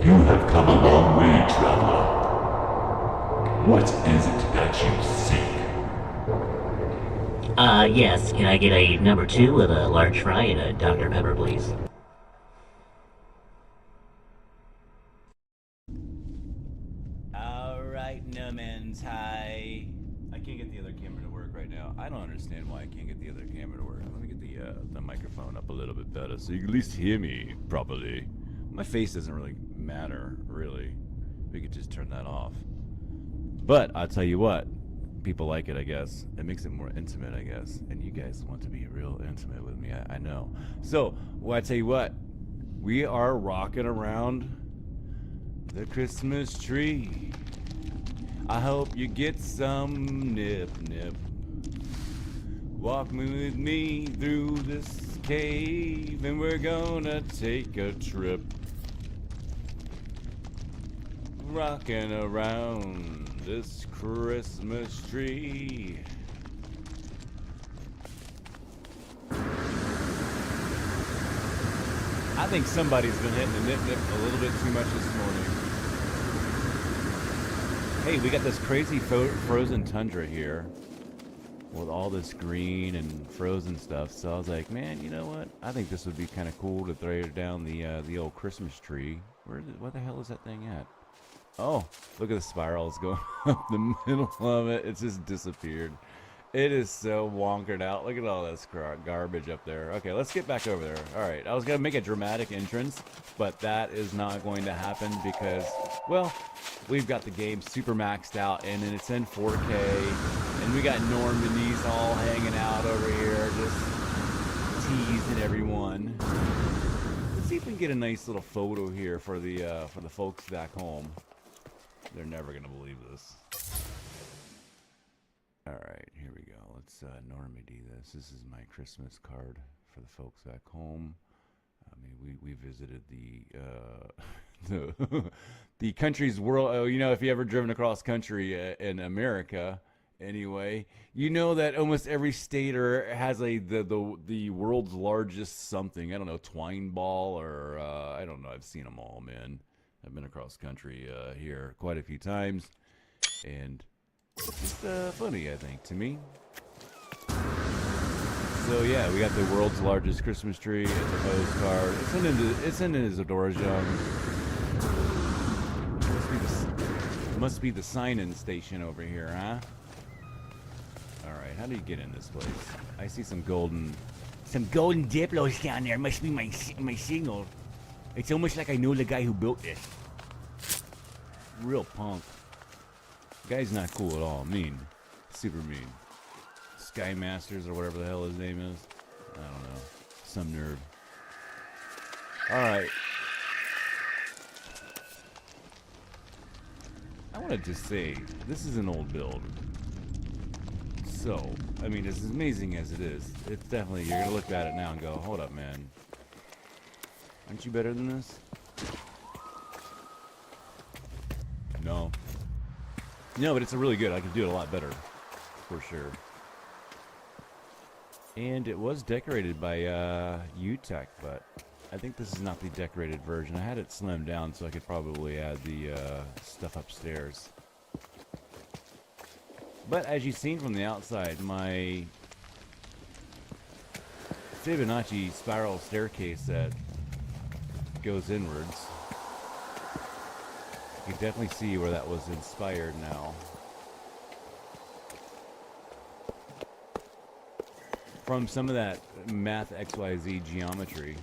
You have come a long way, traveler. What is it that you seek? Yes. Can I get a number two with a large fry and a Dr. Pepper, please? Alright, no man's high. I can't get the other camera to work right now. I don't understand why I can't get the other camera to work. Let me get the microphone up a little bit better so you can at least hear me properly. My face doesn't really matter, really. We could just turn that off. But I'll tell you what, people like it, I guess. It makes it more intimate, I guess. And you guys want to be real intimate with me, I know. So, well, I tell you what, we are rocking around the Christmas tree. I hope you get some nip. Walk with me through this cave, and we're gonna take a trip. Rocking around this Christmas tree. I think somebody's been hitting the nip a little bit too much this morning. Hey, we got this crazy frozen tundra here with all this green and frozen stuff. So I was like, man, you know what? I think this would be kind of cool to throw down the old Christmas tree. Where the hell is that thing at? Oh, look at the spirals going up the middle of it. It's just disappeared. It is so wonkered out. Look at all this garbage up there. Okay, let's get back over there. All right, I was going to make a dramatic entrance, but that is not going to happen because, well, we've got the game super maxed out, and then it's in 4K, and we got Normandies all hanging out over here, just teasing everyone. Let's see if we can get a nice little photo here for the folks back home. They're never going to believe this. Alright, here we go. Let's Normandy this. This is my Christmas card for the folks back home. I mean, we visited the country's world. Oh, you know, if you ever driven across country in America, anyway, you know that almost every state has the world's largest something. I don't know, twine ball or I don't know. I've seen them all, man. I've been across country here quite a few times, and it's just funny, I think, to me. So yeah, we got the world's largest Christmas tree. It's a postcard. It's in Isadora's Young. Must be the sign-in station over here, huh? All right, how do you get in this place? I see some golden Diplos down there. Must be my signal. It's almost like I know the guy who built this. Real punk. Guy's not cool at all. Mean. Super mean. Sky Masters or whatever the hell his name is. I don't know. Some nerd. Alright. I want to just say, this is an old build. So, I mean, as amazing as it is, it's definitely, you're going to look at it now and go, hold up, man. Aren't you better than this? No. No, but it's a really good. I could do it a lot better, for sure. And it was decorated by UTech, but I think this is not the decorated version. I had it slimmed down so I could probably add the stuff upstairs. But as you've seen from the outside, my Fibonacci spiral staircase that goes inwards, you can definitely see where that was inspired now. From some of that math XYZ geometry.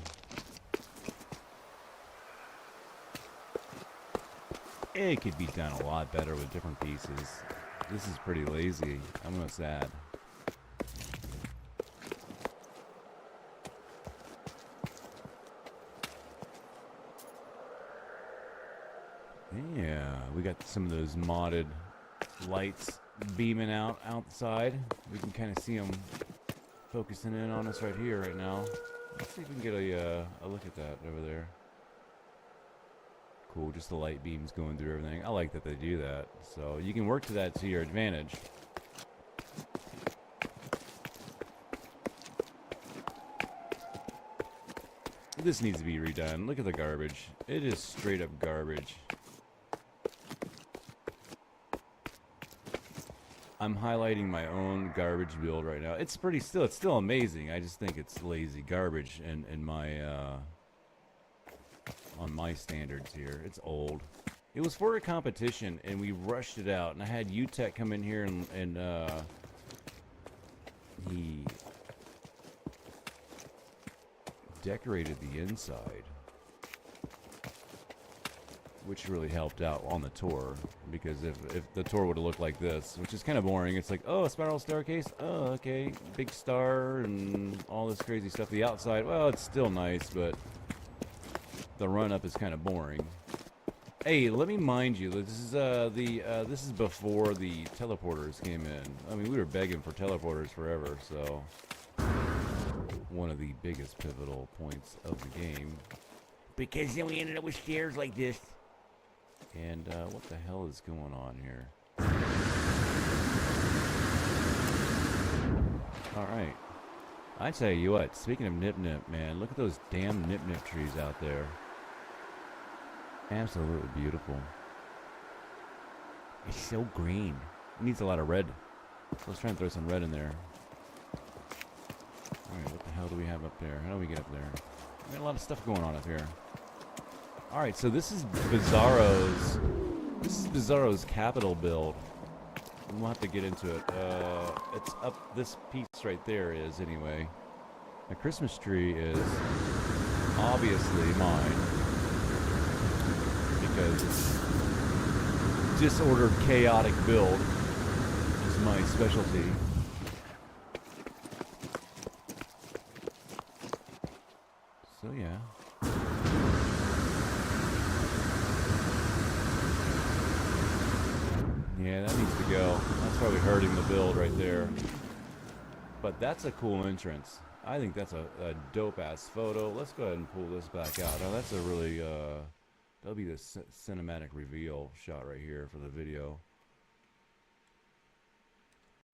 It could be done a lot better with different pieces. This is pretty lazy. I'm gonna sad. Yeah, we got some of those modded lights beaming outside. We can kind of see them focusing in on us right here, right now. Let's see if we can get a look at that over there. Cool, just the light beams going through everything. I like that they do that. So you can work to that to your advantage. This needs to be redone. Look at the garbage. It is straight up garbage. I'm highlighting my own garbage build right now. It's still amazing. I just think it's lazy garbage in my on my standards here. It's old. It was for a competition and we rushed it out, and I had UTech come in here and he decorated the inside, which really helped out on the tour, because if the tour would have looked like this, which is kind of boring, it's like, oh, a spiral staircase, oh, okay, big star and all this crazy stuff. The outside, well, it's still nice, but the run up is kind of boring. Hey, let me mind you, this is this is before the teleporters came in. I mean, we were begging for teleporters forever, so one of the biggest pivotal points of the game, because then we ended up with stairs like this. And what the hell is going on here? Alright. I tell you what, speaking of nip-nip, man, look at those damn nip-nip trees out there. Absolutely beautiful. It's so green. It needs a lot of red. So let's try and throw some red in there. Alright, what the hell do we have up there? How do we get up there? We got a lot of stuff going on up here. Alright, so this is Bizarro's capital build. We'll have to get into it. It's up, this piece right there is, anyway. The Christmas tree is obviously mine, because it's disordered, chaotic build is my specialty. So yeah. Yeah, that needs to go. That's probably hurting the build right there. But that's a cool entrance. I think that's a dope-ass photo. Let's go ahead and pull this back out. Now, that's a really, that'll be the cinematic reveal shot right here for the video.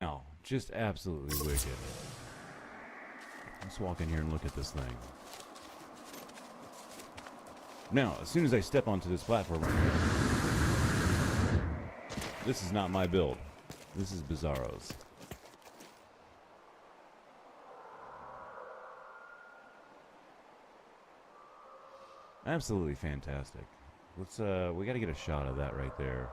Now, just absolutely wicked. Let's walk in here and look at this thing. Now, as soon as I step onto this platform right here, this is not my build. This is Bizarro's. Absolutely fantastic. Let's we gotta get a shot of that right there.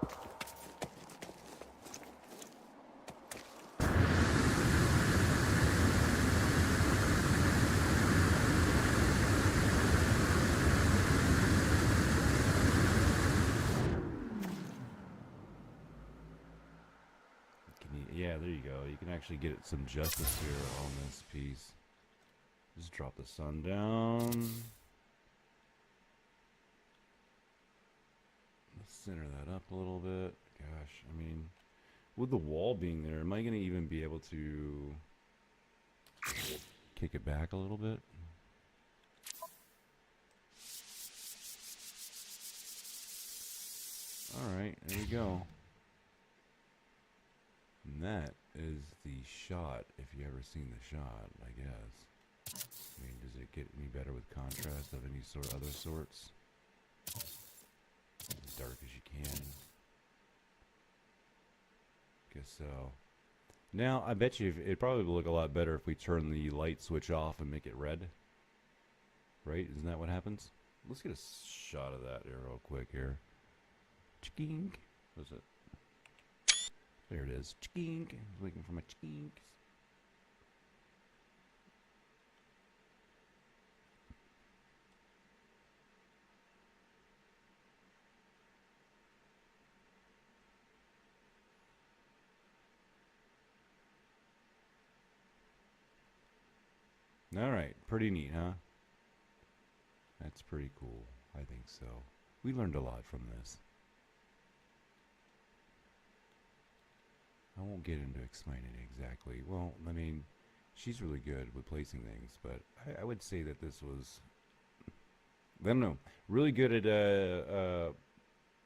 Yeah, there you go. You can actually get some justice here on this piece. Just drop the sun down. Let's center that up a little bit. Gosh, I mean, with the wall being there, am I going to even be able to kick it back a little bit? Alright, there you go. And that is the shot, if you ever seen the shot, I guess. I mean, does it get any better with contrast of any other sorts? As dark as you can. Guess so. Now, I bet you it'd probably look a lot better if we turn the light switch off and make it red. Right? Isn't that what happens? Let's get a shot of that here real quick here. Chking. What's it? There it is. Chink. I was waiting for my chink. Alright, pretty neat, huh? That's pretty cool. I think so. We learned a lot from this. I won't get into explaining it exactly. Well, I mean, she's really good with placing things, but I would say that this was, I don't know, really good at,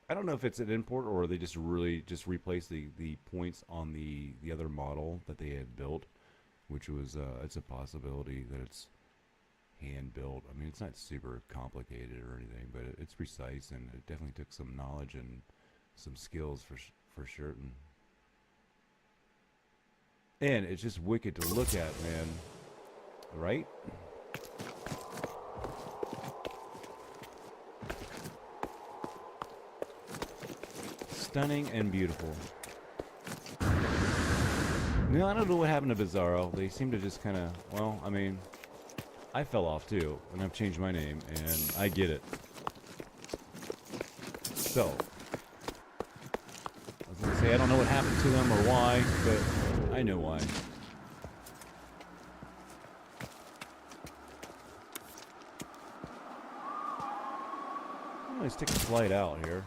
I don't know if it's an import or they just really just replaced the points on the other model that they had built, which was, it's a possibility that it's hand built. I mean, it's not super complicated or anything, but it's precise, and it definitely took some knowledge and some skills for certain. And it's just wicked to look at, man. Right? Stunning and beautiful. No, I don't know what happened to Bizarro. They seem to just kind of, well, I mean, I fell off too, and I've changed my name, and I get it. So, I was going to say, I don't know what happened to them or why, but I know why. Let's take a flight out here.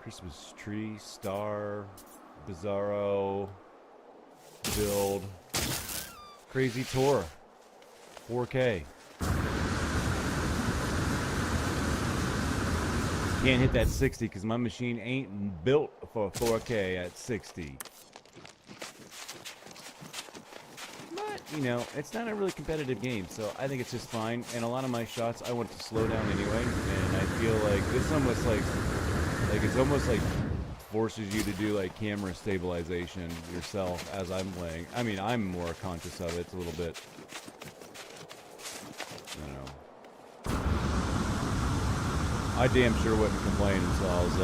Christmas tree, star, Bizarro, build, crazy tour, 4K. Can't hit that 60 because my machine ain't built for 4K at 60. But, you know, it's not a really competitive game, so I think it's just fine. And a lot of my shots I want to slow down anyway, and I feel like this almost like it's almost like forces you to do like camera stabilization yourself as I'm playing. I mean, I'm more conscious of it. It's a little bit, you know. I damn sure wouldn't complain until I was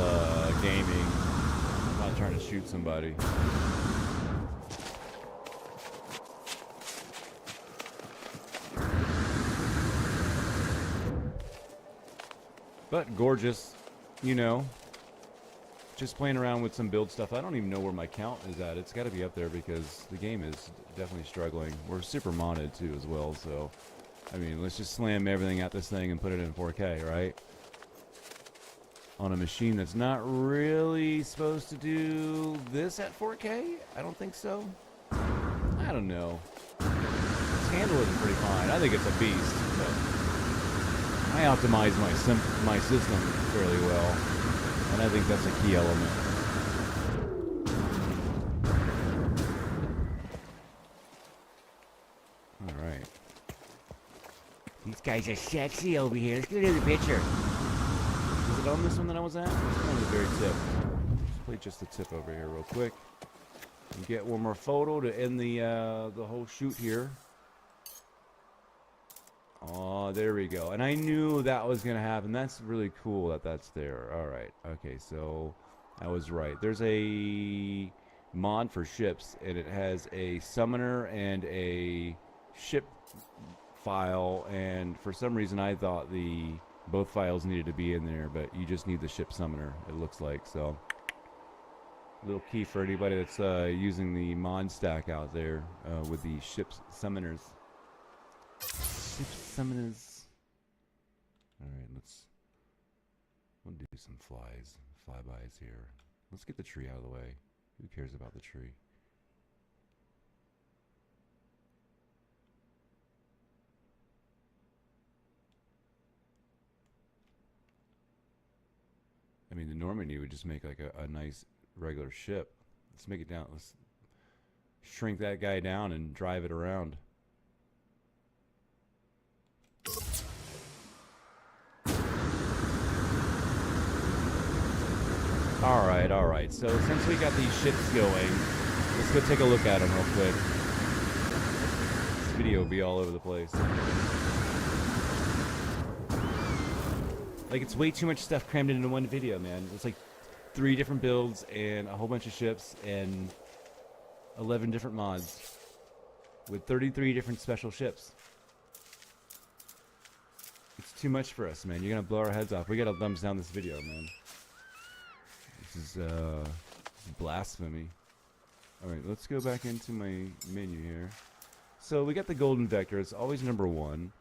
gaming, not trying to shoot somebody. But gorgeous, you know. Just playing around with some build stuff. I don't even know where my count is at. It's got to be up there because the game is definitely struggling. We're super modded too as well, so I mean, let's just slam everything at this thing and put it in 4K, right? On a machine that's not really supposed to do this at 4K? I don't think so. I don't know. Its handle is pretty fine. I think it's a beast, but I optimize my system fairly well. And I think that's a key element. Alright. These guys are sexy over here. Let's go to the picture. Is it on this one that I was at? It's on the very tip. Let's play just the tip over here real quick. And get one more photo to end the whole shoot here. Oh, there we go. And I knew that was going to happen. That's really cool that that's there. All right. Okay, so I was right. There's a mod for ships, and it has a summoner and a ship file. And for some reason, I thought both files needed to be in there, but you just need the ship summoner, it looks like. So, little key for anybody that's using the mod stack out there with the ship summoners. Summoners. Alright, we'll do some flybys here. Let's get the tree out of the way. Who cares about the tree? I mean, the Normandy would just make like a nice regular ship. Let's make it down. Let's shrink that guy down and drive it around. Alright. So since we got these ships going, let's go take a look at them real quick. This video will be all over the place. Like, it's way too much stuff crammed into one video, man. It's like 3 different builds and a whole bunch of ships and 11 different mods with 33 different special ships. It's too much for us, man. You're gonna blow our heads off. We gotta thumbs down this video, man. This is blasphemy. Alright, let's go back into my menu here. So we got the golden vector. It's always number 1.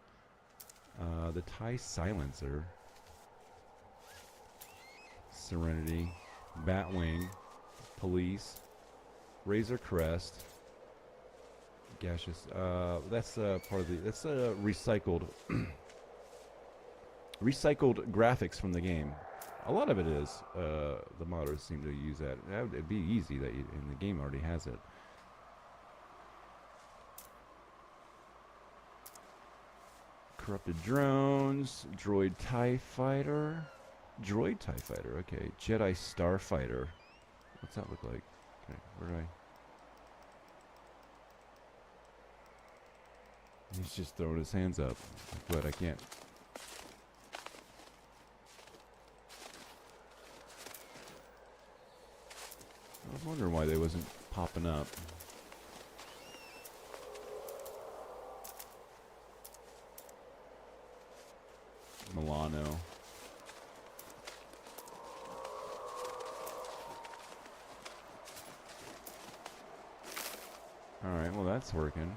The TIE silencer. Serenity. Batwing. Police. Razor Crest. Gaseous. That's part of the. That's recycled. Recycled graphics from the game. A lot of it is. The modders seem to use that. It'd be easy that and the game already has it. Corrupted drones. Droid TIE Fighter. Droid TIE Fighter. Okay. Jedi Starfighter. What's that look like? Okay. Where do I? He's just throwing his hands up. But I can't. I was wondering why they wasn't popping up. Milano. Alright, well that's working.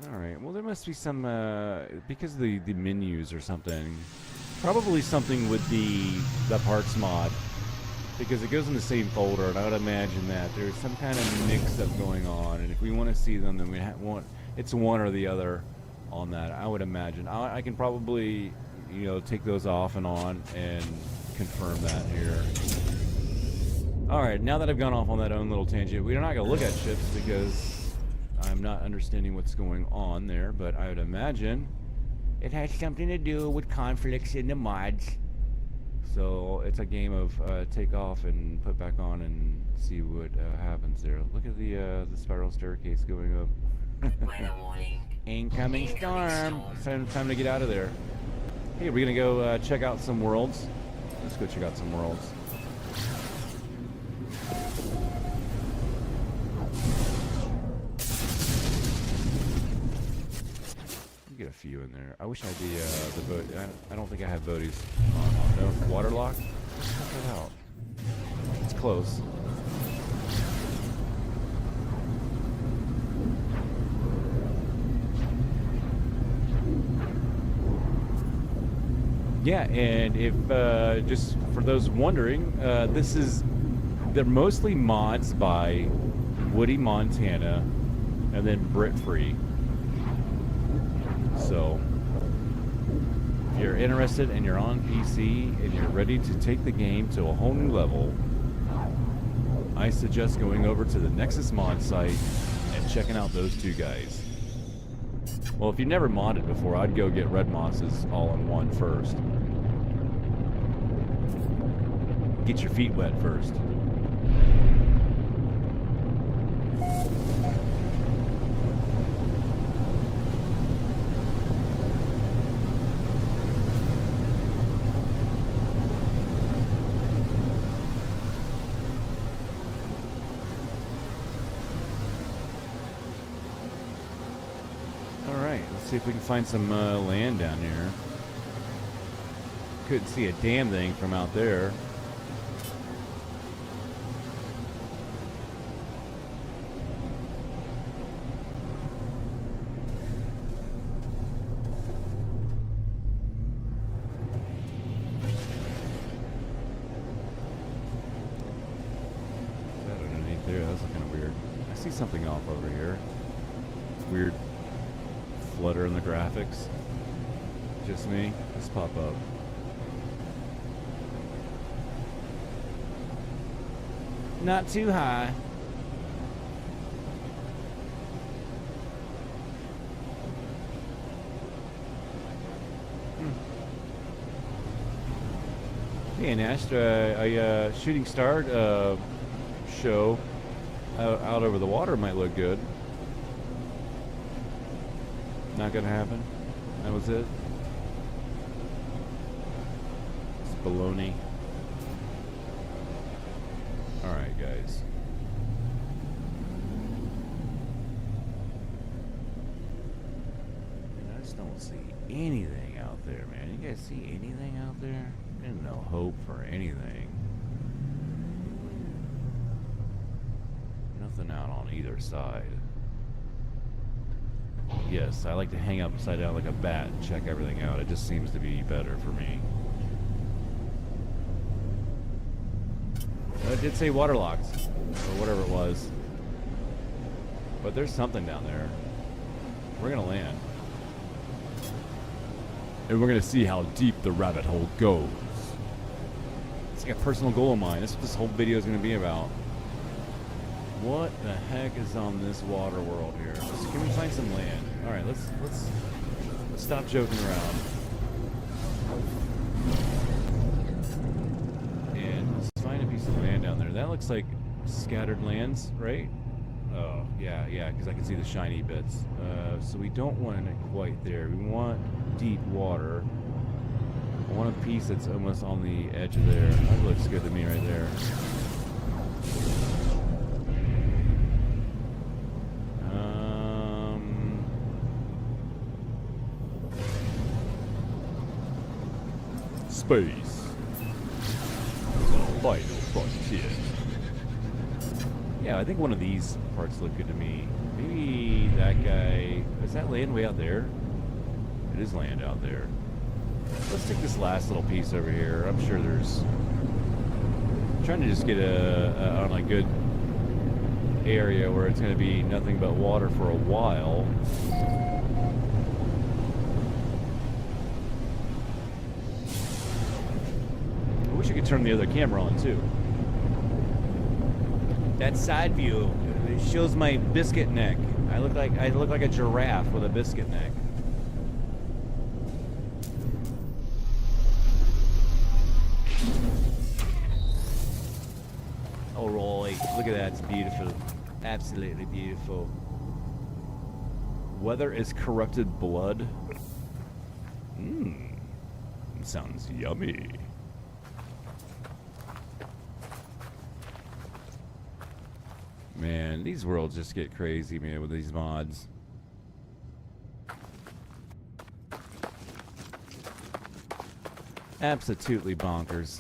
Alright, well there must be some, because of the menus or something. Probably something with the parts mod. Because it goes in the same folder, and I would imagine that there's some kind of mix-up going on, and if we want to see them, then we want it's one or the other on that. I would imagine. I can probably, you know, take those off and on and confirm that here. All right, now that I've gone off on that own little tangent, we're not going to look at ships because I'm not understanding what's going on there, but I would imagine it has something to do with conflicts in the mods. So it's a game of take off and put back on and see what happens there. Look at the spiral staircase going up. Incoming storm. Time to get out of there. Hey, we're gonna go check out some worlds. Let's go check out some worlds. Get a few in there. I wish I had the boat. I don't think I have boaties on. No, waterlock. Check that out. It's close. Yeah, and if just for those wondering, they're mostly mods by Woody Montana and then Brit Free. So, if you're interested and you're on PC and you're ready to take the game to a whole new level, I suggest going over to the Nexus mod site and checking out those two guys. Well, if you've never modded before, I'd go get Red Moss's all-in-one first. Get your feet wet first. See if we can find some land down here. Couldn't see a damn thing from out there. Is that underneath there? That's looking weird. I see something off over here. Weird flutter in the graphics. Just me? Let's pop up. Not too high. Hey, an a shooting star show out over the water might look good. Not gonna happen. That was it. It's baloney. Alright, guys. I just don't see anything out there, man. You guys see anything out there? There's no hope for anything. Nothing out on either side. Yes, I like to hang upside down like a bat and check everything out. It just seems to be better for me. It did say waterlocked, or whatever it was. But there's something down there. We're gonna land. And we're gonna see how deep the rabbit hole goes. It's like a personal goal of mine. That's what this whole video is gonna be about. What the heck is on this water world here? Can we find some land? Alright, let's stop joking around. And let's find a piece of land down there. That looks like scattered lands, right? Oh, yeah, because I can see the shiny bits. So we don't want it quite there. We want deep water. I want a piece that's almost on the edge of there. That looks good to me right there. Space. The final frontier. Yeah, I think one of these parts look good to me. Maybe that guy... Is that land way out there? It is land out there. Let's take this last little piece over here. I'm sure there's... I'm trying to just get on a good area where it's going to be nothing but water for a while. I wish I could turn the other camera on too. That side view, it shows my biscuit neck. I look like a giraffe with a biscuit neck. Oh, Roy, look at that, it's beautiful. Absolutely beautiful. Weather is corrupted blood. Mmm, sounds yummy. Man, these worlds just get crazy, man, with these mods. Absolutely bonkers.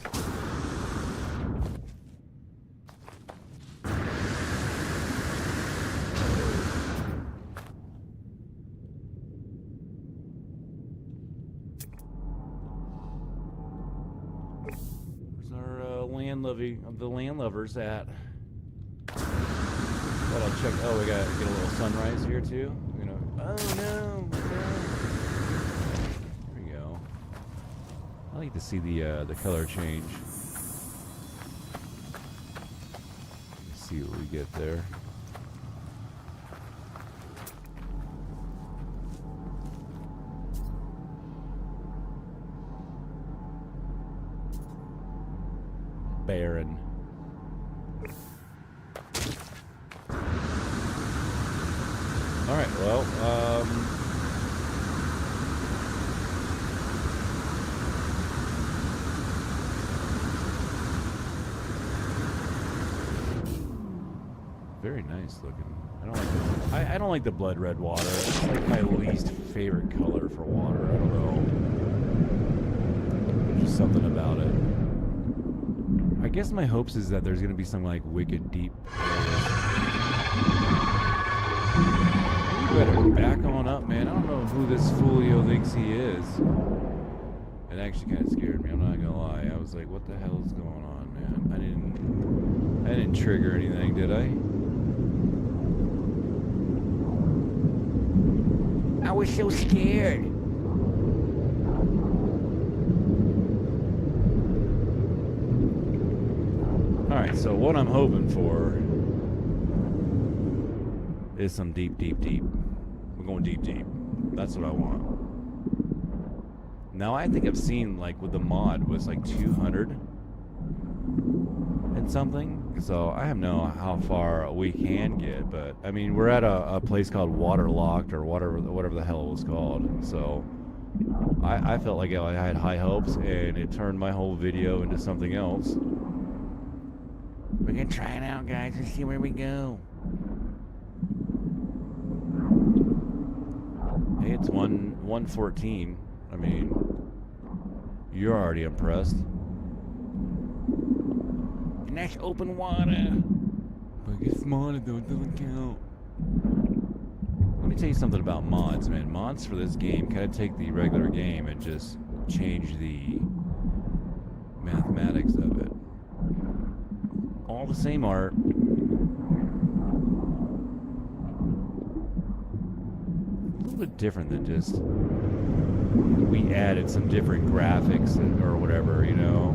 Where's our land lovers at? But I'll check. Oh, we gotta get a little sunrise here too. You know. Oh no! There we go. I like to see the color change. Let's see what we get there. Barren. All right, well, very nice looking. I don't like the blood red water. It's like my least favorite color for water. I don't know. There's just something about it. I guess my hopes is that there's gonna be some like wicked deep You better back on up, man. I don't know who this Foolio thinks he is. It actually kind of scared me, I'm not gonna lie. I was like, what the hell is going on, man? I didn't trigger anything, did I? I was so scared. Alright, so what I'm hoping for is some deep, deep, deep. We're going deep, deep. That's what I want. Now, I think I've seen, like, with the mod, was like 200 and something. So, I don't know how far we can get, but, I mean, we're at a place called Waterlocked, or whatever the hell it was called. So, I felt like I had high hopes, and it turned my whole video into something else. We're gonna try it out, guys, and see where we go. Hey, it's 1:14. I mean, you're already impressed. And that's open water. But it's smaller though, it doesn't count. Let me tell you something about mods, man. Mods for this game kind of take the regular game and just change the mathematics of it. All the same art. A little bit different than just we added some different graphics or whatever, you know.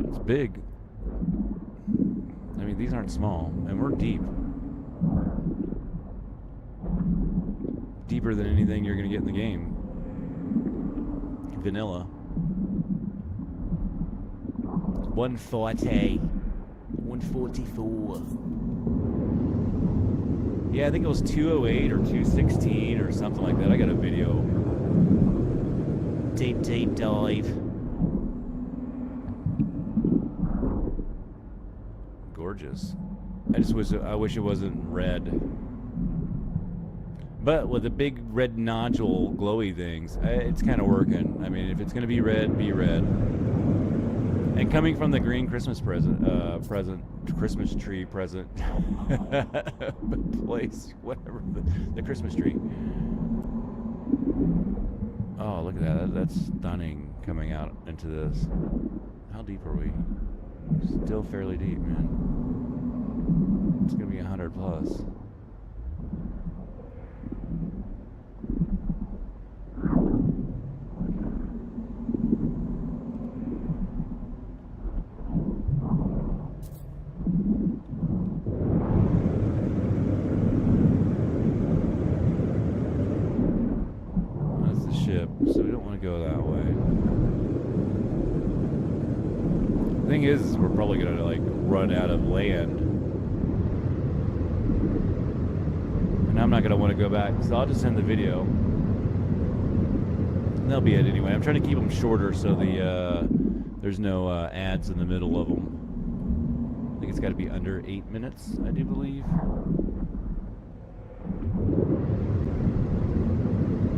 It's big. I mean, these aren't small, and we're deep. Deeper than anything you're going to get in the game. Vanilla. 140. 144. Yeah, I think it was 208 or 216 or something like that. I got a video. Deep dive. Gorgeous. I wish it wasn't red. But with the big red nodule glowy things, it's kind of working. I mean, if it's going to be red, be red. And coming from the green Christmas Christmas tree present place, whatever, the Christmas tree. Oh, look at that. That's stunning coming out into this. How deep are we? Still fairly deep, man. It's going to be 100 plus. So we don't want to go that way. The thing is we're probably gonna like run out of land, and I'm not gonna want to go back, so I'll just end the video. And that'll be it anyway. I'm trying to keep them shorter so there's no ads in the middle of them. I think it's got to be under 8 minutes, I do believe.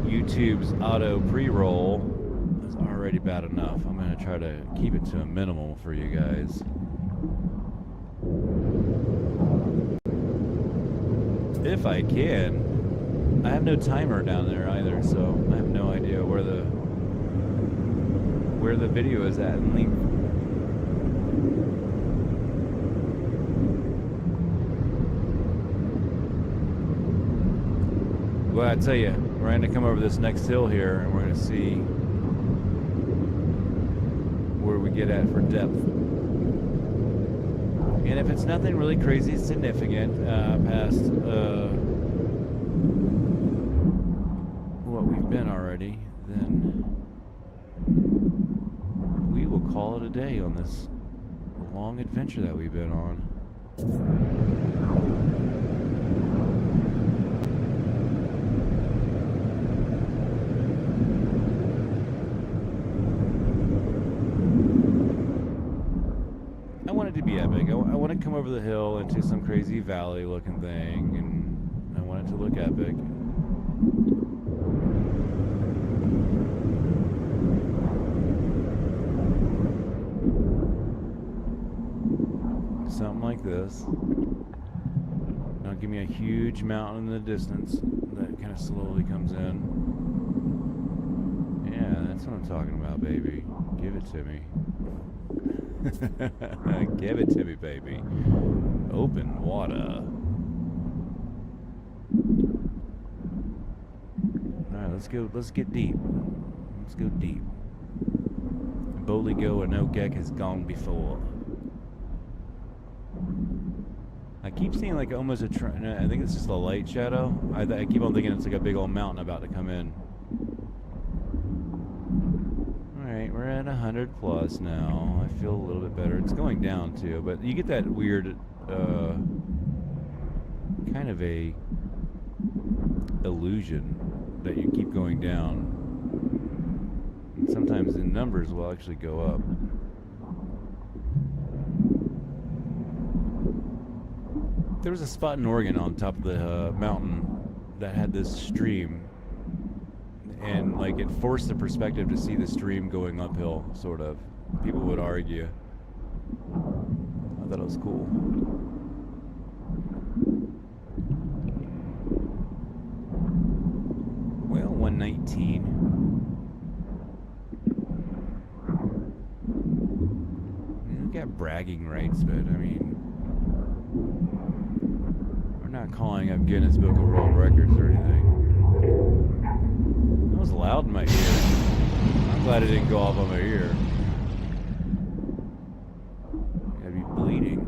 YouTube's auto pre-roll is already bad enough. I'm going to try to keep it to a minimum for you guys. If I can. I have no timer down there either, so I have no idea where the video is at in length. Well, I tell you, we're going to come over this next hill here, and we're going to see where we get at for depth. And if it's nothing really crazy significant past what we've been already, then we will call it a day on this long adventure that we've been on. To be epic. I want to come over the hill into some crazy valley looking thing, and I want it to look epic. Something like this. Now give me a huge mountain in the distance that kind of slowly comes in. Yeah, that's what I'm talking about, baby. Give it to me. Give it to me, baby. Open water. Alright, let's get deep. Let's go deep. Boldly go where no geck has gone before. I keep seeing like almost a I think it's just a light shadow. I keep on thinking it's like a big old mountain about to come in. Alright, we're at 100 plus now. I feel a little bit better. It's going down too, but you get that weird kind of a illusion that you keep going down. And sometimes the numbers will actually go up. There was a spot in Oregon on top of the mountain that had this stream. and like it forced the perspective to see the stream going uphill, sort of. People would argue. I thought it was cool. Well, 119. We've got bragging rights, but I mean, we're not calling up Guinness Book of World Records or anything. That was loud in my ear. I'm glad it didn't go off on my ear. I'd be bleeding.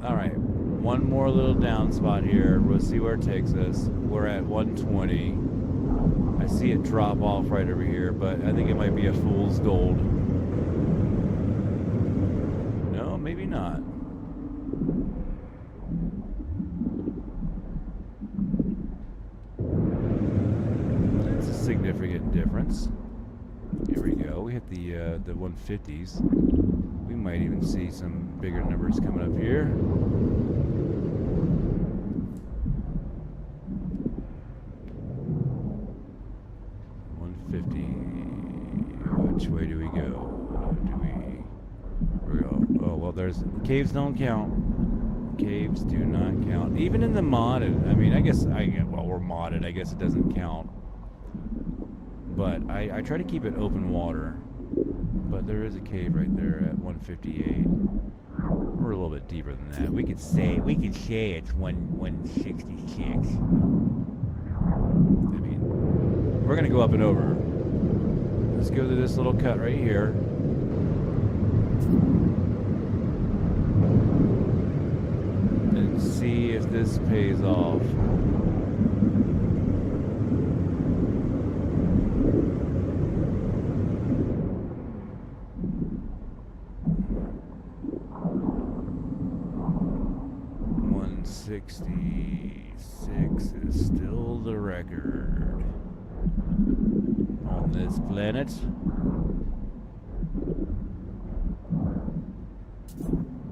Alright, one more little down spot here. We'll see where it takes us. We're at 120. I see it drop off right over here, but I think it might be a fool's gold. No, maybe not. That's a significant difference. Here we go. We hit the 150s. We might even see some bigger numbers coming up here. 150. Which way do we go? We go. Oh well, there's caves don't count. Caves do not count. Even in the modded. I mean, well, we're modded. I guess it doesn't count. But I try to keep it open water. But there is a cave right there at 158. We're a little bit deeper than that. We could say it's 166. I mean, we're gonna go up and over. Let's go to this little cut right here. And see if this pays off. .66 is still the record on this planet.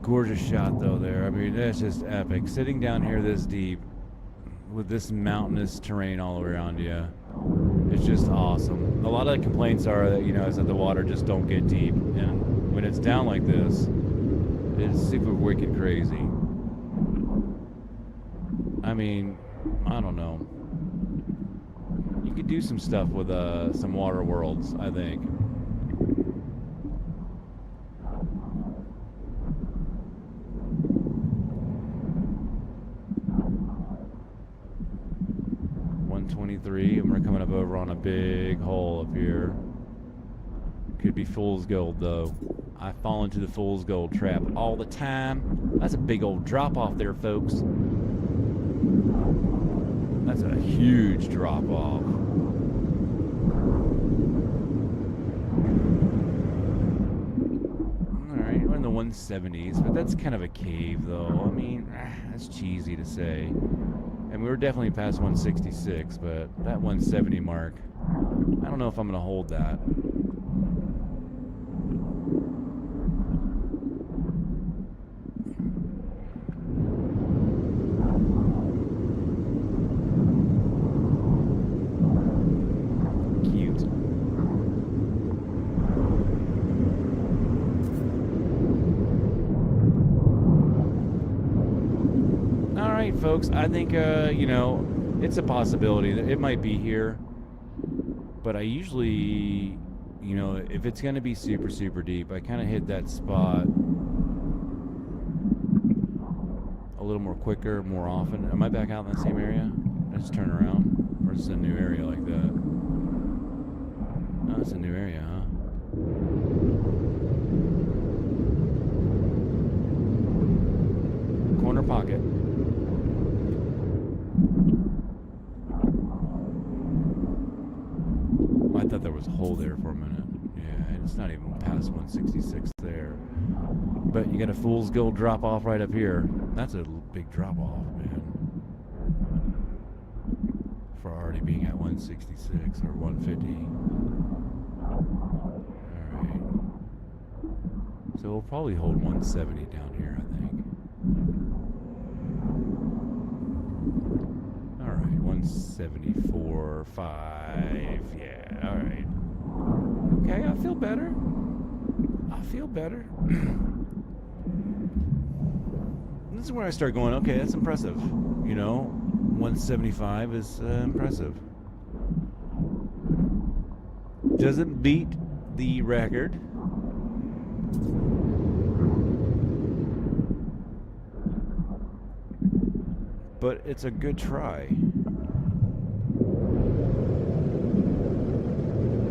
Gorgeous shot though there. I mean, that's just epic. Sitting down here this deep with this mountainous terrain all around you, it's just awesome. A lot of the complaints are that, is that the water just don't get deep, and when it's down like this, it's super wicked crazy. I mean, I don't know. You could do some stuff with some water worlds, I think. .123, and we're coming up over on a big hole up here. Could be fool's gold though. I fall into the fool's gold trap all the time. That's a big old drop off there, folks. That's a huge drop off. Alright, we're in the 170s, but that's kind of a cave though. I mean, that's cheesy to say. And we were definitely past 166, but that 170 mark, I don't know if I'm going to hold that. Folks, I think it's a possibility that it might be here, but I usually, if it's going to be super deep, I kind of hit that spot a little more quicker, more often. Am I back out in that same area? I just turn around, or is it a new area like that? No, it's a new area, huh? Corner pocket. I thought there was a hole there for a minute. Yeah, it's not even past 166 there. But you got a fool's gold drop off right up here. That's a big drop off, man. For already being at 166 or 150. Alright. So we'll probably hold 170 down here, I think. Alright, 174, 5. Yeah, all right. Okay, I feel better. I feel better. This is where I start going, okay, that's impressive. You know, 175 is impressive. Doesn't beat the record. But it's a good try.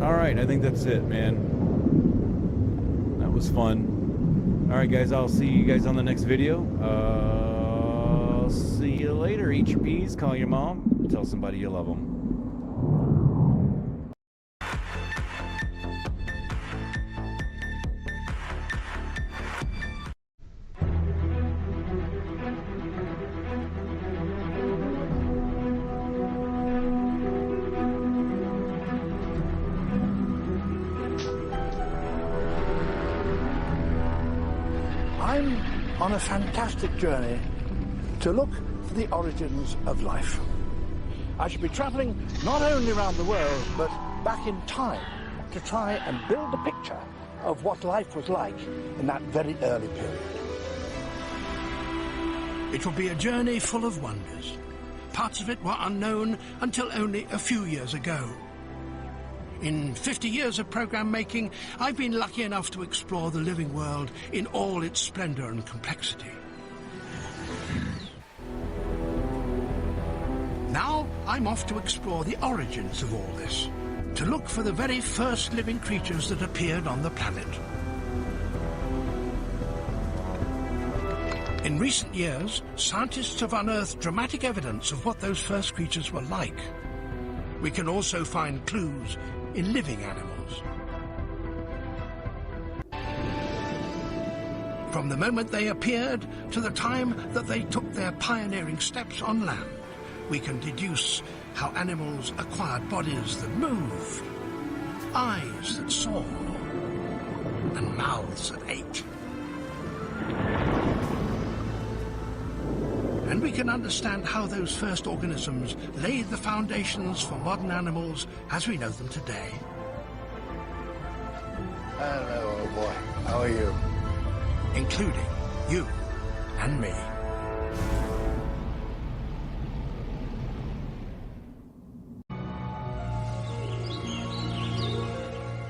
Alright, I think that's it, man. That was fun. Alright, guys, I'll see you guys on the next video. See you later. Eat your peas, call your mom, tell somebody you love them. I'm on a fantastic journey to look for the origins of life. I shall be travelling not only around the world, but back in time to try and build a picture of what life was like in that very early period. It will be a journey full of wonders. Parts of it were unknown until only a few years ago. In 50 years of program making, I've been lucky enough to explore the living world in all its splendor and complexity. Now, I'm off to explore the origins of all this, to look for the very first living creatures that appeared on the planet. In recent years, scientists have unearthed dramatic evidence of what those first creatures were like. We can also find clues in living animals. From the moment they appeared to the time that they took their pioneering steps on land, we can deduce how animals acquired bodies that move, eyes that saw, and mouths that ate. And we can understand how those first organisms laid the foundations for modern animals as we know them today. Hello, old boy. How are you? Including you and me.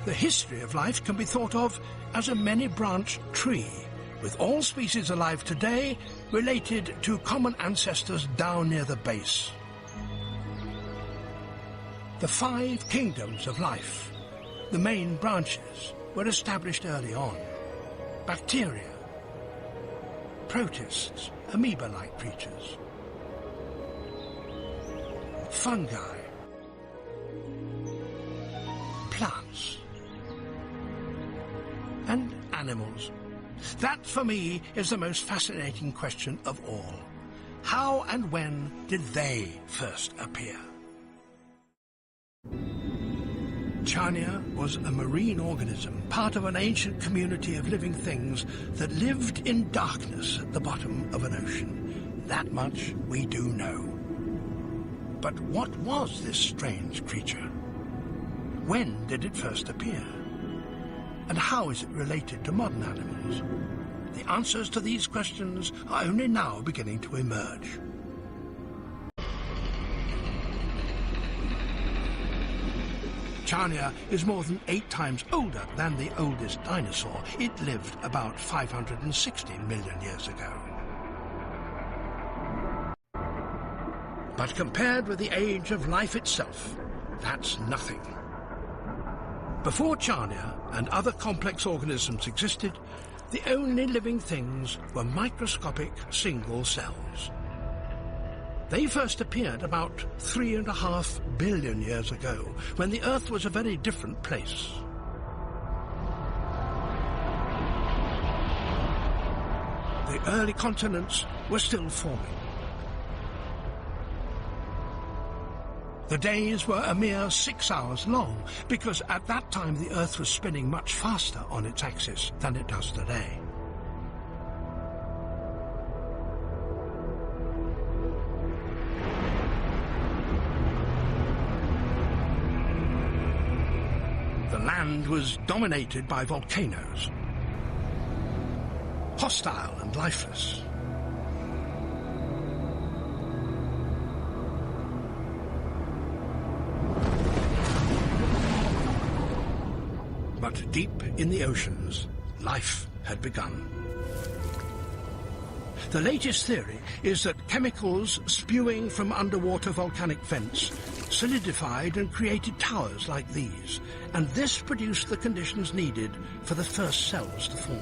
The history of life can be thought of as a many-branched tree, with all species alive today related to common ancestors down near the base. The 5 kingdoms of life, the main branches, were established early on. Bacteria, protists, amoeba-like creatures, fungi, plants, and animals. That, for me, is the most fascinating question of all. How and when did they first appear? Charnia was a marine organism, part of an ancient community of living things that lived in darkness at the bottom of an ocean. That much we do know. But what was this strange creature? When did it first appear? And how is it related to modern animals? The answers to these questions are only now beginning to emerge. Charnia is more than 8 times older than the oldest dinosaur. It lived about 560 million years ago. But compared with the age of life itself, that's nothing. Before Charnia and other complex organisms existed, the only living things were microscopic single cells. They first appeared about 3.5 billion years ago, when the Earth was a very different place. The early continents were still forming. The days were a mere 6 hours long, because at that time the Earth was spinning much faster on its axis than it does today. land was dominated by volcanoes, hostile and lifeless. But deep in the oceans, life had begun. The latest theory is that chemicals spewing from underwater volcanic vents solidified and created towers like these, and this produced the conditions needed for the first cells to form.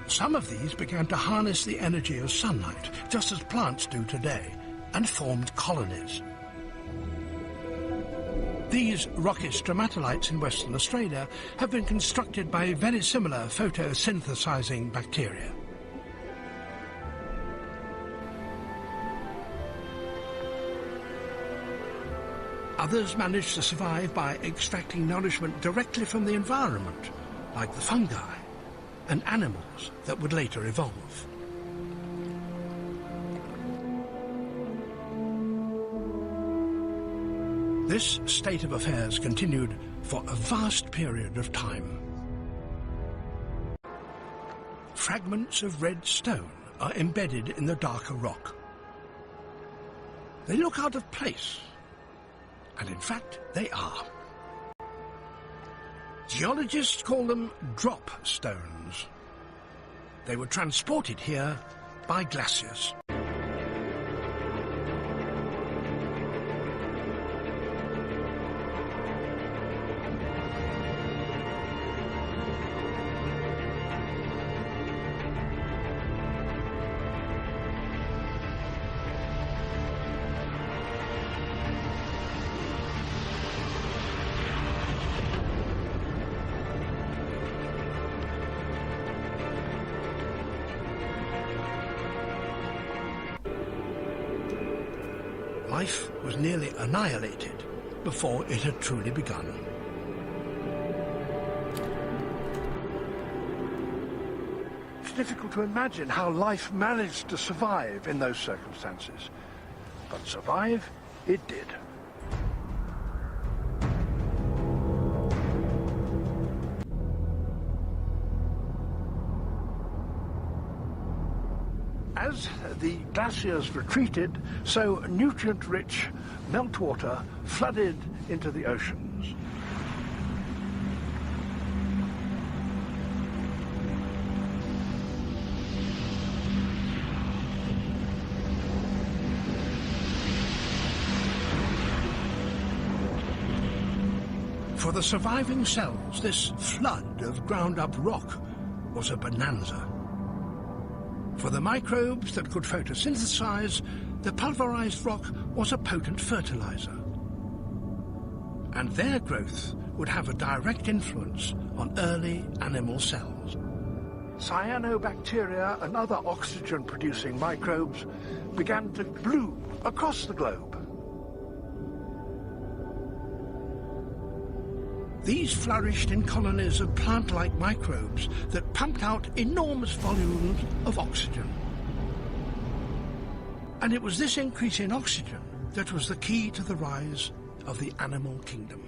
Some of these began to harness the energy of sunlight, just as plants do today, and formed colonies. These rocky stromatolites in Western Australia have been constructed by very similar photosynthesizing bacteria. Others managed to survive by extracting nourishment directly from the environment, like the fungi and animals that would later evolve. This state of affairs continued for a vast period of time. Fragments of red stone are embedded in the darker rock. They look out of place, and in fact they are. Geologists call them drop stones. They were transported here by glaciers. Life was nearly annihilated before it had truly begun. It's difficult to imagine how life managed to survive in those circumstances. But survive it did. As the glaciers retreated, so nutrient-rich meltwater flooded into the oceans. For the surviving cells, this flood of ground-up rock was a bonanza. For the microbes that could photosynthesize, the pulverized rock was a potent fertilizer. And their growth would have a direct influence on early animal cells. Cyanobacteria and other oxygen-producing microbes began to bloom across the globe. These flourished in colonies of plant-like microbes that pumped out enormous volumes of oxygen. And it was this increase in oxygen that was the key to the rise of the animal kingdom.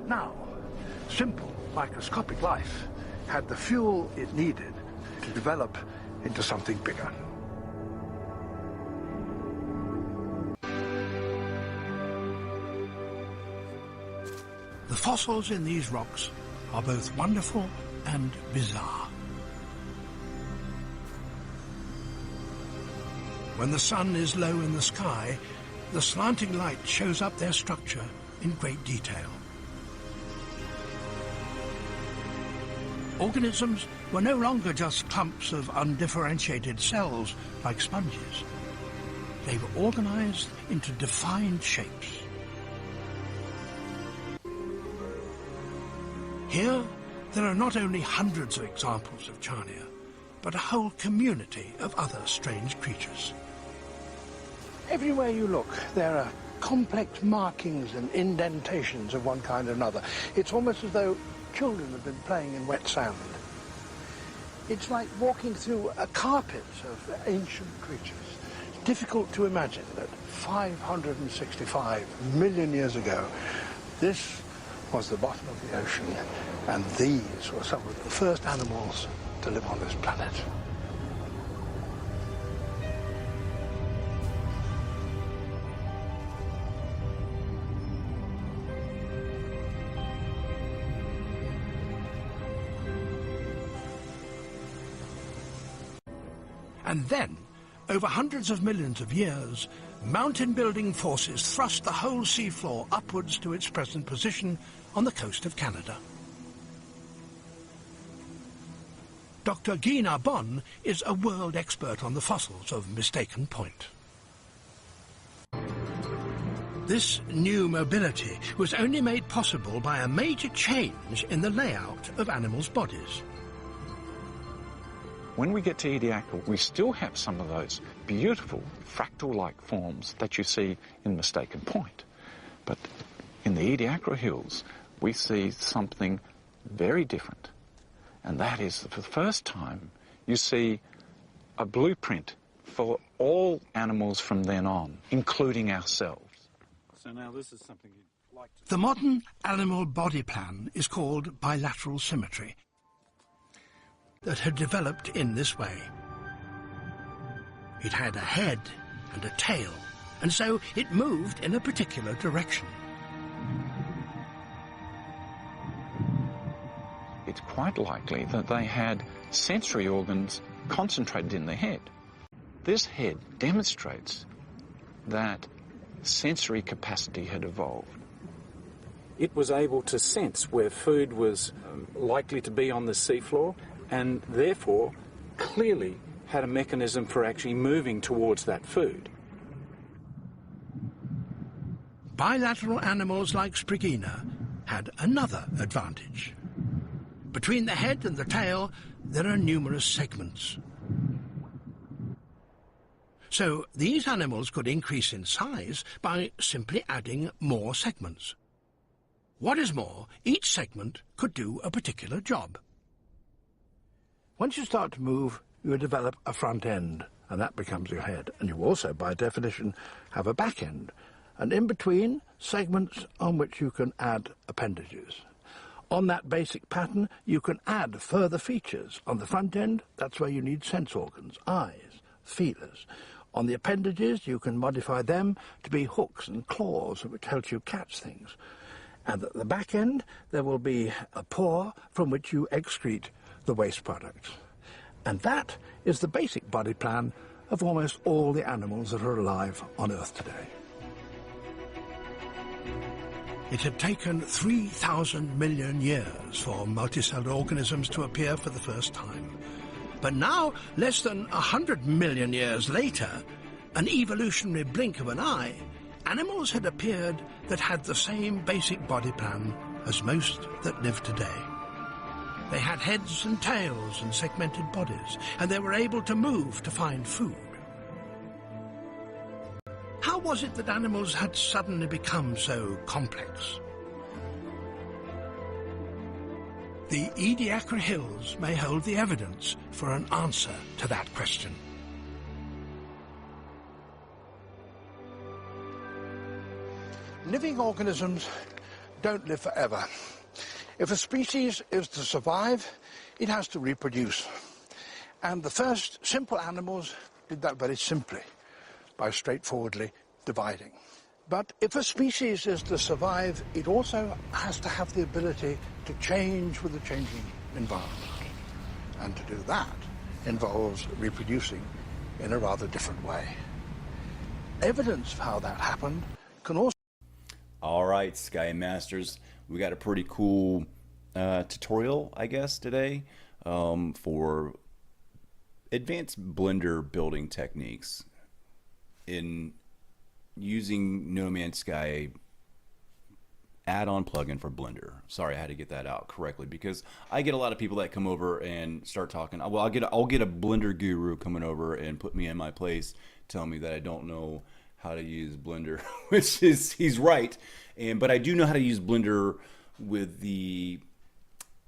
Now, simple microscopic life had the fuel it needed to develop into something bigger. The fossils in these rocks are both wonderful and bizarre. When the sun is low in the sky, the slanting light shows up their structure in great detail. Organisms were no longer just clumps of undifferentiated cells like sponges. They were organized into defined shapes. Here, there are not only hundreds of examples of Charnia, but a whole community of other strange creatures. Everywhere you look, there are complex markings and indentations of one kind or another. It's almost as though children have been playing in wet sand. It's like walking through a carpet of ancient creatures, difficult to imagine that 565 million years ago, this was the bottom of the ocean, and these were some of the first animals to live on this planet. And then, over hundreds of millions of years, mountain-building forces thrust the whole seafloor upwards to its present position on the coast of Canada. Dr. Guy Narbonne is a world expert on the fossils of Mistaken Point. This new mobility was only made possible by a major change in the layout of animals' bodies. When we get to Ediacara, we still have some of those beautiful fractal-like forms that you see in Mistaken Point. But in the Ediacara Hills, we see something very different. And that is, for the first time, you see a blueprint for all animals from then on, including ourselves. So now this is something you'd like to... The modern animal body plan is called bilateral symmetry, that had developed in this way. It had a head and a tail, and so it moved in a particular direction. It's quite likely that they had sensory organs concentrated in the head. This head demonstrates that sensory capacity had evolved. It was able to sense where food was likely to be on the seafloor, and therefore clearly had a mechanism for actually moving towards that food. Bilateral animals like Sprigina had another advantage. Between the head and the tail, there are numerous segments. So these animals could increase in size by simply adding more segments. What is more, each segment could do a particular job. Once you start to move, you develop a front end, and that becomes your head. And you also, by definition, have a back end, and in between, segments on which you can add appendages. On that basic pattern, you can add further features. On the front end, that's where you need sense organs, eyes, feelers. On the appendages, you can modify them to be hooks and claws, which helps you catch things. And at the back end, there will be a paw from which you excrete the waste products. And that is the basic body plan of almost all the animals that are alive on Earth today. It had taken 3,000 million years for multicellular organisms to appear for the first time. But now, less than 100 million years later, an evolutionary blink of an eye, animals had appeared that had the same basic body plan as most that live today. They had heads and tails and segmented bodies, and they were able to move to find food. How was it that animals had suddenly become so complex? The Ediacara Hills may hold the evidence for an answer to that question. Living organisms don't live forever. If a species is to survive, it has to reproduce. And the first simple animals did that very simply, by straightforwardly dividing. But if a species is to survive, it also has to have the ability to change with the changing environment. And to do that involves reproducing in a rather different way. Evidence of how that happened can also... All right, Sky Masters, we got a pretty cool tutorial, I guess, today for advanced Blender building techniques in using No Man's Sky add-on plugin for Blender. Sorry, I had to get that out correctly because I get a lot of people that come over and start talking. Well, I'll get a Blender guru coming over and put me in my place, telling me that I don't know how to use Blender, which is, he's right. But I do know how to use Blender with the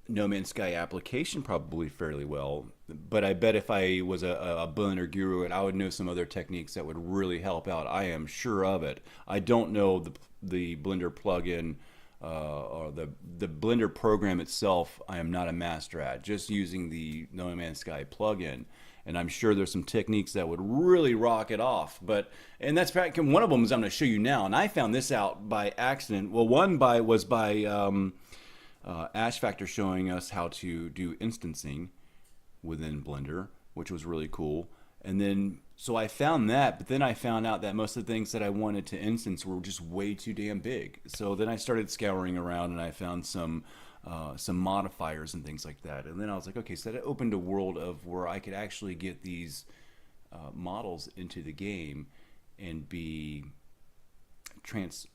No Man's Sky application probably fairly well, but I bet if I was a Blender guru, and I would know some other techniques that would really help out. I am sure of it. I don't know the Blender plugin or the Blender program itself. I am not a master at. Just using the No Man's Sky plugin, and I'm sure there's some techniques that would really rock it off. And that's one of them is I'm going to show you now. And I found this out by accident. Well, was by Ash Factor showing us how to do instancing within Blender, which was really cool. And then, so I found that, but then I found out that most of the things that I wanted to instance were just way too damn big. So then I started scouring around and I found some modifiers and things like that. And then I was like, okay, so that opened a world of where I could actually get these models into the game and be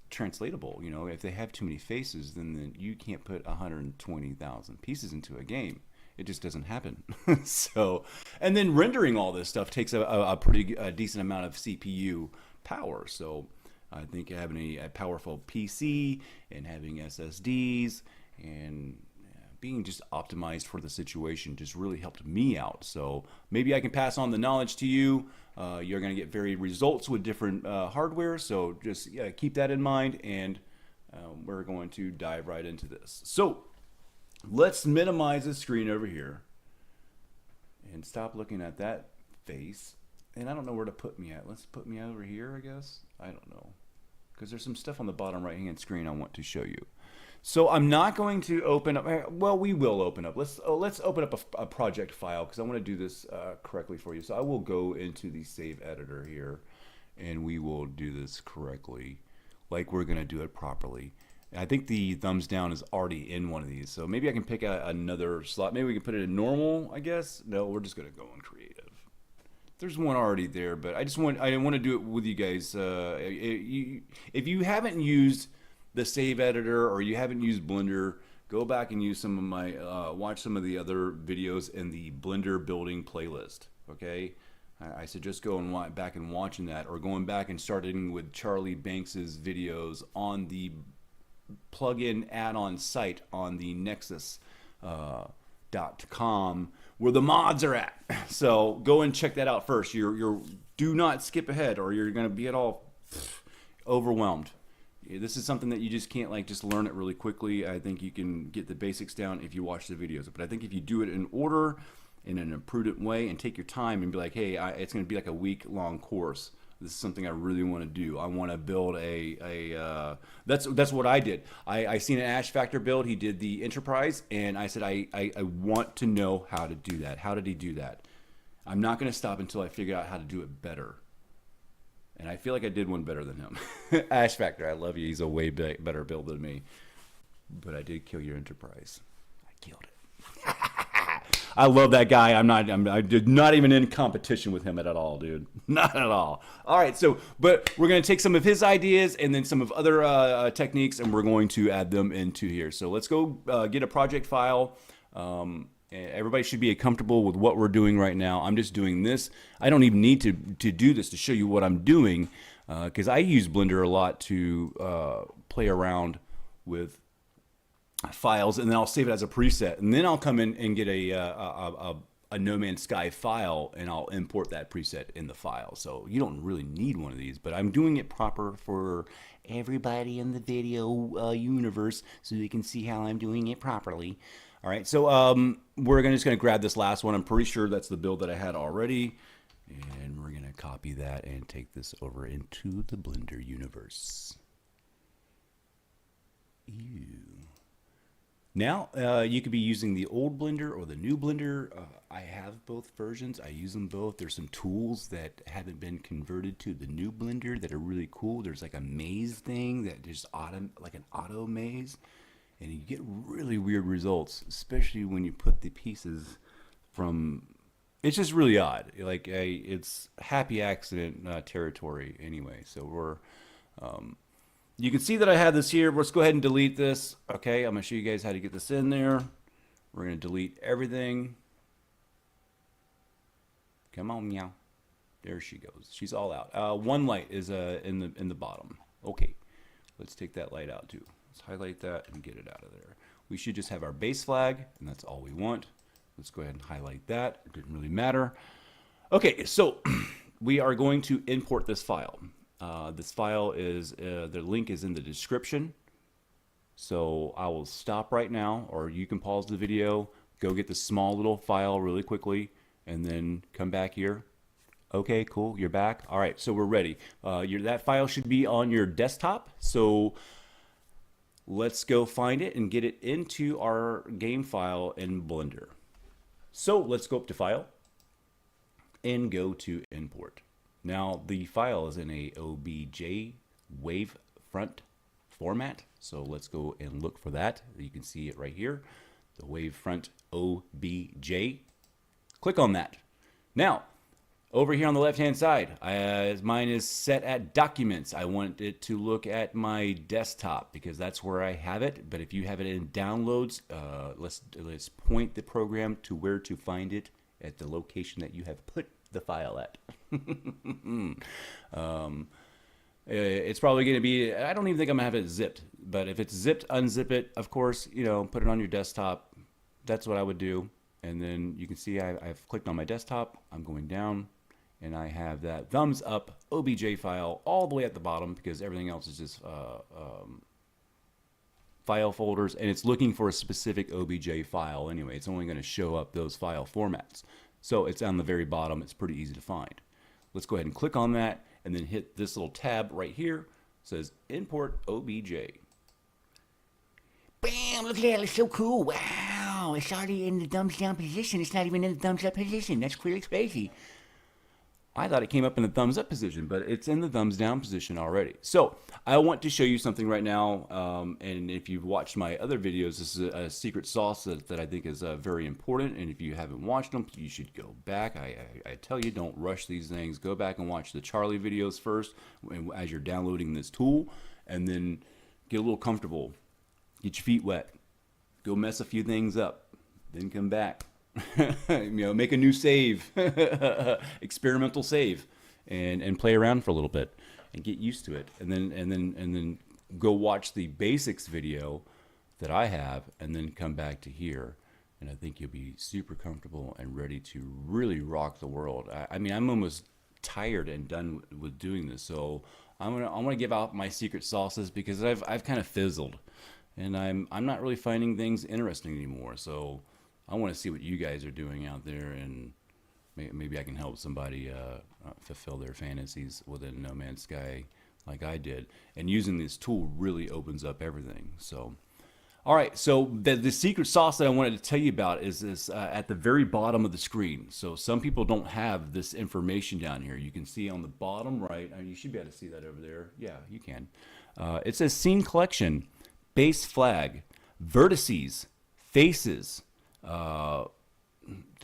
translatable. You know, if they have too many faces, then you can't put 120,000 pieces into a game. It just doesn't happen. So, and then rendering all this stuff takes a pretty decent amount of CPU power. So I think having a powerful PC and having SSDs and being just optimized for the situation just really helped me out. So maybe I can pass on the knowledge to you. You're going to get varied results with different hardware, so just keep that in mind, and we're going to dive right into this. So let's minimize the screen over here and stop looking at that face. And I don't know where to put me at. Let's put me over here, I guess. I don't know, because there's some stuff on the bottom right hand screen I want to show you. So I'm not going to open up, well, we will open up. Let's open up a project file, because I want to do this correctly for you. So I will go into the save editor here, and we will do this correctly, like we're going to do it properly. And I think the thumbs down is already in one of these, so maybe I can pick another slot. Maybe we can put it in normal, I guess. No, we're just going to go in creative. There's one already there, but I didn't want to do it with you guys. If you haven't used the save editor or you haven't used Blender, go back and use some of my watch some of the other videos in the Blender building playlist. Okay, I suggest going back and watching that, or going back and starting with Charlie Banks's videos on the plugin add-on site on the Nexus.com, where the mods are at. So go and check that out first. Do not skip ahead, or you're going to be at all overwhelmed. This is something that you just can't just learn it really quickly. I think you can get the basics down if you watch the videos. But I think if you do it in order, in a prudent way, and take your time and be like, hey, it's going to be like a week-long course. This is something I really want to do. I want to build that's what I did. I seen an Ash Factor build. He did the Enterprise, and I said, I want to know how to do that. How did he do that? I'm not going to stop until I figure out how to do it better. And I feel like I did one better than him. Ash Factor, I love you. He's a way better build than me. But I did kill your Enterprise. I killed it. I love that guy. I did not even in competition with him at all, dude. Not at all. All right, but we're going to take some of his ideas and then some of other techniques, and we're going to add them into here. So let's go get a project file. Everybody should be comfortable with what we're doing right now. I'm just doing this. I don't even need to do this to show you what I'm doing, because I use Blender a lot to play around with files, and then I'll save it as a preset, and then I'll come in and get a No Man's Sky file, and I'll import that preset in the file. So you don't really need one of these, but I'm doing it proper for everybody in the video universe, so they can see how I'm doing it properly. All right, so we're just going to grab this last one. I'm pretty sure that's the build that I had already. And we're going to copy that and take this over into the Blender universe. Ew. Now, you could be using the old Blender or the new Blender. I have both versions. I use them both. There's some tools that haven't been converted to the new Blender that are really cool. There's like a maze thing that just like an auto maze. And you get really weird results, especially when you put the pieces from. It's just really odd. It's happy accident territory anyway. So you can see that I have this here. Let's go ahead and delete this. Okay, I'm gonna show you guys how to get this in there. We're gonna delete everything. Come on, meow. There she goes. She's all out. One light is in the bottom. Okay, let's take that light out too. Let's highlight that and get it out of there. we should just have our base flag, and that's all we want. Let's go ahead and highlight that. It didn't really matter. Okay, so we are going to import this file. This file is, the link is in the description. So I will stop right now, or you can pause the video, go get the small little file really quickly, and then come back here. Okay, cool, you're back. All right, so we're ready. That file should be on your desktop. So let's go find it and get it into our game file in Blender. So let's go up to File and go to Import. Now the file is in a OBJ wavefront format. So let's go and look for that. You can see it right here, the wavefront OBJ. Click on that. Now, over here on the left-hand side, mine is set at Documents. I want it to look at my desktop because that's where I have it. But if you have it in Downloads, let's point the program to where to find it at the location that you have put the file at. It's probably going to be, I don't even think I'm going to have it zipped. But if it's zipped, unzip it. Of course, you know, put it on your desktop. That's what I would do. And then you can see I've clicked on my desktop. I'm going down. And I have that thumbs up OBJ file all the way at the bottom because everything else is just file folders, and it's looking for a specific OBJ file anyway. It's only going to show up those file formats. So it's on the very bottom. It's pretty easy to find. Let's go ahead and click on that and then hit this little tab right here. It says Import OBJ. Bam! Look at that. It's so cool. Wow. It's already in the thumbs down position. It's not even in the thumbs up position. That's pretty crazy. I thought it came up in the thumbs up position, but it's in the thumbs down position already. So I want to show you something right now. And if you've watched my other videos, this is a secret sauce that I think is very important. And if you haven't watched them, you should go back. I tell you, don't rush these things. Go back and watch the Charlie videos first as you're downloading this tool, and then get a little comfortable. Get your feet wet. Go mess a few things up. Then come back. You know, make a new save, experimental save, and play around for a little bit and get used to it, and then go watch the basics video that I have, and then come back to here, and I think you'll be super comfortable and ready to really rock the world. I mean, I'm almost tired and done with doing this, so I'm gonna give out my secret sauces because I've kind of fizzled, and I'm not really finding things interesting anymore. So I want to see what you guys are doing out there, and maybe I can help somebody fulfill their fantasies within No Man's Sky like I did. And using this tool really opens up everything. So, all right, so the secret sauce that I wanted to tell you about is this at the very bottom of the screen. So some people don't have this information down here. You can see on the bottom right, you should be able to see that over there. Yeah, you can. It says Scene Collection, Base Flag, Vertices, Faces,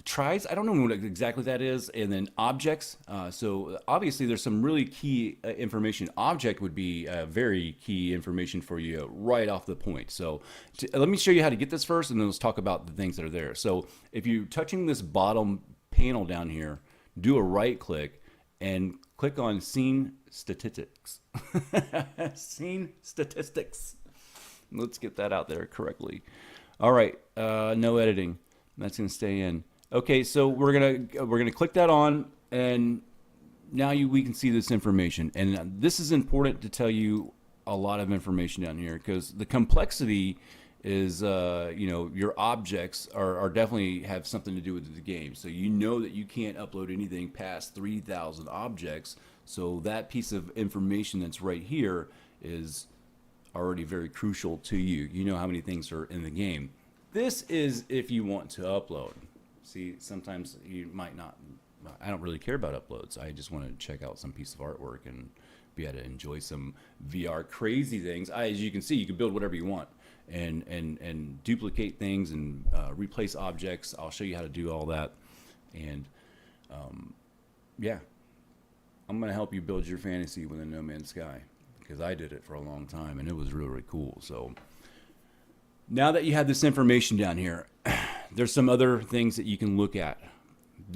tries, I don't know what exactly that is, and then objects. So obviously there's some really key information. Object would be very key information for you right off the point. So let me show you how to get this first, and then let's talk about the things that are there. So if you're touching this bottom panel down here, do a right click and click on Scene Statistics. Scene Statistics. Let's get that out there correctly. All right, no editing. That's gonna stay in. Okay, so we're gonna click that on, and now we can see this information. And this is important to tell you a lot of information down here, because the complexity is, you know, your objects are definitely have something to do with the game. So you know that you can't upload anything past 3,000 objects. So that piece of information that's right here is already very crucial to you. You know how many things are in the game. This is if you want to upload. See, sometimes you might not, I don't really care about uploads. I just want to check out some piece of artwork and be able to enjoy some VR crazy things. As you can see, you can build whatever you want and duplicate things and replace objects. I'll show you how to do all that. And yeah, I'm going to help you build your fantasy within No Man's Sky, because I did it for a long time and it was really, really cool. So now that you have this information down here, there's some other things that you can look at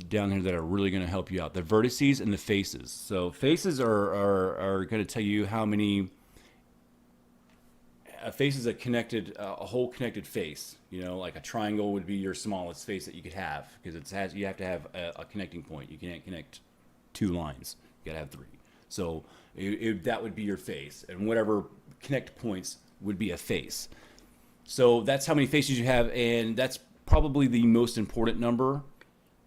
down here that are really going to help you out. The vertices and the faces. So faces are going to tell you how many a face is a connected, a whole connected face. You know, like a triangle would be your smallest face that you could have, because you have to have a connecting point. You can't connect 2 lines. You gotta have 3. So that would be your face, and whatever connect points would be a face. So that's how many faces you have, and that's probably the most important number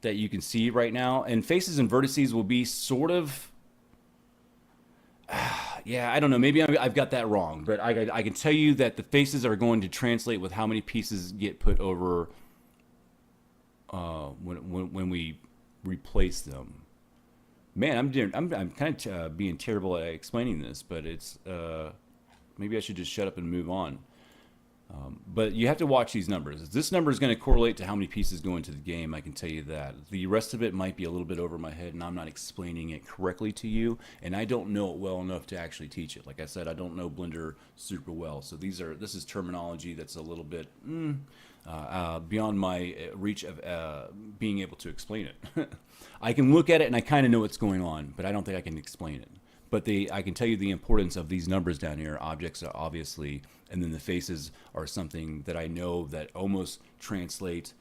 that you can see right now. And faces and vertices will be sort of, yeah, I don't know. Maybe I've got that wrong, but I can tell you that the faces are going to translate with how many pieces get put over when we replace them. Man, I'm kind of being terrible at explaining this, but it's maybe I should just shut up and move on. But you have to watch these numbers. This number is going to correlate to how many pieces go into the game, I can tell you that. The rest of it might be a little bit over my head, and I'm not explaining it correctly to you, and I don't know it well enough to actually teach it. Like I said, I don't know Blender super well, so this is terminology that's a little bit beyond my reach of being able to explain it. I can look at it and I kind of know what's going on, but I don't think I can explain it. But I can tell you the importance of these numbers down here. Objects are obviously, and then the faces are something that I know that almost translate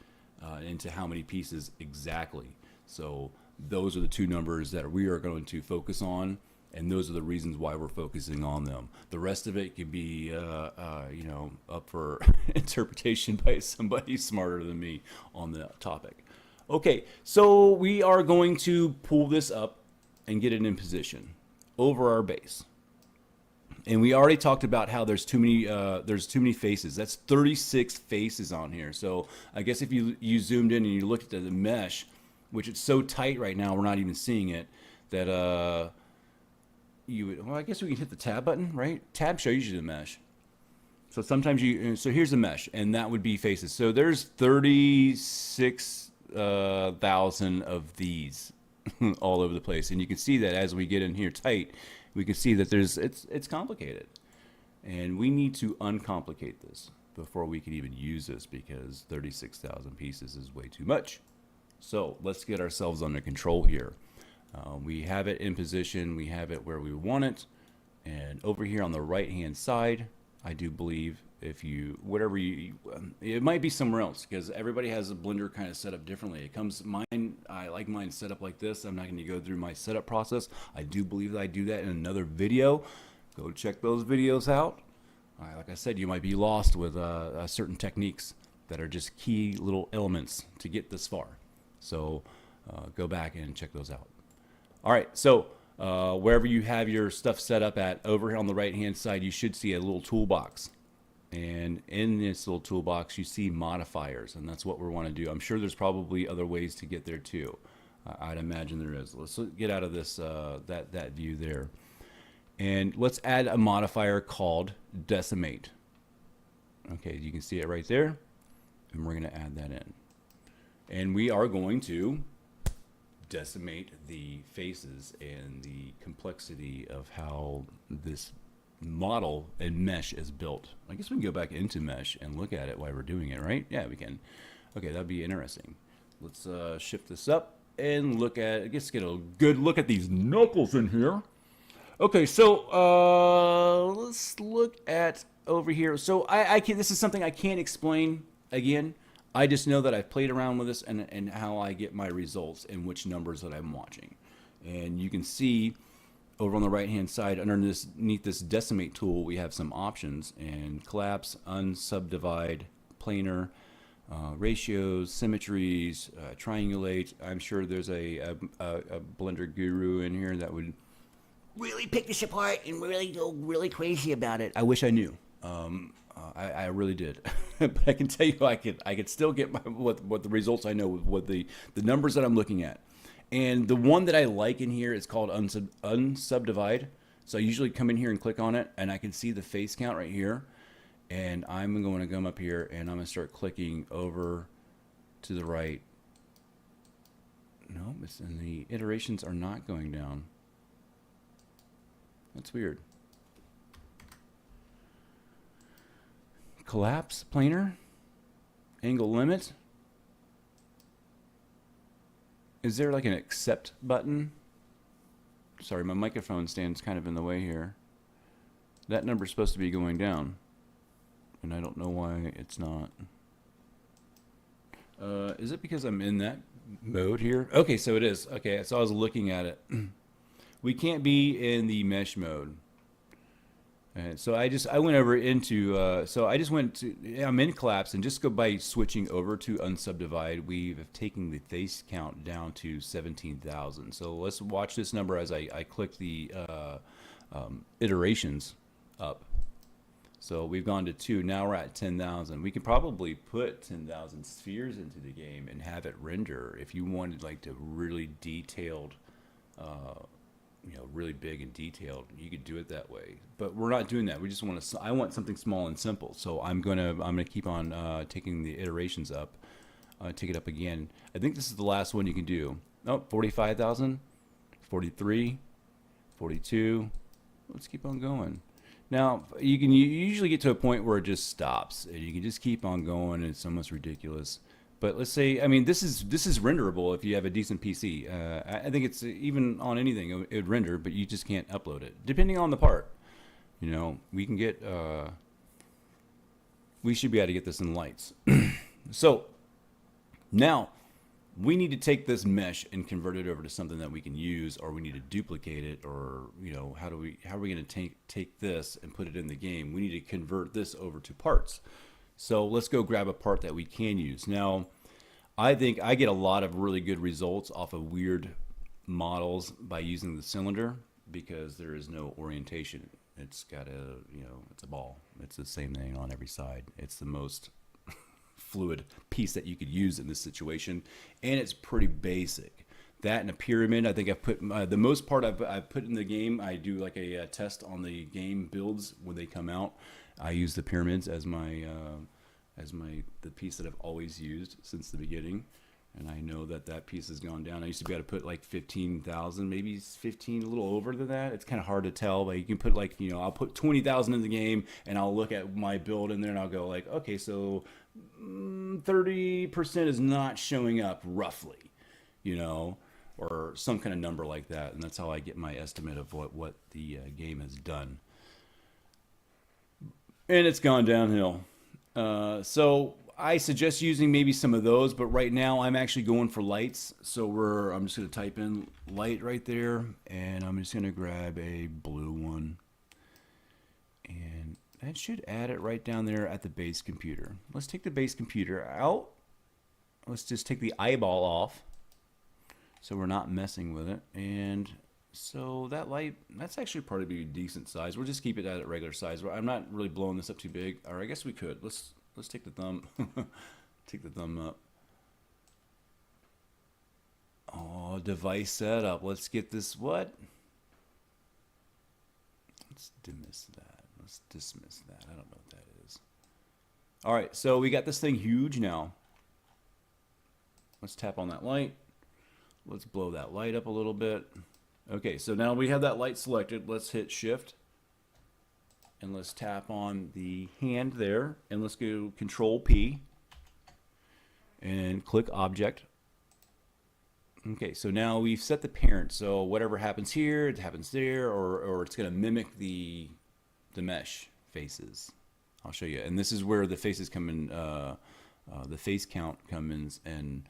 into how many pieces exactly. So those are the 2 numbers that we are going to focus on, and those are the reasons why we're focusing on them. The rest of it can be, up for interpretation by somebody smarter than me on the topic. Okay, so we are going to pull this up and get it in position over our base. And we already talked about how there's too many faces. That's 36 faces on here. So I guess if you zoomed in and you looked at the mesh, which it's so tight right now we're not even seeing it, that I guess we can hit the tab button, right? Tab shows you the mesh. So sometimes so here's the mesh, and that would be faces. So there's 36,000 of these all over the place, and you can see that as we get in here tight, we can see that it's complicated, and we need to uncomplicate this before we can even use this, because 36,000 pieces is way too much. So let's get ourselves under control here. We have it in position, we have it where we want it, and over here on the right hand side, I do believe if you, it might be somewhere else, because everybody has a Blender kind of set up differently. I like mine set up like this. I'm not going to go through my setup process. I do believe that I do that in another video. Go check those videos out. Like I said, you might be lost with certain techniques that are just key little elements to get this far. So go back and check those out. All right, so wherever you have your stuff set up at, over here on the right hand side, you should see a little toolbox. And in this little toolbox, you see modifiers, and that's what we want to do. I'm sure there's probably other ways to get there too. I'd imagine there is. Let's get out of this that view there, and let's add a modifier called decimate. Okay, you can see it right there, and we're going to add that in, and we are going to decimate the faces and the complexity of how this model and mesh is built. I guess we can go back into mesh and look at it while we're doing it, right? Yeah, we can. Okay, that'd be interesting. Let's shift this up and look at, I guess, get a good look at these knuckles in here. Okay, so let's look at over here. So this is something I can't explain again. I just know that I've played around with this and how I get my results and which numbers that I'm watching. And you can see over on the right hand side, underneath this decimate tool, we have some options, and collapse, unsubdivide, planar, ratios, symmetries, triangulate. I'm sure there's a Blender guru in here that would Really pick this apart and really go really crazy about it. I wish I knew. I really did, but I can tell you I could still get what the results I know with what the numbers that I'm looking at. And the one that I like in here is called unsubdivide. So I usually come in here and click on it, and I can see the face count right here. And I'm going to come up here, and I'm going to start clicking over to the right. No, and the iterations are not going down. That's weird. Collapse, planar, angle limit. Is there like an accept button? Sorry, my microphone stands kind of in the way here. That number's supposed to be going down. and I don't know why it's not. Is it because I'm in that mode here? Okay, so it is. Okay, so I was looking at it. We can't be in the mesh mode. And so I went over into, so I just went to, I'm in collapse, and just go by switching over to unsubdivide, we've taken the face count down to 17,000. So let's watch this number as I click the iterations up. So we've gone to 2. Now we're at 10,000. We could probably put 10,000 spheres into the game and have it render if you wanted like to really detailed, you know, really big and detailed. You could do it that way, but we're not doing that. We just want to. I want something small and simple. So I'm gonna keep on taking the iterations up. Take it up again. I think this is the last one you can do. Oh, 45,000, 43, 42. Let's keep on going. Now you usually get to a point where it just stops, and you can just keep on going, and it's almost ridiculous. But let's say, I mean, this is renderable if you have a decent PC. I think it's even on anything it would render, but you just can't upload it, depending on the part. You know, we can get, we should be able to get this in lights. So now we need to take this mesh and convert it over to something that we can use, or we need to duplicate it, or, you know, how are we going to take this and put it in the game? We need to convert this over to parts. So let's go grab a part that we can use. Now, I think I get a lot of really good results off of weird models by using the cylinder, because there is no orientation. It's got a, you know, it's a ball. It's the same thing on every side. It's the most fluid piece that you could use in this situation, and it's pretty basic. That and a pyramid, I think I've put the most part I've put in the game. I do like a test on the game builds when they come out. I use the pyramids as my the piece that I've always used since the beginning, and I know that piece has gone down. I used to be able to put like 15,000, maybe 15, a little over than that. It's kind of hard to tell, but you can put like, you know, I'll put 20,000 in the game, and I'll look at my build in there, and I'll go like, okay, so 30% is not showing up roughly, you know, or some kind of number like that, and that's how I get my estimate of what the game has done. And it's gone downhill. So I suggest using maybe some of those, but right now I'm actually going for lights. So I'm just going to type in light right there, and I'm just going to grab a blue one. And that should add it right down there at the base computer. Let's take the base computer out. Let's just take the eyeball off, so we're not messing with it. And so that light, that's actually probably a decent size. We'll just keep it at a regular size. I'm not really blowing this up too big. Or I guess we could. Let's take the thumb, take the thumb up. Oh, device setup. Let's get this, what? Let's dismiss that. Let's dismiss that. I don't know what that is. All right, so we got this thing huge now. Let's tap on that light. Let's blow that light up a little bit. Okay, so now we have that light selected. Let's hit shift, and let's tap on the hand there, and let's go Control P and click object. Okay, so now we've set the parent, so whatever happens here, it happens there, or it's going to mimic the mesh faces. I'll show you, and this is where the faces come in, the face count comes in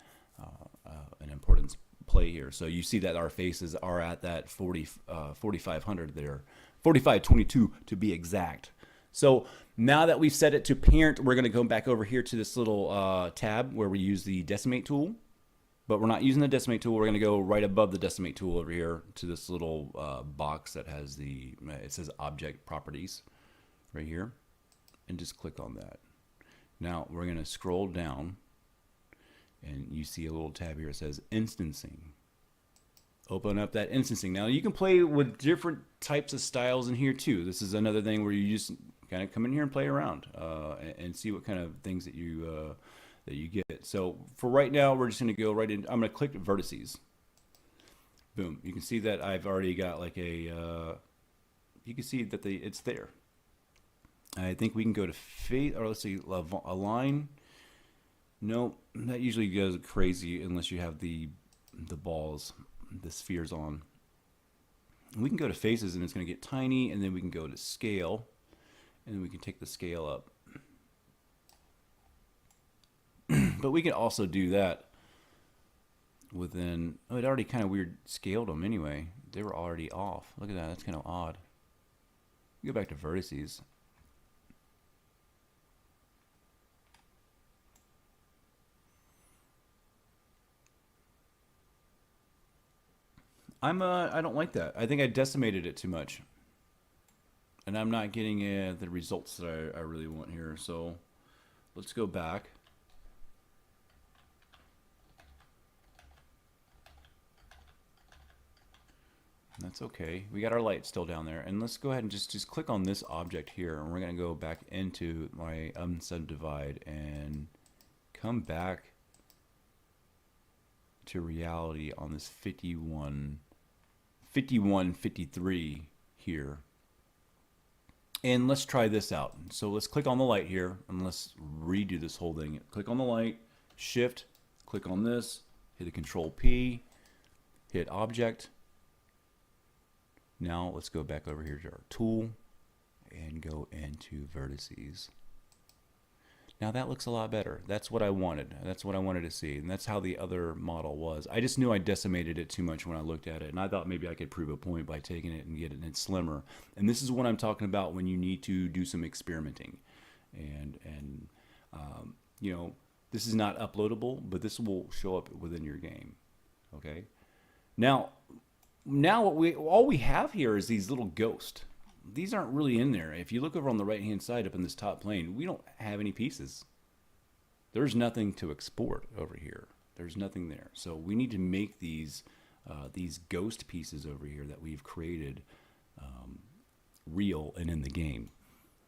an importance play here. So you see that our faces are at that 4,500 there, 4522 to be exact. So now that we've set it to parent, we're going to go back over here to this little tab where we use the decimate tool, but we're not using the decimate tool. We're going to go right above the decimate tool over here to this little box that has it says object properties right here, and just click on that. Now we're going to scroll down, and you see a little tab here. It says instancing. Open up that instancing. Now you can play with different types of styles in here too. This is another thing where you just kind of come in here and play around and see what kind of things that you get. So for right now, we're just going to go right in. I'm going to click vertices. Boom. You can see that I've already got like a. You can see that it's there. I think we can go to face, or let's see, align. No, that usually goes crazy unless you have the balls, the spheres on. We can go to faces, and it's going to get tiny, and then we can go to scale, and then we can take the scale up. But we can also do that within, oh, it already kind of weird scaled them anyway. They were already off. Look at that, that's kind of odd. Go back to vertices. I don't like that. I think I decimated it too much. And I'm not getting the results that I really want here. So let's go back. That's okay. We got our light still down there. And let's go ahead and just click on this object here. And we're going to go back into my unsubdivide and come back to reality on this 5153 here. And let's try this out. So let's click on the light here and let's redo this whole thing. Click on the light, shift, click on this, hit a control P, hit object. Now let's go back over here to our tool and go into vertices. Now that looks a lot better. That's what I wanted. That's what I wanted to see. And that's how the other model was. I just knew I decimated it too much when I looked at it. And I thought maybe I could prove a point by taking it and getting it slimmer. And this is what I'm talking about when you need to do some experimenting. And you know, this is not uploadable, but this will show up within your game. Okay. Now all we have here is these little ghosts. These aren't really in there. If you look over on the right hand side up in this top plane, we don't have any pieces. There's nothing to export over here. There's nothing there. So we need to make these ghost pieces over here that we've created real and in the game.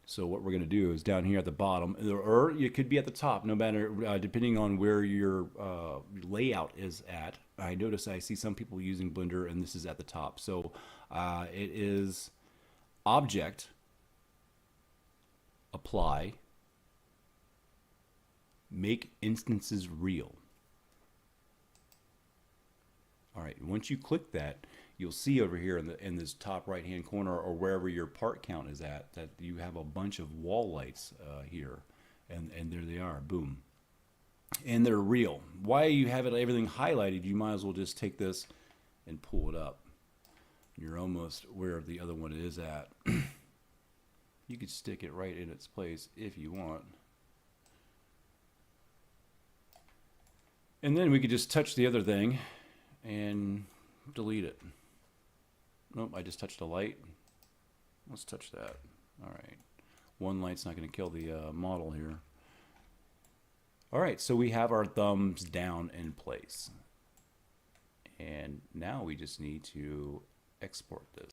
So what we're going to do is down here at the bottom, or it could be at the top, no matter depending on where your layout is at. I notice I see some people using Blender, and this is at the top. So it is object, apply, make instances real. All right, once you click that, you'll see over here in this top right hand corner, or wherever your part count is at, that you have a bunch of wall lights here, and there they are, boom. And they're real. Why you have everything highlighted, you might as well just take this and pull it up. You're almost where the other one is at. You could stick it right in its place if you want. And then we could just touch the other thing and delete it. Nope, I just touched a light. Let's touch that. All right. One light's not going to kill the model here. All right, so we have our thumbs down in place. And now we just need to export this.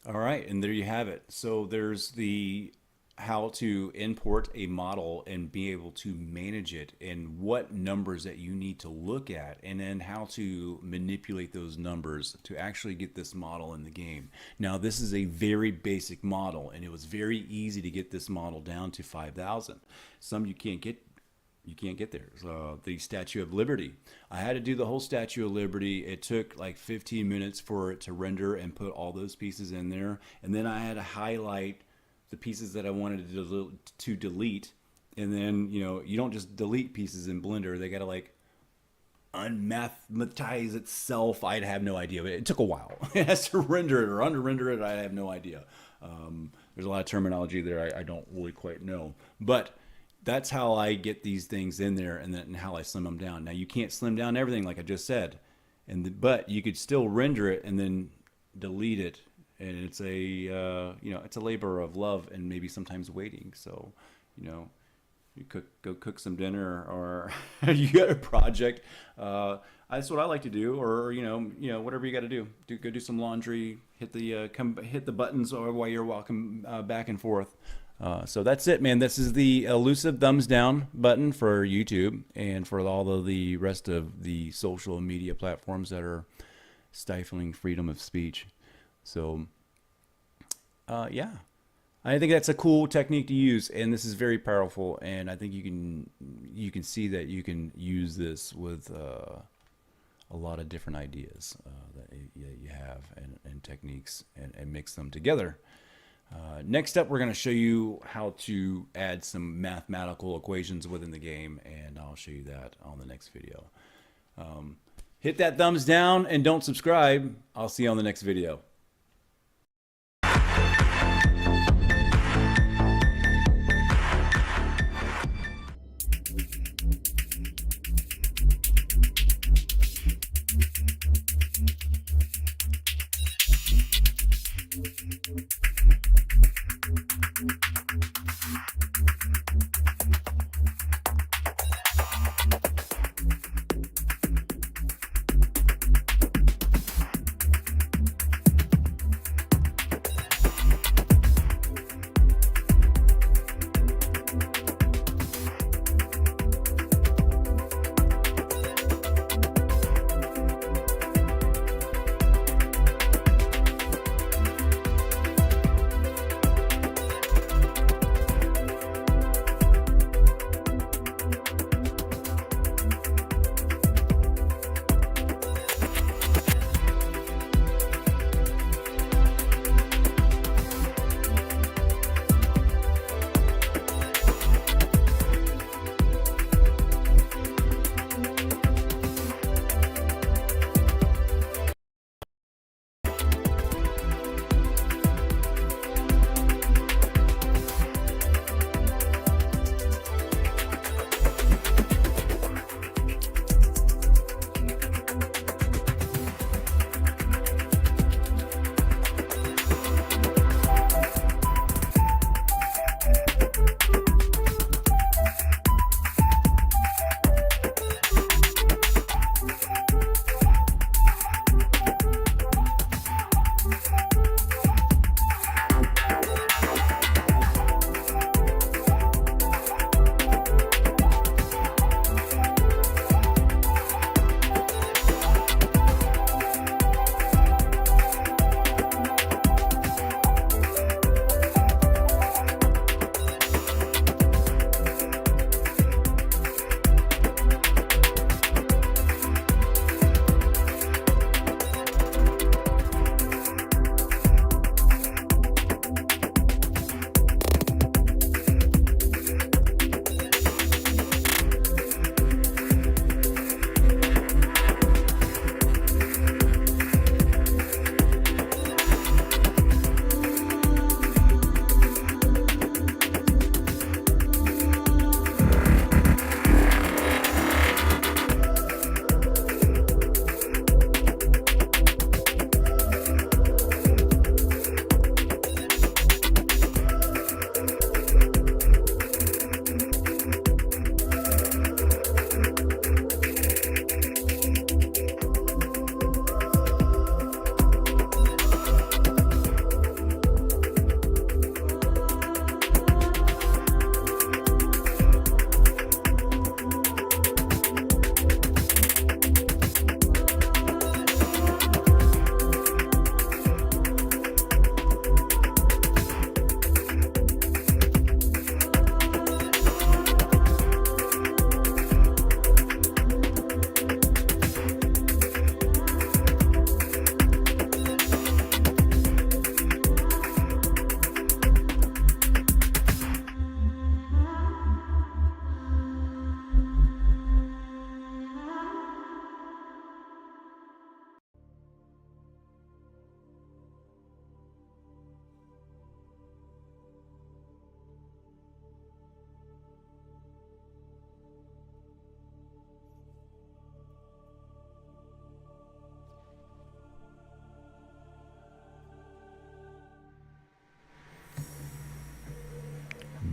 All right, and there you have it. So there's the how to import a model and be able to manage it, and what numbers that you need to look at, and then how to manipulate those numbers to actually get this model in the game. Now this is a very basic model, and it was very easy to get this model down to 5,000. Some you can't get there. So the Statue of Liberty, I had to do the whole Statue of Liberty. It took like 15 minutes for it to render and put all those pieces in there, and then I had to highlight the pieces that I wanted to delete. And then, you know, you don't just delete pieces in Blender. They got to like unmathematize itself. I'd have no idea, but it took a while. It has to render it or under render it. I have no idea. There's a lot of terminology there I don't really quite know, but that's how I get these things in there, and then how I slim them down. Now you can't slim down everything like I just said, but you could still render it and then delete it. And it's a you know, it's a labor of love and maybe sometimes waiting. So, you know, you go cook some dinner, or you got a project. That's what I like to do. Or you know whatever you got to do. Go do some laundry. Hit the buttons, or while you're walking back and forth. So that's it, man. This is the elusive thumbs down button for YouTube and for all of the rest of the social media platforms that are stifling freedom of speech. So, yeah, I think that's a cool technique to use, and this is very powerful. And I think you can see that you can use this with a lot of different ideas that you have, and techniques, and mix them together. Next up, we're going to show you how to add some mathematical equations within the game, and I'll show you that on the next video. Hit that thumbs down and don't subscribe. I'll see you on the next video.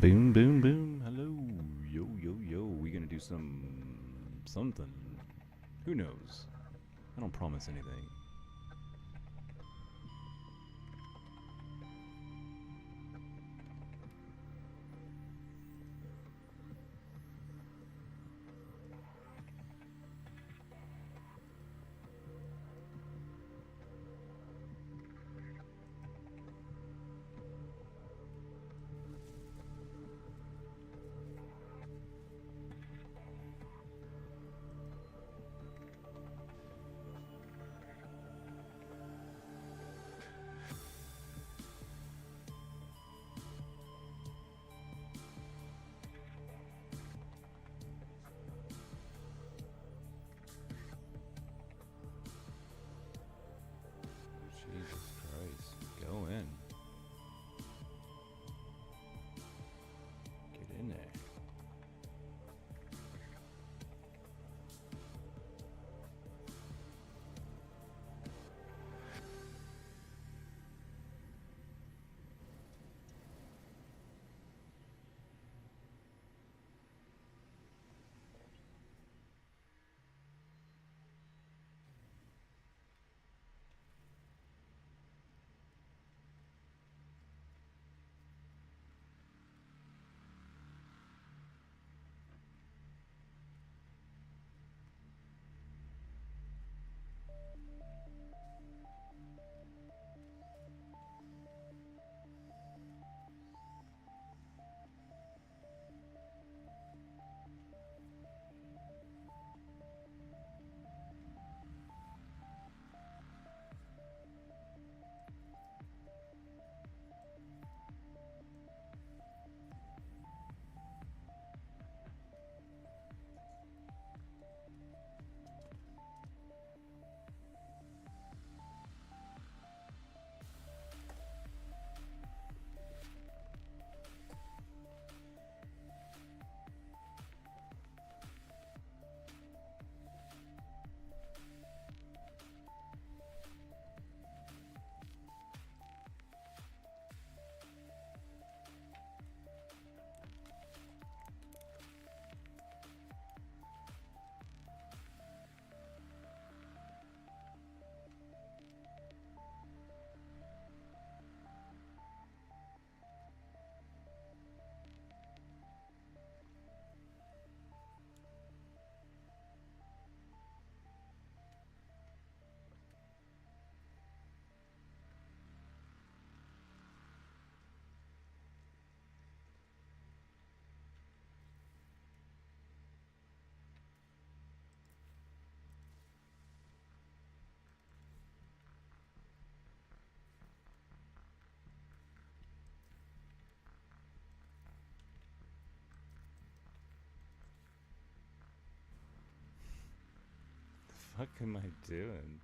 Boom, boom, boom. Hello. Yo, yo, yo. We're going to do something. Who knows? I don't promise anything. fuck am I doing?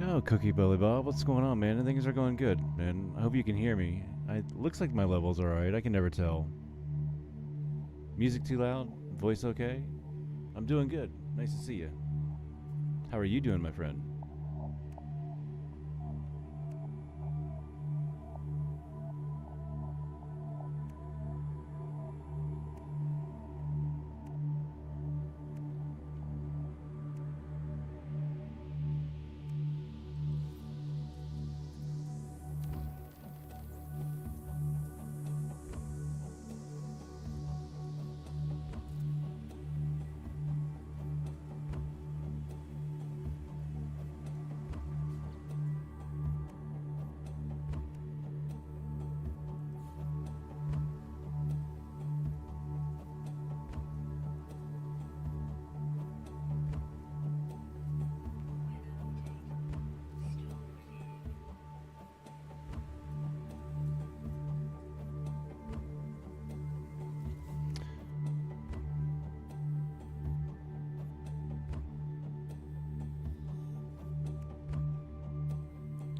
Oh, Cookie Belly Bob, what's going on, man? Things are going good, man. I hope you can hear me. Looks like my level's alright. I can never tell. Music too loud? Voice okay? I'm doing good. Nice to see you. How are you doing, my friend?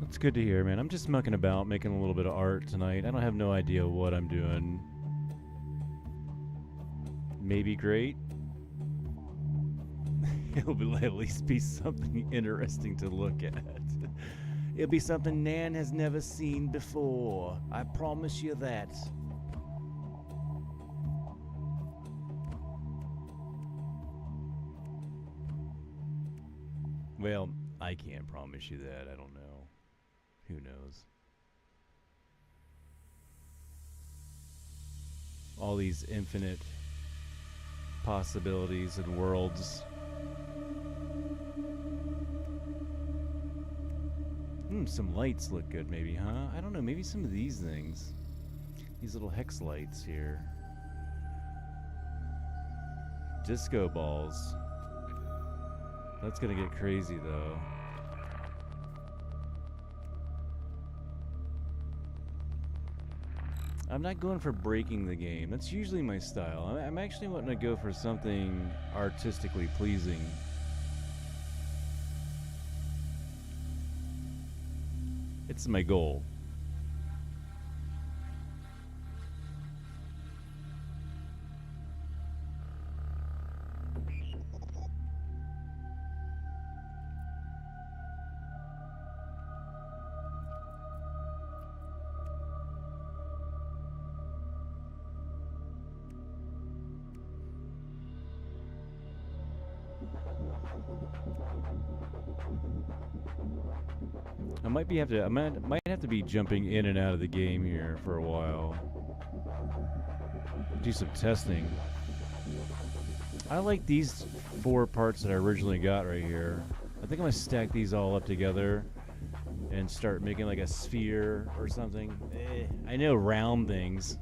It's good to hear, man. I'm just mucking about, making a little bit of art tonight. I don't have no idea what I'm doing. Maybe great. It'll at least be something interesting to look at. It'll be something Nan has never seen before. I promise you that. Well, I can't promise you that. I don't know. Who knows? All these infinite possibilities and worlds. Some lights look good maybe, huh? I don't know, maybe some of these things. These little hex lights here. Disco balls. That's gonna get crazy though. I'm not going for breaking the game. That's usually my style. I'm actually wanting to go for something artistically pleasing. It's my goal. I might have to be jumping in and out of the game here for a while. Do some testing. I like these 4 parts that I originally got right here. I think I'm gonna stack these all up together and start making like a sphere or something. I know round things,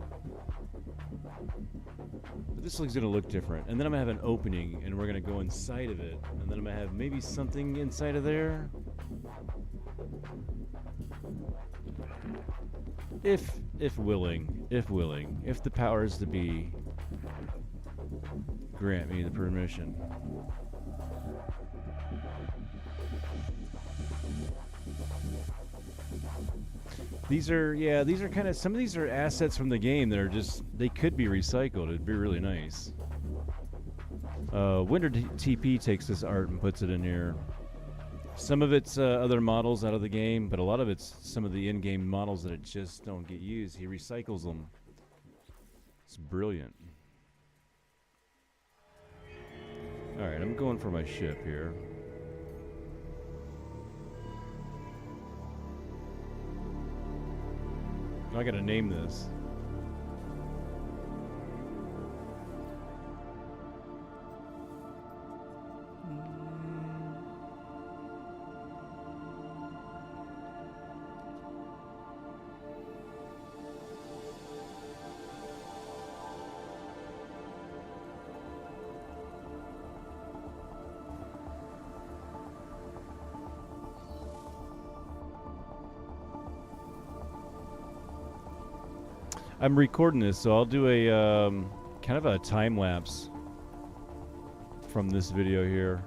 but this looks gonna look different. And then I'm gonna have an opening, and we're gonna go inside of it, and then I'm gonna have maybe something inside of there. If willing, if the powers to be grant me the permission. These are kind of, some of these are assets from the game that are just, they could be recycled. It'd be really nice. Winter TP takes this art and puts it in here. Some of it's other models out of the game, but a lot of it's some of the in-game models that just don't get used. He recycles them. It's brilliant. Alright, I'm going for my ship here. I gotta name this. I'm recording this, so I'll do a kind of a time lapse from this video here.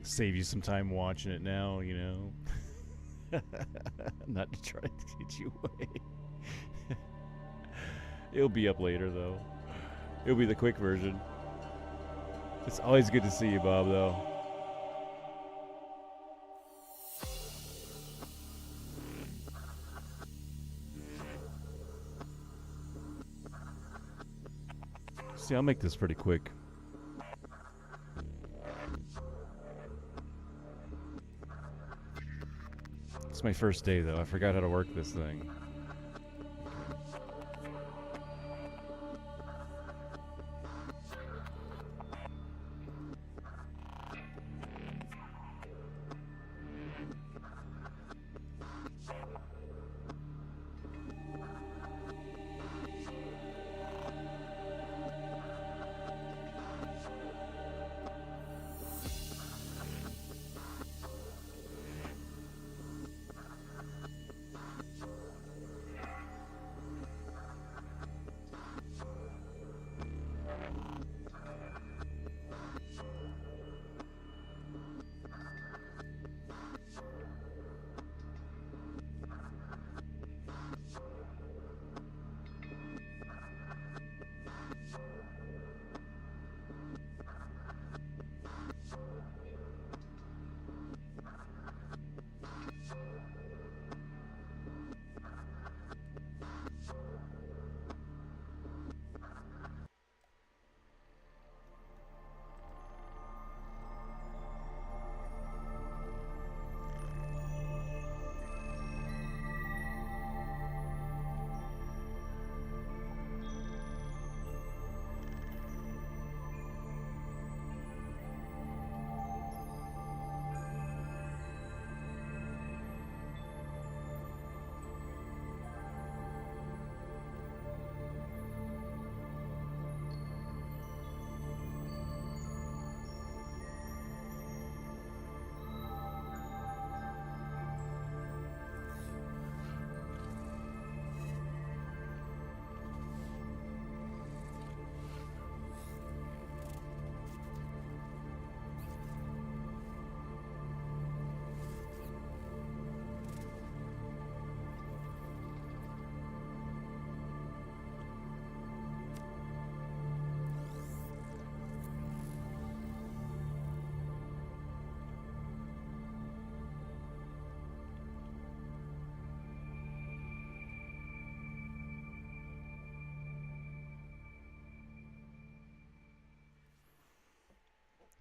Save you some time watching it now, you know. Not to try to get you away. It'll be up later, though. It'll be the quick version. It's always good to see you, Bob, though. See, I'll make this pretty quick. It's my first day, though. I forgot how to work this thing.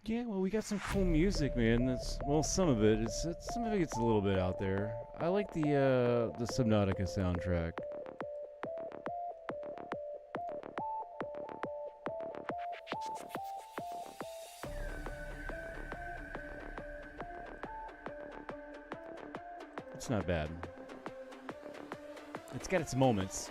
Yeah, well, we got some cool music, man. That's well, some of it. Some of it gets a little bit out there. I like the Subnautica soundtrack. It's not bad. It's got its moments.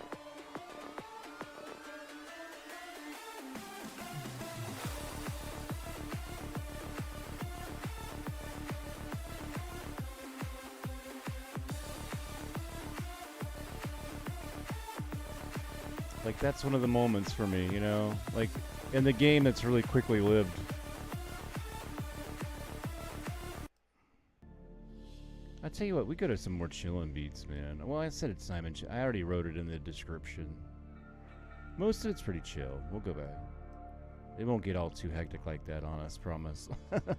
Like, that's one of the moments for me, you know? Like, in the game that's really quickly lived. I tell you what, we go to some more chillin' beats, man. Well, I said it's Simon. I already wrote it in the description. Most of it's pretty chill. We'll go back. It won't get all too hectic like that on us, promise.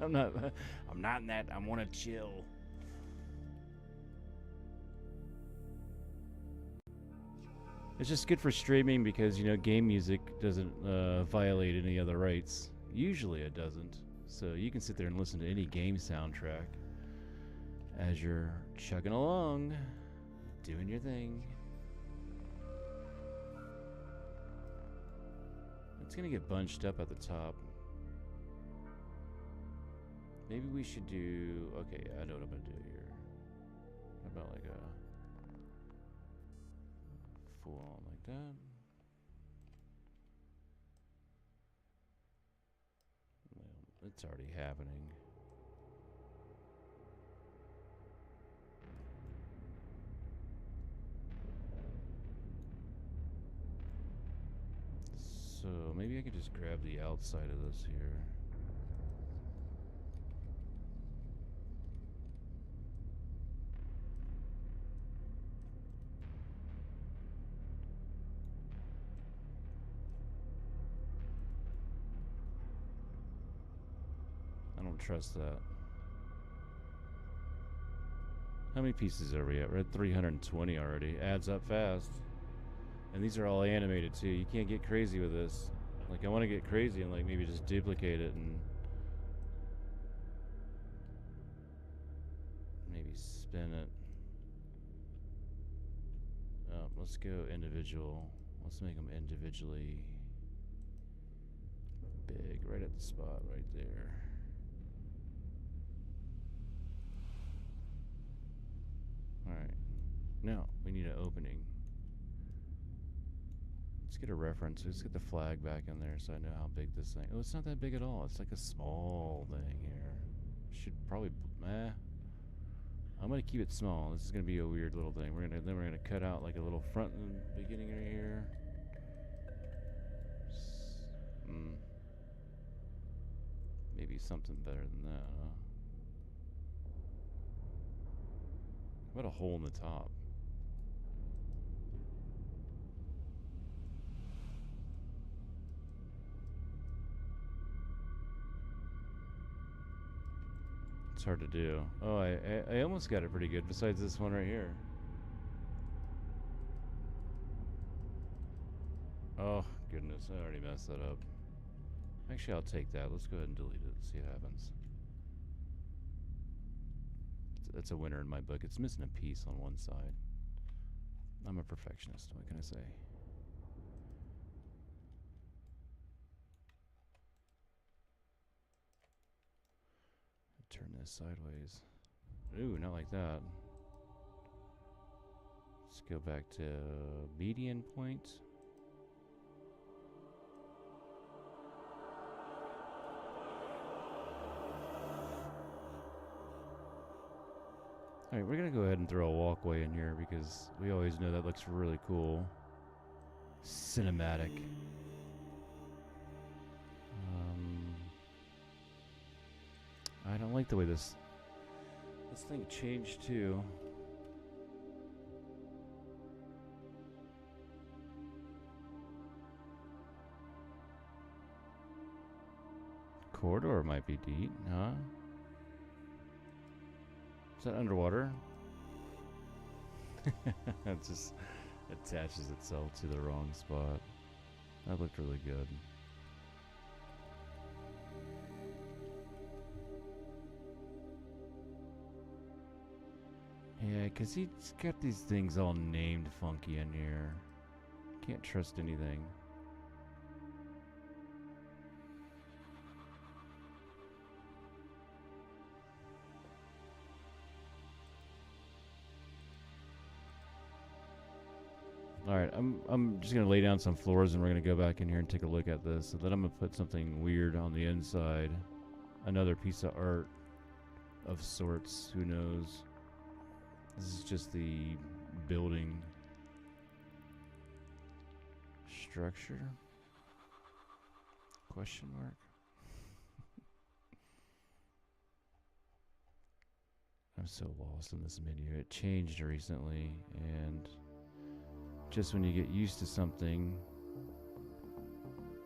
I'm not in that. I want to chill. It's just good for streaming because, you know, game music doesn't violate any other rights. Usually it doesn't. So you can sit there and listen to any game soundtrack as you're chugging along, doing your thing. It's gonna get bunched up at the top. Maybe we should do... Okay, I know what I'm gonna do here. How about like a... full on like that. Well, it's already happening. So maybe I could just grab the outside of this here. don't trust that. How many pieces are we at? We're at 320 already. Adds up fast. And these are all animated too. You can't get crazy with this. Like, I want to get crazy and like maybe just duplicate it and maybe spin it. Let's go individual. Let's make them individually big, right at the spot right there. Alright. Now, we need an opening. Let's get a reference. Let's get the flag back in there so I know how big this thing... Oh, it's not that big at all. It's like a small thing here. Should probably... I'm gonna keep it small. This is gonna be a weird little thing. We're gonna cut out like a little front in the beginning right here. Maybe something better than that, huh? What a hole in the top. It's hard to do. Oh, I almost got it pretty good besides this one right here. Oh, goodness. I already messed that up. Actually, I'll take that. Let's go ahead and delete it and see what happens. That's a winner in my book. It's missing a piece on one side. I'm a perfectionist. What can I say? Turn this sideways. Ooh, not like that. Let's go back to median point. Alright, we're gonna go ahead and throw a walkway in here because we always know that looks really cool. Cinematic. I don't like the way this thing changed too. Corridor might be deep, huh? Is that underwater? It just attaches itself to the wrong spot. That looked really good. Yeah, because he's got these things all named funky in here. Can't trust anything. Alright, I'm just gonna lay down some floors and we're gonna go back in here and take a look at this. So then I'm gonna put something weird on the inside. Another piece of art of sorts, who knows. This is just the building structure? Question mark? I'm so lost in this menu. It changed recently, and just when you get used to something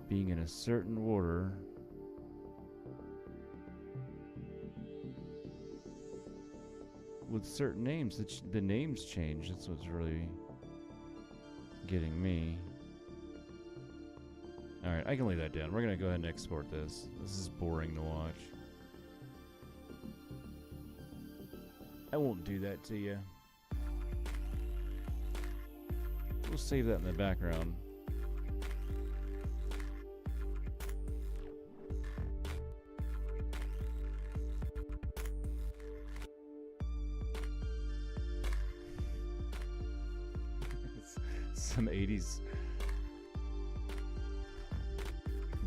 being in a certain order, with certain names, the names change. That's what's really getting me. Alright, I can lay that down. We're gonna go ahead and export this. This is boring to watch. I won't do that to you. We'll save that in the background. Some 80s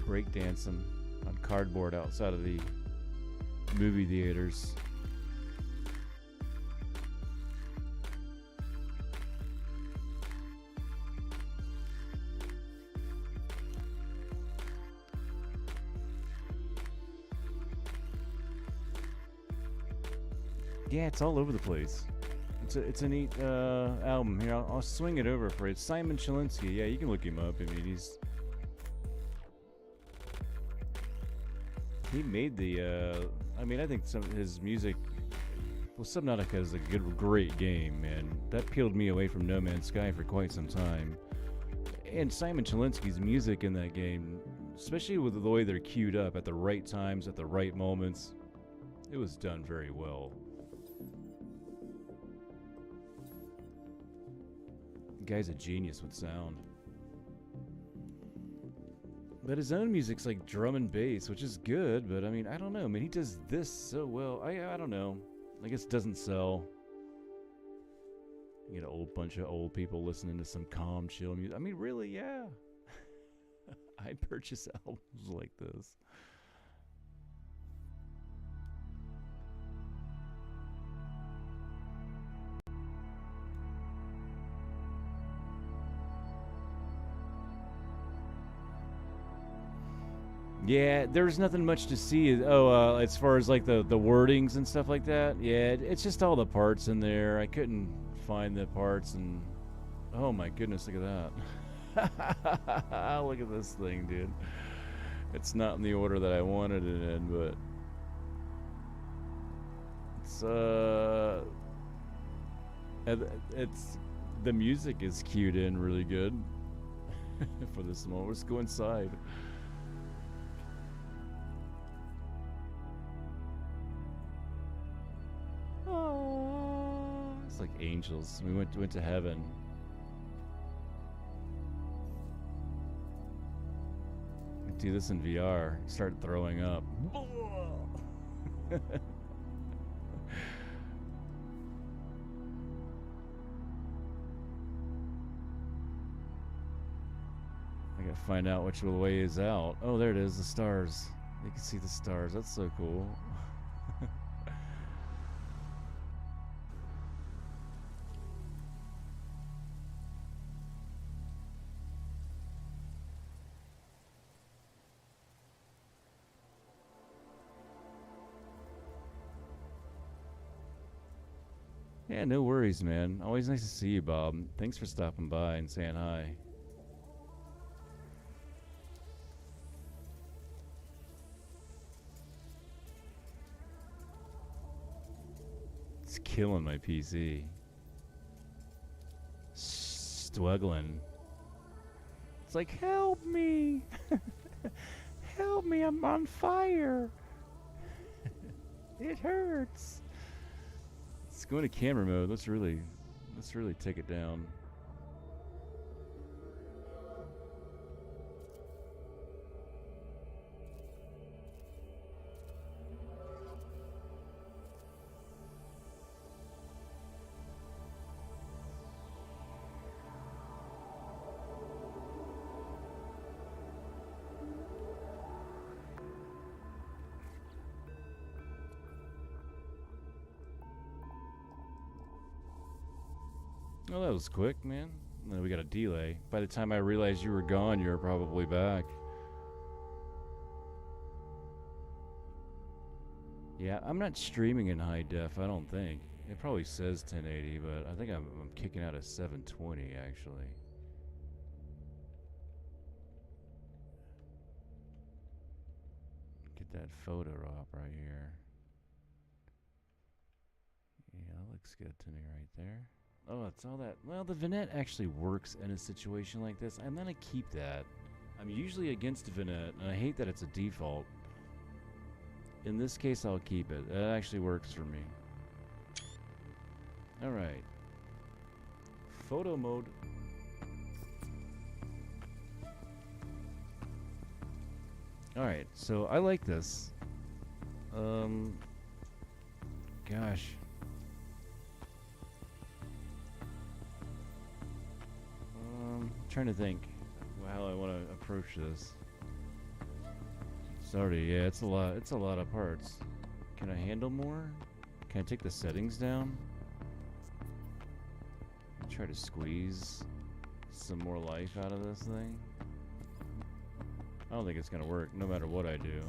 breakdancing on cardboard outside of the movie theaters. Yeah, it's all over the place. It's a neat album. Here, I'll swing it over for you. It's Simon Chilinsky. Yeah, you can look him up. I mean, He made the. I mean, I think some of his music. Well, Subnautica is a great game, man. That peeled me away from No Man's Sky for quite some time. And Simon Chalinsky's music in that game, especially with the way they're queued up at the right times, at the right moments, it was done very well. The guy's a genius with sound. But his own music's like drum and bass, which is good, but I mean, I don't know. I mean, he does this so well. I don't know. I guess it doesn't sell. You get a bunch of old people listening to some calm, chill music. I mean, really, yeah. I purchase albums like this. Yeah, there's nothing much to see. Oh, as far as like the wordings and stuff like that. Yeah, it's just all the parts in there. I couldn't find the parts, and oh my goodness, look at that. Look at this thing, dude. It's not in the order that I wanted it in, but it's the music is cued in really good for this moment. Let's go inside. It's like angels. We went to heaven. Do this in VR. Start throwing up. I gotta find out which way is out. Oh, there it is. The stars. You can see the stars. That's so cool. Yeah, no worries, man. Always nice to see you, Bob. Thanks for stopping by and saying hi. It's killing my PC. Struggling. It's like, help me! Help me, I'm on fire! It hurts! Let's go into camera mode. Let's really take it down. Oh, that was quick, man. No, we got a delay. By the time I realized you were gone, you were probably back. Yeah, I'm not streaming in high def, I don't think. It probably says 1080, but I think I'm kicking out a 720, actually. Get that photo op right here. Yeah, that looks good to me right there. Oh, it's all that. Well, the vignette actually works in a situation like this. I'm gonna keep that. I'm usually against vignette, and I hate that it's a default. In this case, I'll keep it. It actually works for me. Alright. Photo mode. Alright, so I like this. Gosh. Trying to think how I want to approach this. Sorry, yeah, it's a lot of parts. Can I handle more? Can I take the settings down? Try to squeeze some more life out of this thing. I don't think it's gonna work no matter what I do.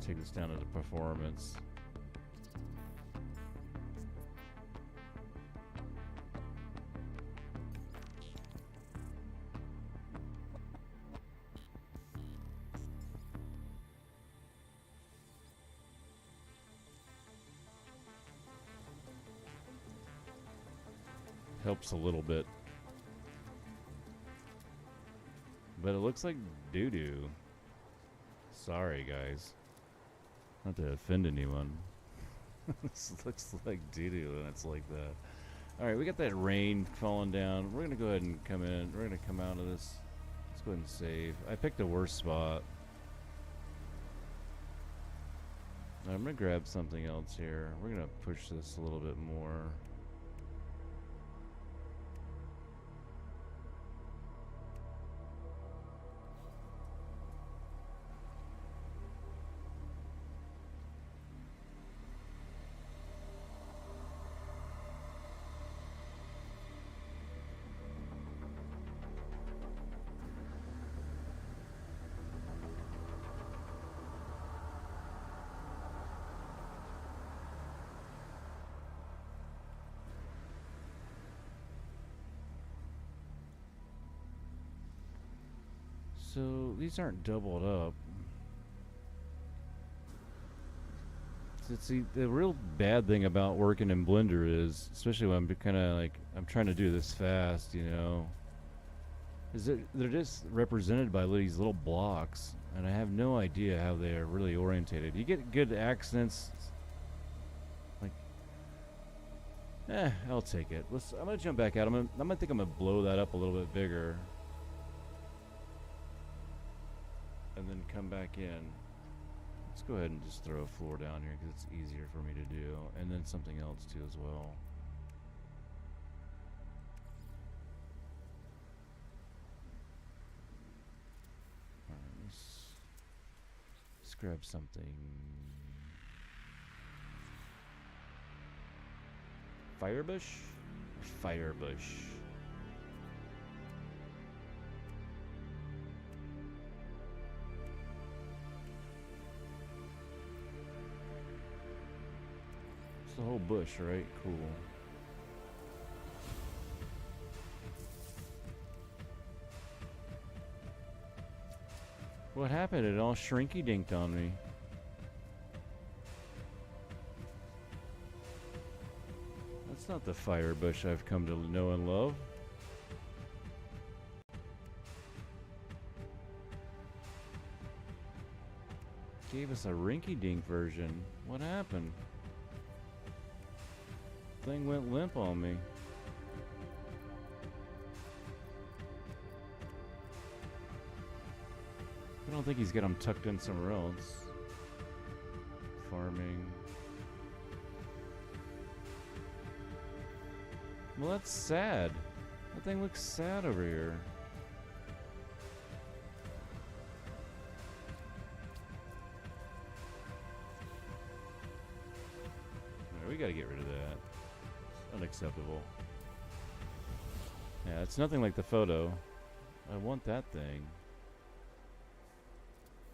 Take this down to the performance. Helps a little bit. But it looks like doo-doo. Sorry, guys. Not to offend anyone. This looks like doo-doo and it's like that. Alright, we got that rain falling down. We're going to go ahead and come in. We're going to come out of this. Let's go ahead and save. I picked a worse spot. I'm going to grab something else here. We're going to push this a little bit more. So these aren't doubled up. So see, the real bad thing about working in Blender is, especially when I'm kind of like, I'm trying to do this fast, you know, is that they're just represented by these little blocks, and I have no idea how they are really orientated. You get good accents, like, I'll take it. I'm gonna jump back out. I'm gonna think I'm gonna blow that up a little bit bigger. And then come back in. Let's go ahead and just throw a floor down here because it's easier for me to do. And then something else too as well. Alright, let's grab something. Firebush? Firebush. The whole bush, right? Cool. What happened? It all shrinky dinked on me. That's not the fire bush I've come to know and love. Gave us a rinky dink version. What happened? Thing went limp on me. I don't think he's got them tucked in somewhere else. Farming. Well, that's sad. That thing looks sad over here. Alright, we gotta get rid of that. Unacceptable. Yeah, it's nothing like the photo. I want that thing.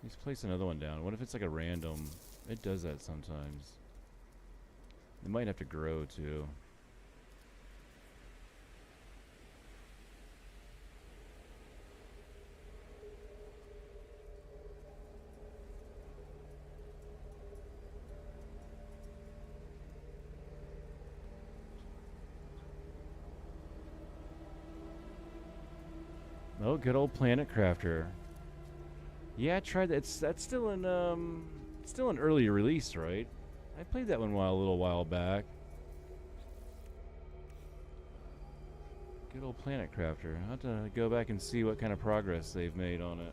Let's place another one down. What if it's like a random? It does that sometimes. It might have to grow too. Oh, good old Planet Crafter. Yeah, I tried that. That's still in early release, right? I played that one a little while back. Good old Planet Crafter. I'll have to go back and see what kind of progress they've made on it.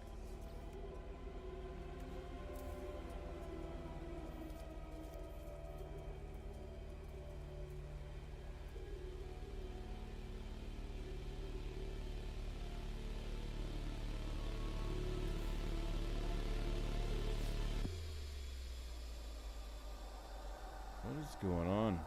What is going on?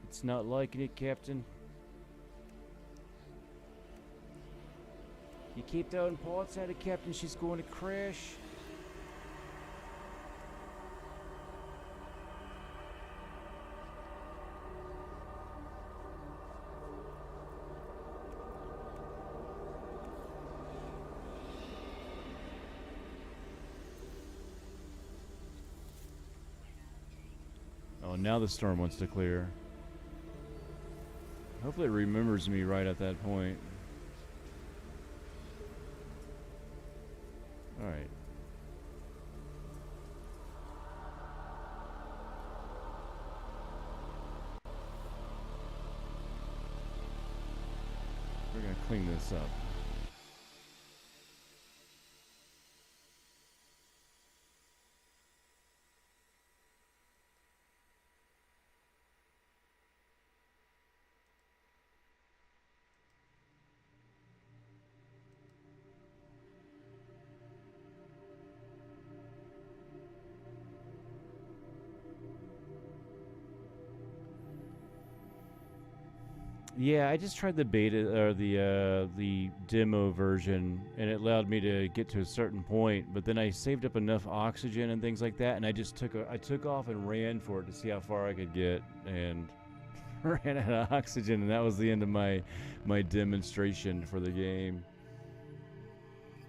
It's not liking it, Captain. You keep throwing parts at it, Captain, she's going to crash. now the storm wants to clear. Hopefully it remembers me right at that point. Alright. We're gonna clean this up. Yeah, I just tried the beta or the demo version, and it allowed me to get to a certain point. But then I saved up enough oxygen and things like that, and I just I took off and ran for it to see how far I could get, and ran out of oxygen, and that was the end of my demonstration for the game,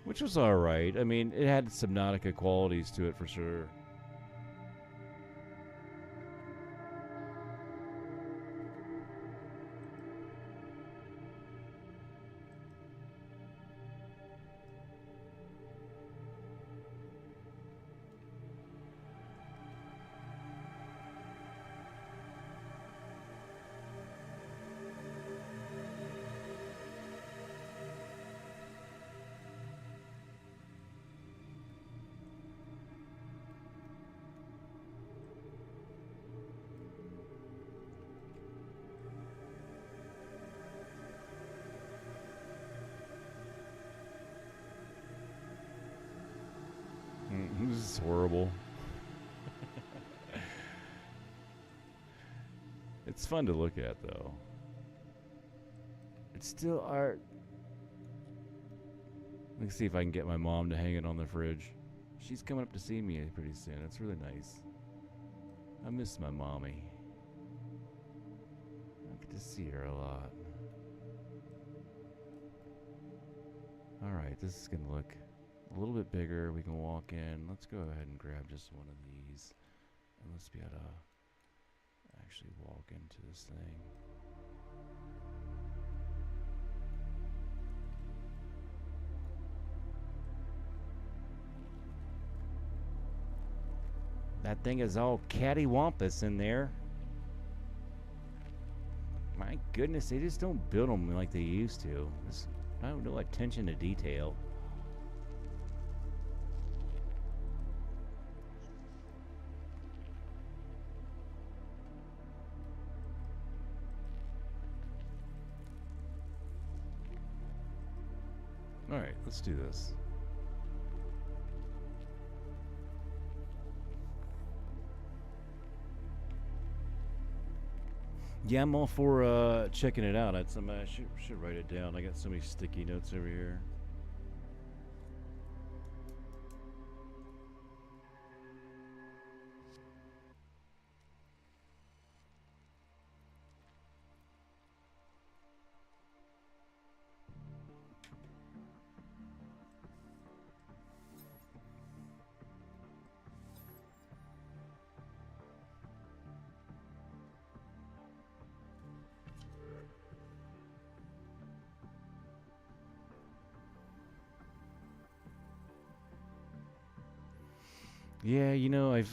which was all right. I mean, it had Subnautica qualities to it for sure. This is horrible. It's fun to look at, though. It's still art. Let's see if I can get my mom to hang it on the fridge. She's coming up to see me pretty soon. It's really nice. I miss my mommy. I get to see her a lot. Alright, this is going to look a little bit bigger. We can walk in. Let's go ahead and grab just one of these. And let's be able to actually walk into this thing. That thing is all cattywampus in there. My goodness, they just don't build them like they used to. There's no attention to detail. Alright, let's do this. Yeah, I'm all for checking it out. I should write it down. I got so many sticky notes over here. Yeah, you know, I've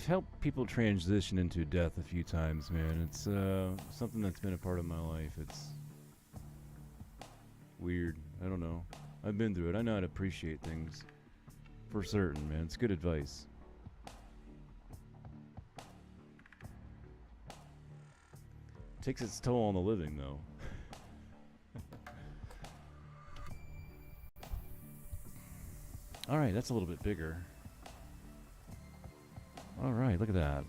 helped people transition into death a few times, man. It's something that's been a part of my life. It's weird. I don't know. I've been through it. I know how to appreciate things. For certain, man. It's good advice. Takes its toll on the living, though. Alright, that's a little bit bigger. Alright, look at that.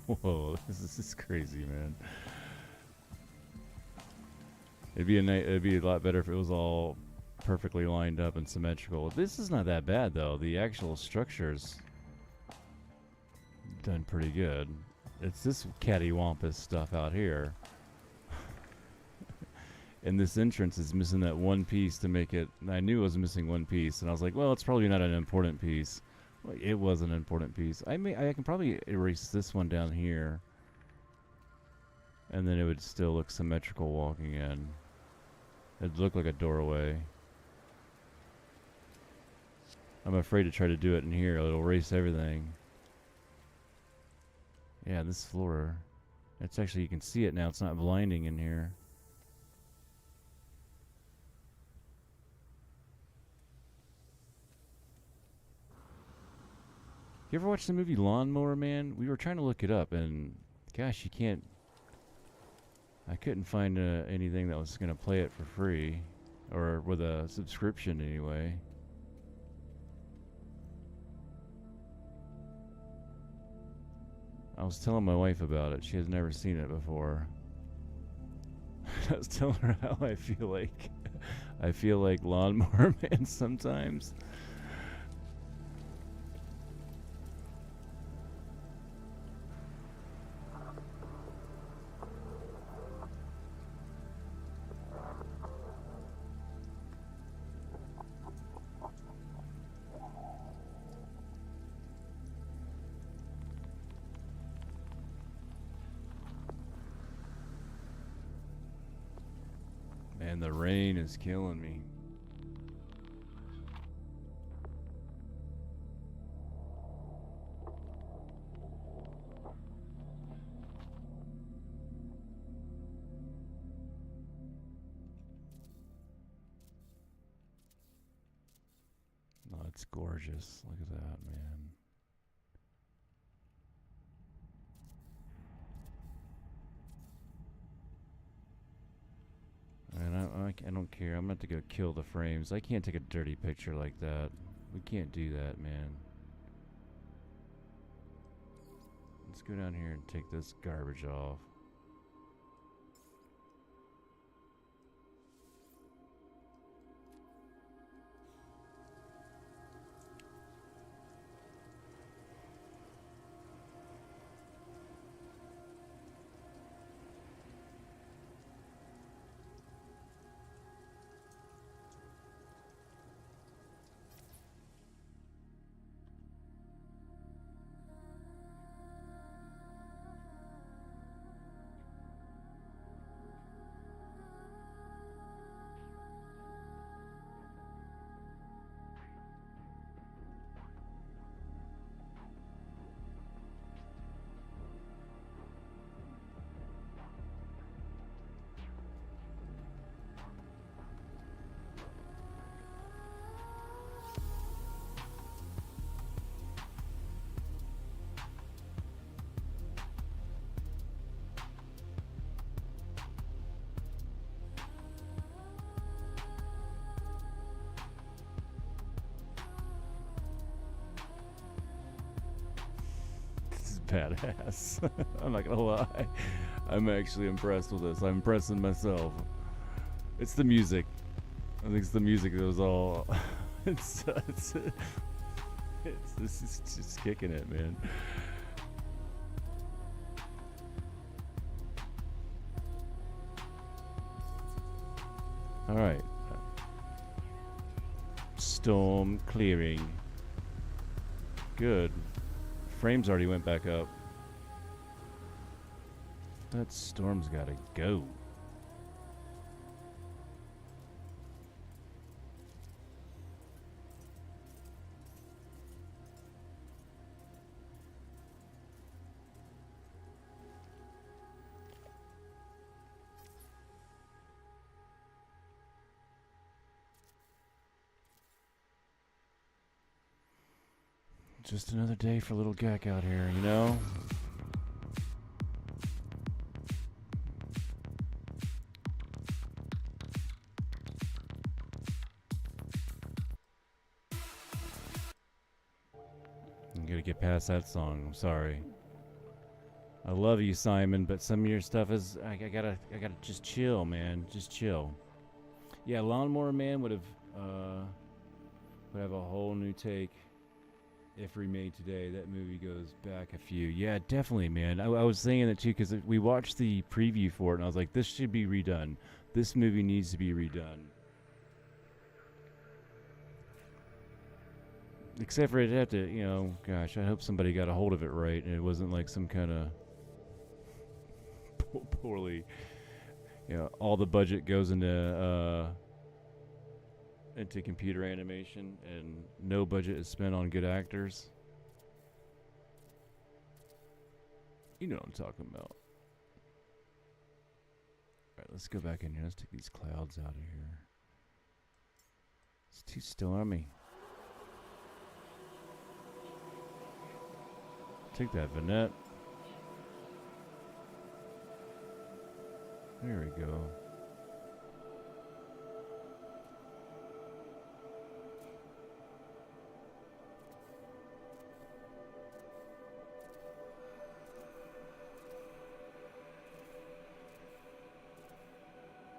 Whoa, this is crazy, man. It'd be a lot better if it was all perfectly lined up and symmetrical. This is not that bad, though. The actual structures done pretty good. It's this cattywampus stuff out here. And this entrance is missing that one piece to make it. I knew it was missing one piece, and I was like, well, it's probably not an important piece. Well, it was an important piece. I can probably erase this one down here, and then it would still look symmetrical walking in. It'd look like a doorway. I'm afraid to try to do it in here. It'll erase everything. Yeah, this floor. It's actually, you can see it now. It's not blinding in here. You ever watch the movie Lawnmower Man? We were trying to look it up, and gosh, you can't. I couldn't find anything that was going to play it for free, or with a subscription anyway. I was telling my wife about it. She has never seen it before. I was telling her how I feel like. I feel like Lawnmower Man sometimes. Man, the rain is killing me. Oh, it's gorgeous. Look at that, man. And I don't care. I'm about to go kill the frames. I can't take a dirty picture like that. We can't do that, man. Let's go down here and take this garbage off. Badass. I'm not gonna lie. I'm actually impressed with this. I'm impressing myself. It's the music. I think it's the music that was all. This is just kicking it, man. All right. Storm clearing. Good. Frames already went back up. That storm's gotta go. Just another day for little Gek out here, you know? I'm gonna get past that song. I'm sorry. I love you, Simon, but some of your stuff is I gotta just chill, man. Just chill. Yeah, Lawnmower Man would have a whole new take. if remade today, that movie goes back a few. Yeah, definitely, man. I was saying that too because we watched the preview for it, and I was like, this should be redone. This movie needs to be redone. Except for it'd have to, you know, gosh, I hope somebody got a hold of it right, and it wasn't like some kind of poorly, you know, all the budget goes into computer animation, and no budget is spent on good actors. You know what I'm talking about. Alright, let's go back in here. Let's take these clouds out of here. It's too stormy. Take that, Vanette. There we go.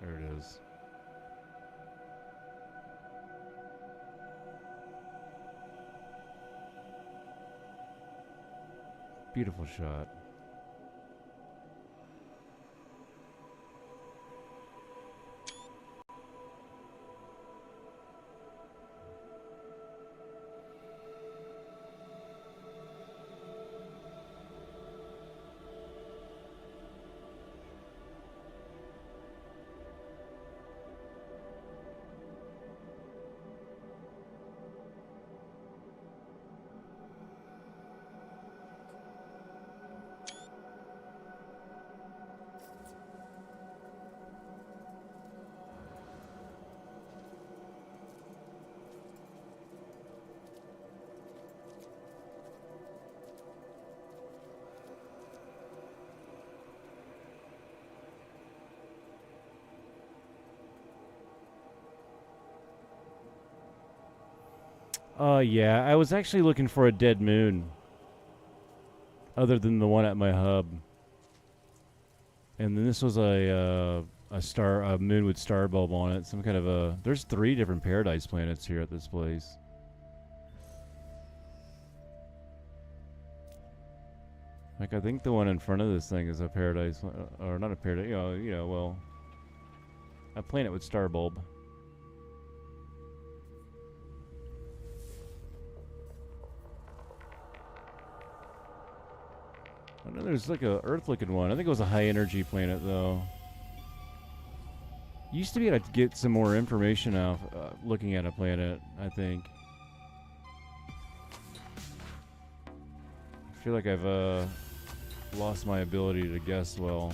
There it is. Beautiful shot. Yeah, I was actually looking for a dead moon. Other than the one at my hub. And then this was a moon with star bulb on it. Some kind of a... There's 3 different paradise planets here at this place. Like, I think the one in front of this thing is a paradise... Or not a paradise, well... A planet with star bulb. I know there's like a Earth-looking one. I think it was a high-energy planet, though. Used to be able to get some more information out looking at a planet, I think. I feel like I've lost my ability to guess well.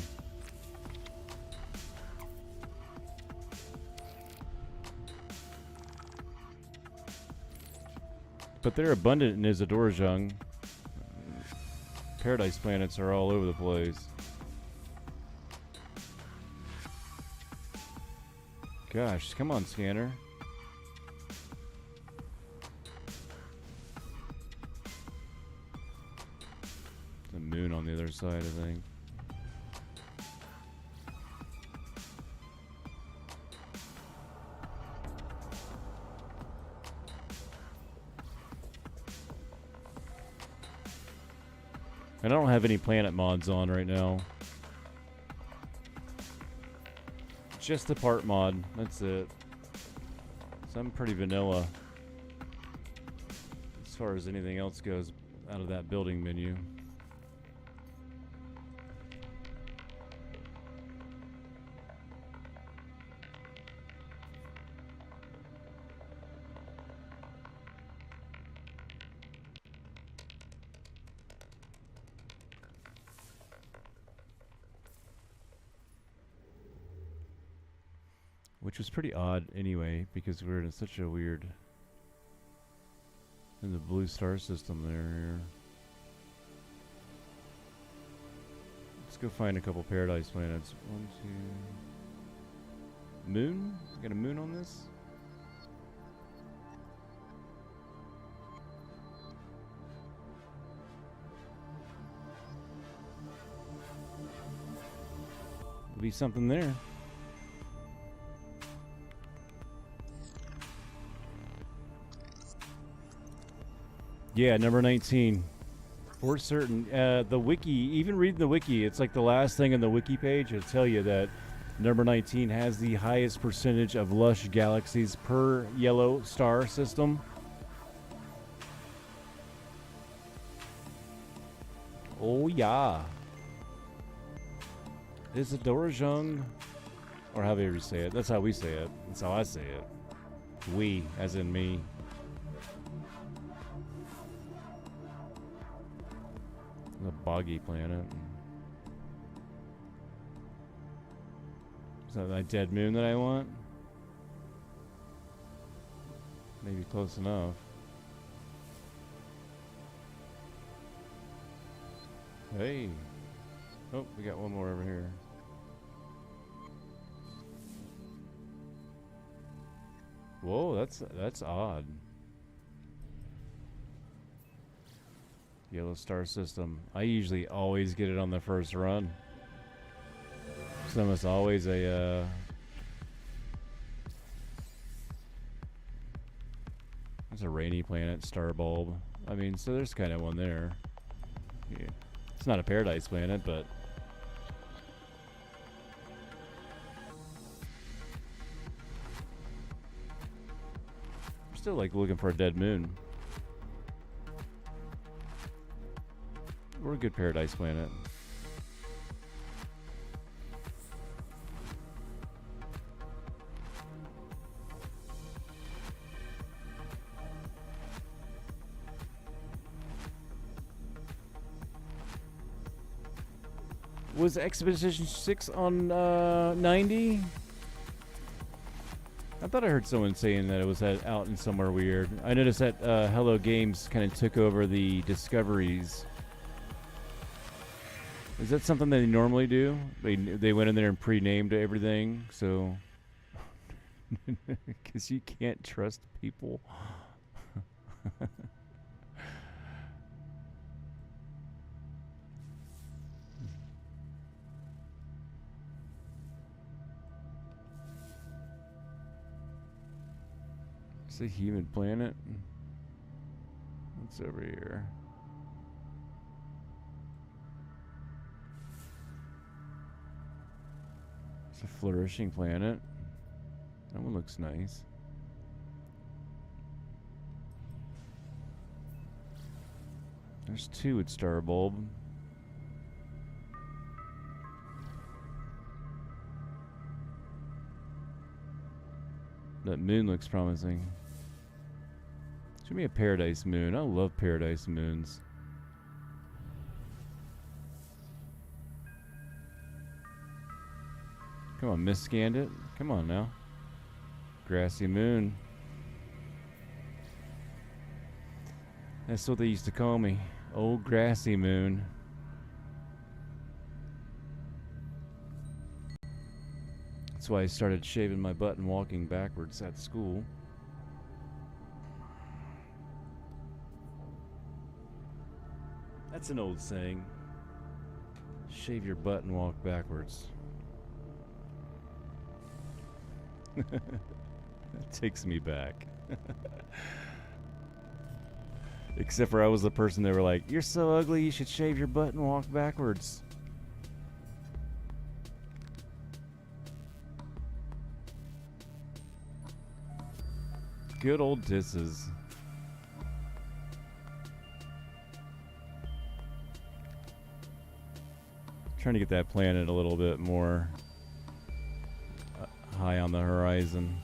But they're abundant in Isidorjung. Paradise planets are all over the place. Gosh, come on, scanner. The moon on the other side, I think. I don't have any planet mods on right now. Just the part mod. That's it. So I'm pretty vanilla as far as anything else goes out of that building menu. Which was pretty odd anyway, because we're in such a weird... in the blue star system there. Let's go find a couple paradise planets. 1, 2... Moon? Got a moon on this? There'll be something there. Yeah, number 19. For certain. The wiki, even reading the wiki, it's like the last thing on the wiki page. It'll tell you that number 19 has the highest percentage of lush galaxies per yellow star system. Oh, yeah. Isadora Jung, or however you say it. That's how we say it. That's how I say it. We, as in me. The boggy planet. Is that my dead moon that I want? Maybe close enough. Hey. Oh, we got one more over here. Whoa, that's odd. Yellow star system. I usually always get it on the first run. It's almost always a it's a rainy planet, star bulb. I mean, so there's kind of one there. Yeah. It's not a paradise planet, but I'm still like looking for a dead moon. We're a good paradise planet. Was Expedition 6 on 90? I thought I heard someone saying that it was out in somewhere weird. I noticed that Hello Games kind of took over the discoveries. Is that something they normally do? They went in there and pre-named everything, so because you can't trust people. It's a human planet. What's over here? It's a flourishing planet. That one looks nice. There's two at Star Bulb. That moon looks promising. Show me a paradise moon. I love paradise moons. Come on, misscanned it. Come on now. Grassy moon. That's what they used to call me. Old grassy moon. That's why I started shaving my butt and walking backwards at school. That's an old saying. Shave your butt and walk backwards. That takes me back. Except for I was the person that were like, "You're so ugly, you should shave your butt and walk backwards." Good old disses. Trying to get that planet a little bit more high on the horizon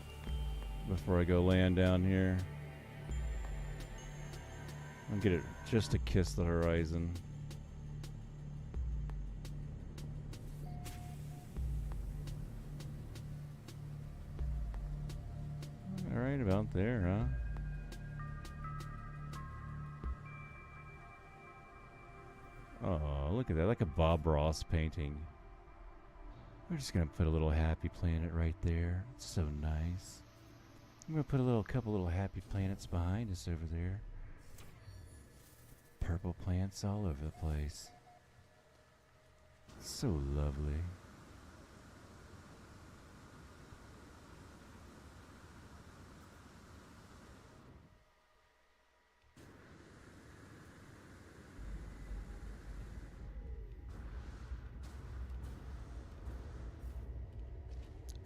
before I go land down here. I'll get it just to kiss the horizon. All right, about there, huh? Oh, look at that, like a Bob Ross painting. We're just gonna put a little happy planet right there. It's so nice. I'm gonna put a couple little happy planets behind us over there. Purple plants all over the place. So lovely.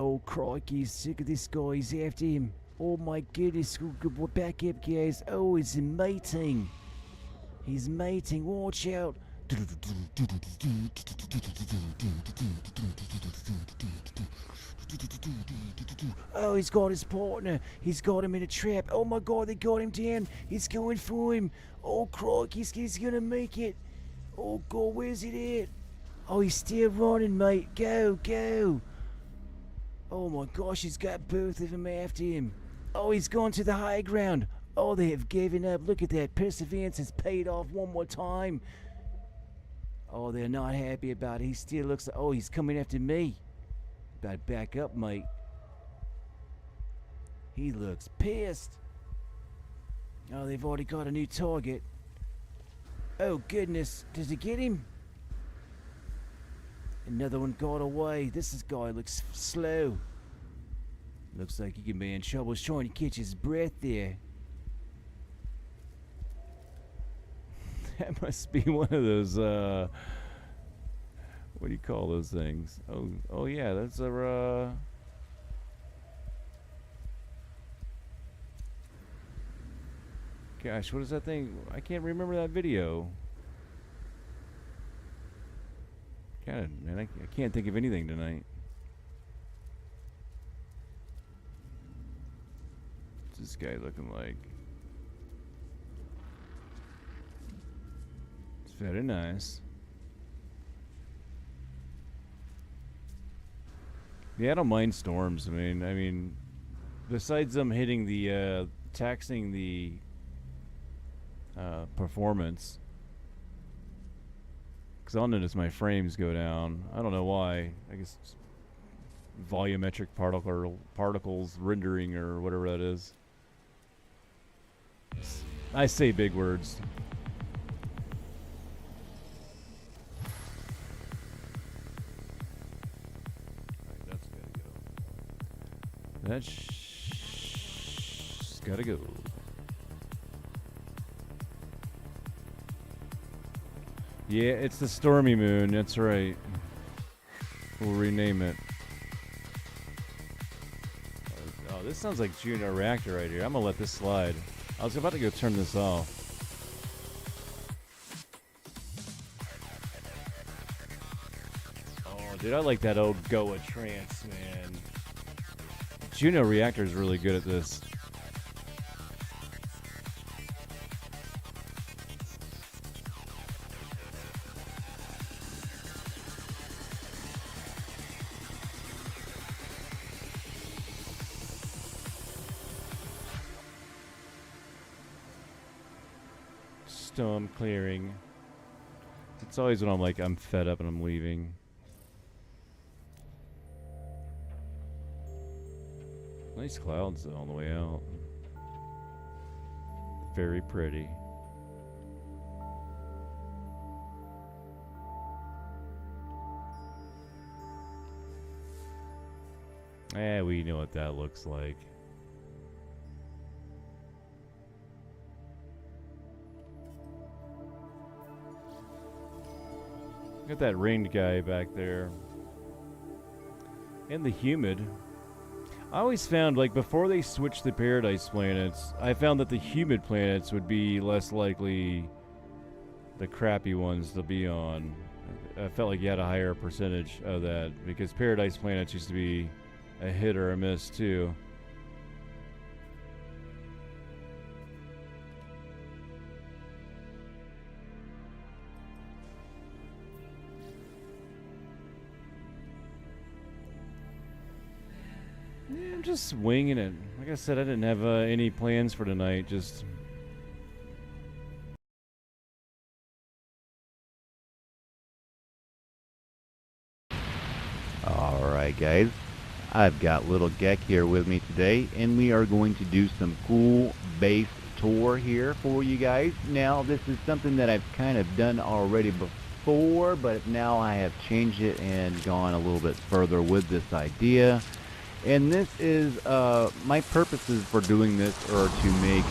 Oh, crikey, sick of this guy. He's after him. Oh, my goodness. Back up, guys. Oh, he's mating. He's mating. Watch out. Oh, he's got his partner. He's got him in a trap. Oh, my God, they got him down. He's going for him. Oh, crikey, he's going to make it. Oh, God, where's it at? Oh, he's still running, mate. Go, go. Oh my gosh, he's got both of them after him. Oh, he's gone to the high ground. Oh, they have given up. Look at that. Perseverance has paid off one more time. Oh, they're not happy about it. He still looks like... Oh, he's coming after me. Better back up, mate. He looks pissed. Oh, they've already got a new target. Oh, goodness. Does he get him? Another one got away. This guy looks slow. Looks like he can be in trouble. He's trying to catch his breath there. That must be one of those, what do you call those things? Oh yeah, that's a, gosh, what is that thing? I can't remember that video. God, man, I can't think of anything tonight. What's this guy looking like? It's very nice. Yeah, I don't mind storms. I mean, besides them hitting the, taxing the performance. Because I'll notice my frames go down. I don't know why. I guess it's volumetric particles rendering or whatever that is. I say big words. Alright, that's gotta go. That's gotta go. Yeah, it's the stormy moon, that's right. We'll rename it. Oh, this sounds like Juno Reactor right here. I'm gonna let this slide. I was about to go turn this off. Oh, dude, I like that old Goa trance, man. Juno Reactor is really good at this. Storm clearing. It's always when I'm like, I'm fed up and I'm leaving. Nice clouds on the way out. Very pretty. We know what that looks like. Got that ringed guy back there. And the humid. I always found, like, before they switched the Paradise planets, I found that the humid planets would be less likely the crappy ones to be on. I felt like you had a higher percentage of that, because Paradise planets used to be a hit or a miss, too. Yeah, I'm just winging it. Like I said, I didn't have any plans for tonight. Just Alright guys, I've got little Geck here with me today, and we are going to do some cool base tour here for you guys. Now this is something that I've kind of done already before, but now I have changed it and gone a little bit further with this idea. And this is, my purposes for doing this are to make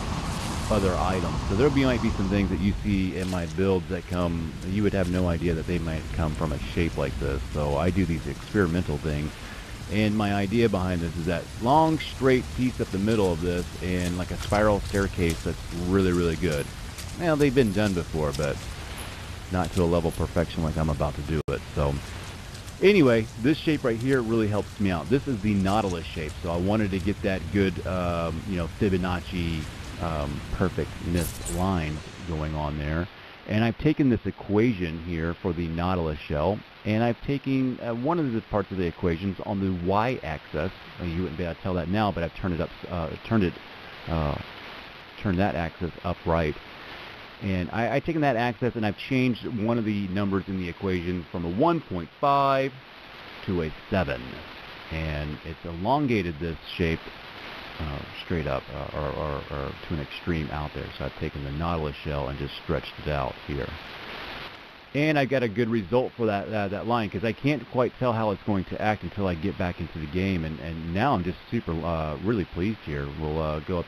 other items. So there might be some things that you see in my builds that come, you would have no idea that they might come from a shape like this. So I do these experimental things. And my idea behind this is that long straight piece up the middle of this and like a spiral staircase that's really, really good. Well, they've been done before, but not to a level of perfection like I'm about to do it. So anyway, this shape right here really helps me out. This is the Nautilus shape, so I wanted to get that good, you know, Fibonacci perfectness line going on there. And I've taken this equation here for the Nautilus shell, and I've taken one of the parts of the equations on the y-axis. You wouldn't be able to tell that now, but I've turned it up, turned that axis upright. And I've taken that axis and I've changed one of the numbers in the equation from a 1.5 to a 7. And it's elongated this shape straight up or to an extreme out there. So I've taken the Nautilus shell and just stretched it out here. And I got a good result for that line, because I can't quite tell how it's going to act until I get back into the game. And now I'm just super really pleased here. We'll go up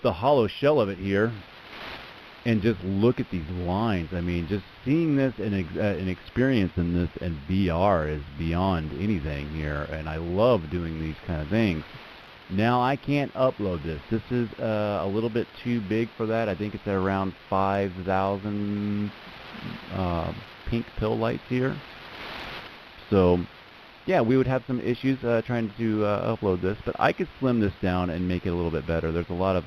the hollow shell of it here and just look at these lines. I mean, just seeing this and experiencing this in VR is beyond anything here, and I love doing these kind of things. Now I can't upload this. This is a little bit too big for that. I think it's at around 5,000 pink pill lights here. So yeah, we would have some issues trying to upload this, but I could slim this down and make it a little bit better. There's a lot of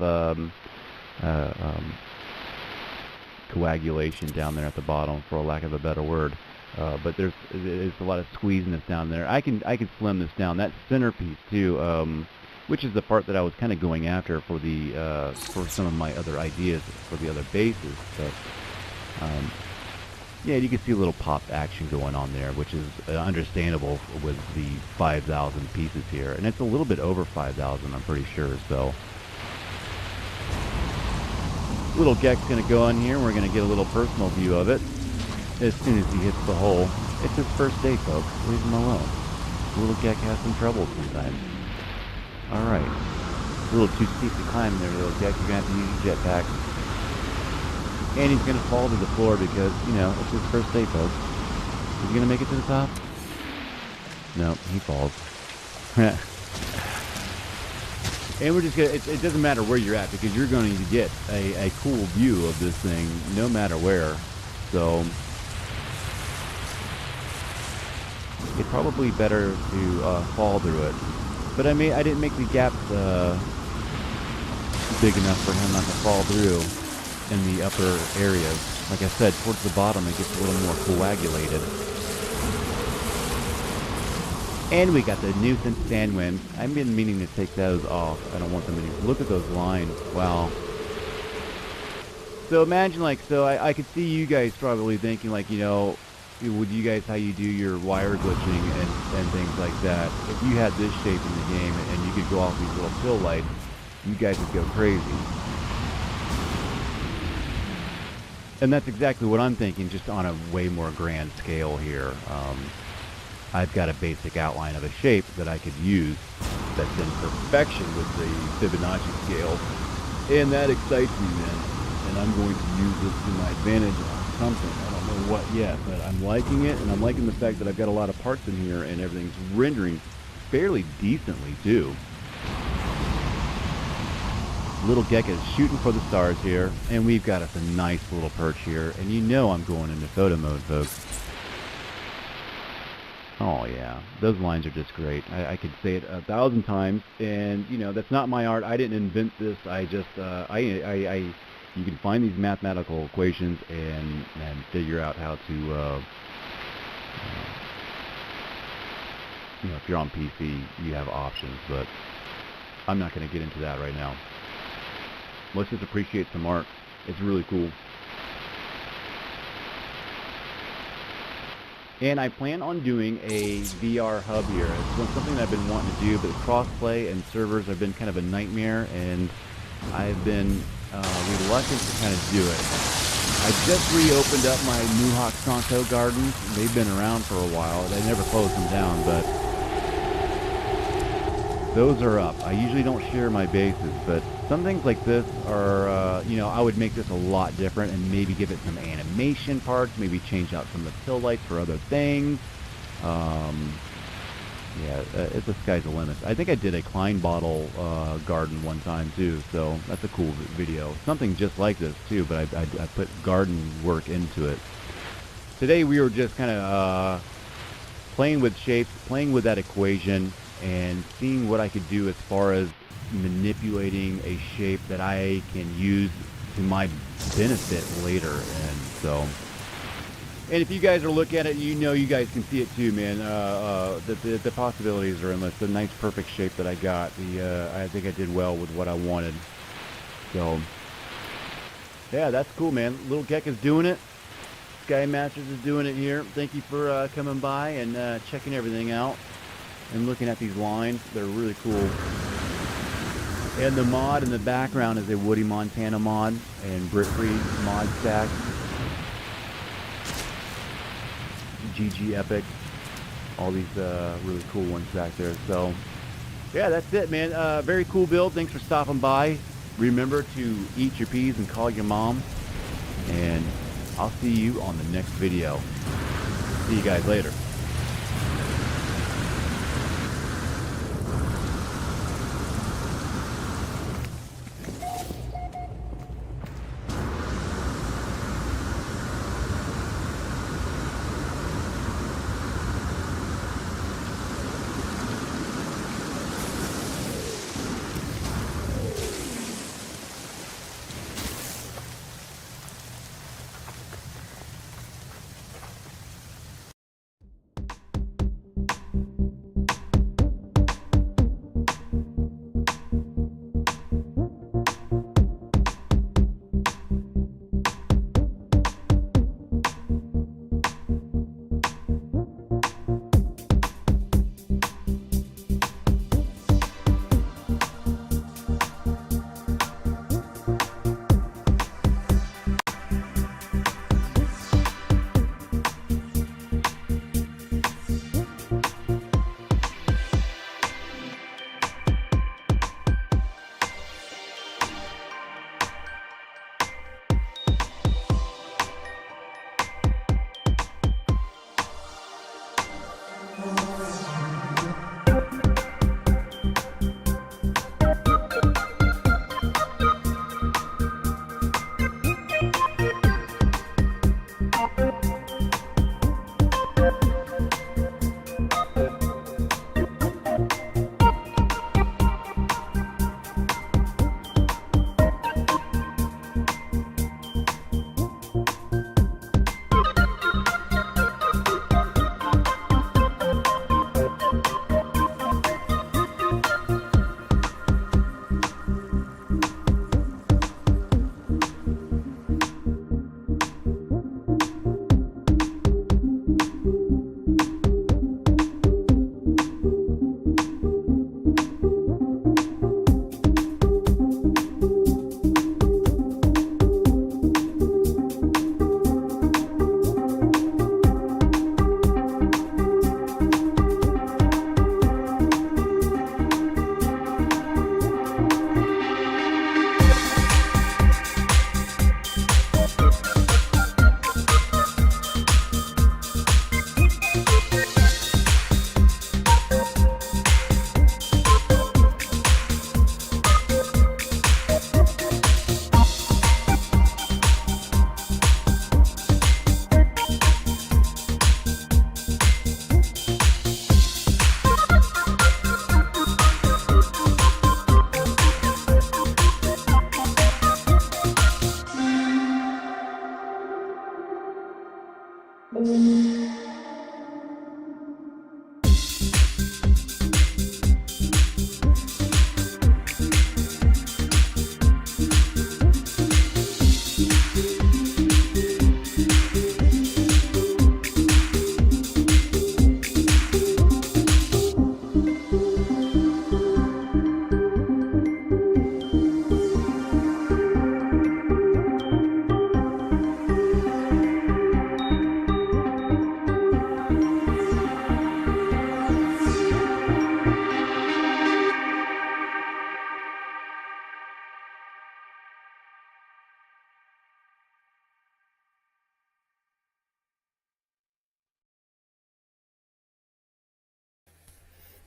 coagulation down there at the bottom, for a lack of a better word. But there's a lot of squeeziness down there. I can slim this down. That centerpiece too, which is the part that I was kind of going after for the for some of my other ideas for the other bases. But yeah, you can see a little pop action going on there, which is understandable with the 5,000 pieces here. And it's a little bit over 5,000, I'm pretty sure. So little Geck's going to go in here, and we're going to get a little personal view of it as soon as he hits the hole. It's his first day, folks. Leave him alone. Little Geck has some trouble sometimes. Alright. A little too steep to climb there, little Geck. You're going to have to use your jetpack. And he's going to fall to the floor because, you know, it's his first day, folks. Is he going to make it to the top? No, he falls. And we're just going to, it doesn't matter where you're at, because you're going to get a cool view of this thing no matter where. So it's probably better to fall through it. But I didn't make the gaps big enough for him not to fall through in the upper areas. Like I said, towards the bottom it gets a little more coagulated. And we got the nuisance sandwinds. I've been meaning to take those off. I don't want them anymore. Look at those lines. Wow. So imagine, like, I could see you guys probably thinking, like, you know, would you guys, how you do your wire glitching and things like that, if you had this shape in the game and you could go off these little pill lights, you guys would go crazy. And that's exactly what I'm thinking, just on a way more grand scale here. I've got a basic outline of a shape that I could use that's in perfection with the Fibonacci scale, and that excites me, man. And I'm going to use this to my advantage on something. I don't know what yet, but I'm liking it, and I'm liking the fact that I've got a lot of parts in here, and everything's rendering fairly decently too. Little Geck is shooting for the stars here, and we've got us a nice little perch here, and you know I'm going into photo mode, folks. Oh yeah, those lines are just great. I could say it 1,000 times, and you know, that's not my art. I didn't invent this. I just you can find these mathematical equations and figure out how to you know, if you're on PC, you have options, but I'm not going to get into that right now. Let's just appreciate some art. It's really cool. And I plan on doing a VR hub here. It's something that I've been wanting to do, but crossplay and servers have been kind of a nightmare, and I've been reluctant to kind of do it. I just reopened up my Muhawk Santo gardens. They've been around for a while. I never closed them down, but those are up. I usually don't share my bases, but some things like this are, you know, I would make this a lot different and maybe give it some animation parts, maybe change out some of the pill lights for other things. Yeah, the sky's the limit. I think I did a Klein bottle garden one time too, so that's a cool video. Something just like this too, but I put garden work into it. Today we were just kind of playing with shapes, playing with that equation, and seeing what I could do as far as manipulating a shape that I can use to my benefit later. And so, and if you guys are looking at it, you know, you guys can see it too, man. The possibilities are endless. The nice perfect shape that I got. I think I did well with what I wanted. So yeah, that's cool, man. Little Geck is doing it. Sky Masters is doing it here. Thank you for coming by and checking everything out and looking at these lines. They're really cool. And the mod in the background is a Woody Montana mod and Brit Free mod stack. GG Epic. All these really cool ones back there. So yeah, that's it, man. Very cool build. Thanks for stopping by. Remember to eat your peas and call your mom. And I'll see you on the next video. See you guys later.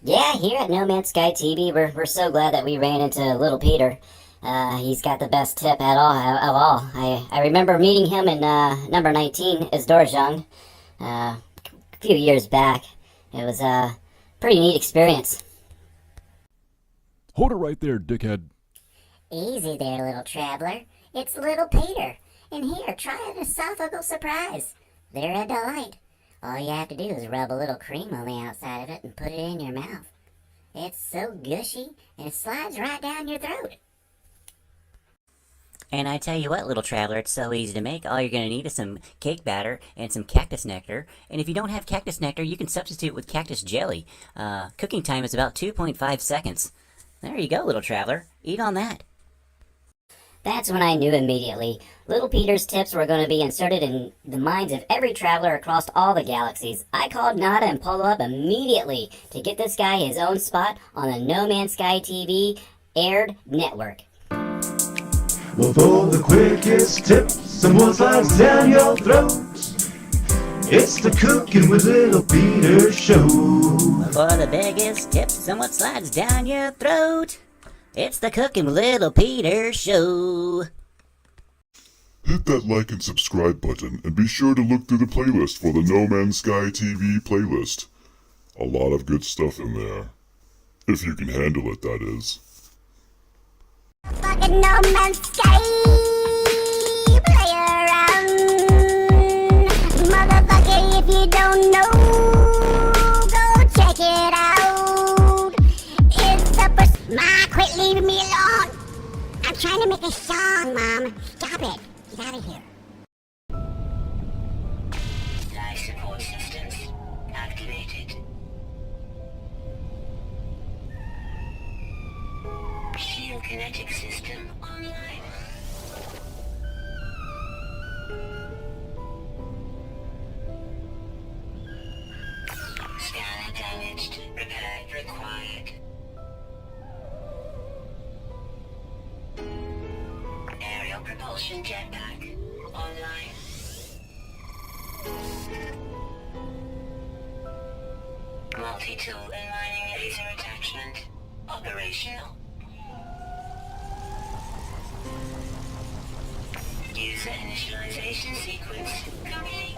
Yeah, here at No Man's Sky TV, we're so glad that we ran into Little Peter. He's got the best tip at all of all. I remember meeting him in number 19 as Dorjung a few years back. It was a pretty neat experience. Hold it right there, dickhead. Easy there, little traveler. It's Little Peter. And here, try an esophageal surprise. They're a delight. All you have to do is rub a little cream on the outside of it and put it in your mouth. It's so gushy, and it slides right down your throat. And I tell you what, little traveler, it's so easy to make. All you're going to need is some cake batter and some cactus nectar. And if you don't have cactus nectar, you can substitute with cactus jelly. Cooking time is about 2.5 seconds. There you go, little traveler. Eat on that. That's when I knew immediately. Little Peter's tips were going to be inserted in the minds of every traveler across all the galaxies. I called Nada and Polo up immediately to get this guy his own spot on the No Man's Sky TV aired network. Well, for the quickest tip, someone slides down your throat. It's the Cooking with Little Peter show. For the biggest tips, someone slides down your throat. It's the Cooking with Little Peter show. Hit that like and subscribe button, and be sure to look through the playlist for the No Man's Sky TV playlist. A lot of good stuff in there. If you can handle it, that is. Fucking No Man's Sky, play around. Motherfucker, if you don't know, go check it out. It's super... Ma, quit leaving me alone. I'm trying to make a song, Mom. Stop it. Get out of here. Life support systems activated. Shield kinetic system online. Scanner damaged. Repair required. Aerial propulsion jetpack online. Multi-tool and mining laser attachment operational. User initialization sequence complete.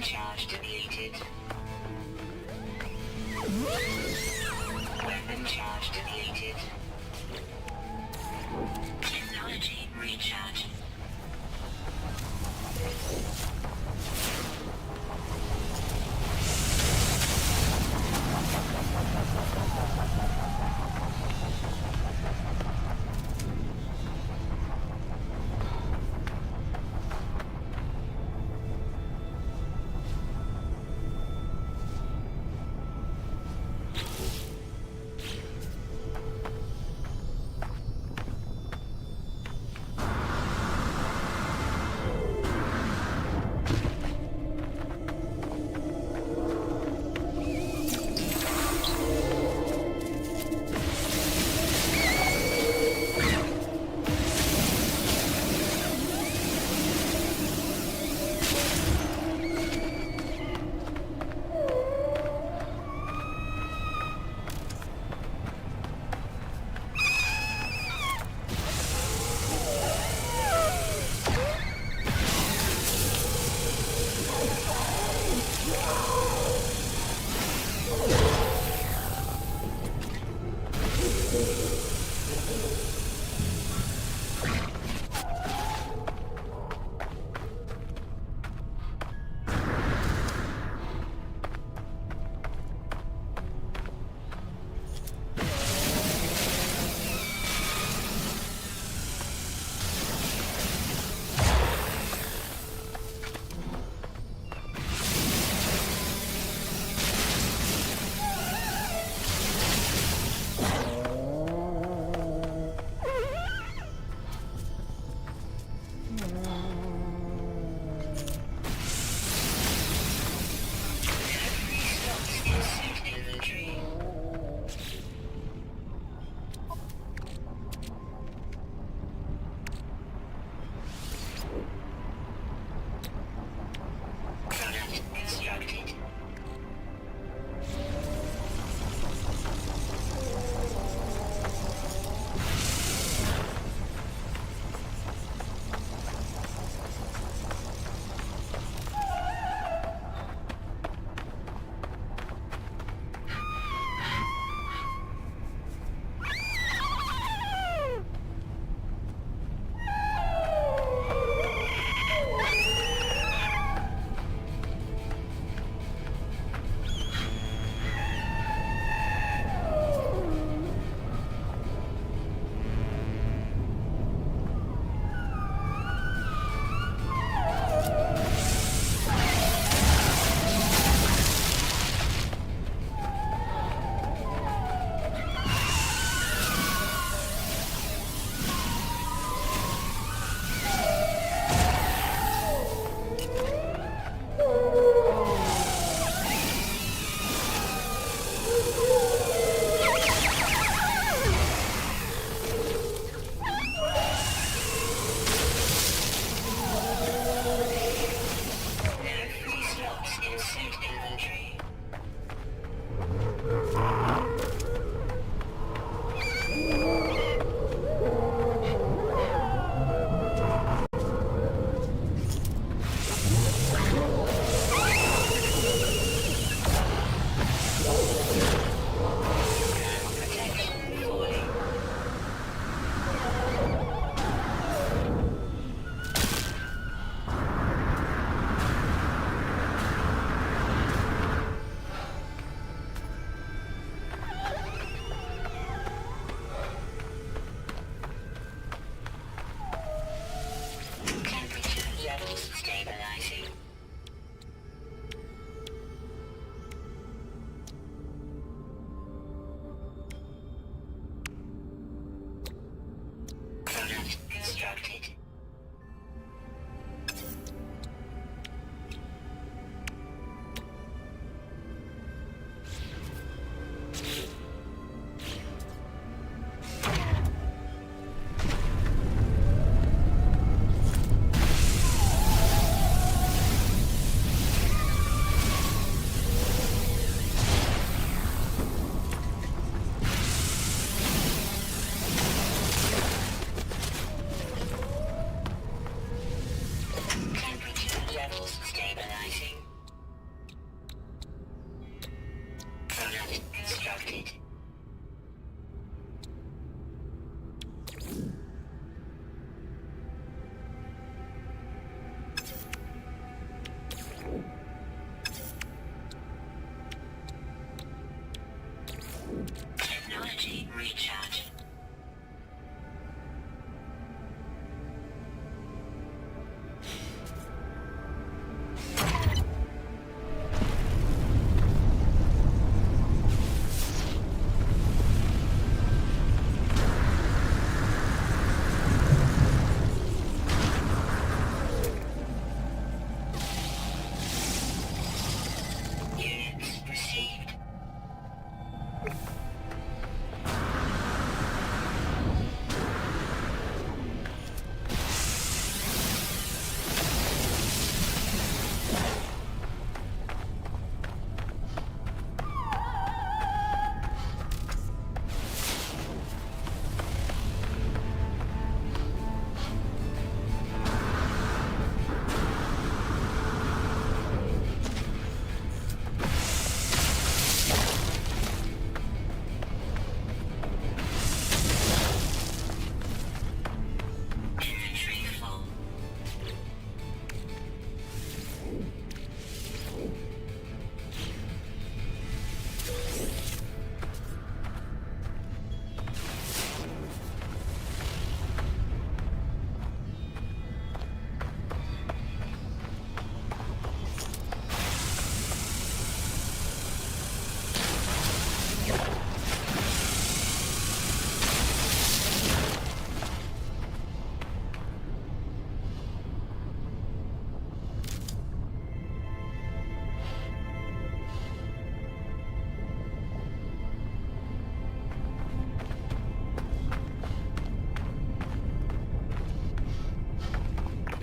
charge deleted. Weapon charge deleted. Technology recharge.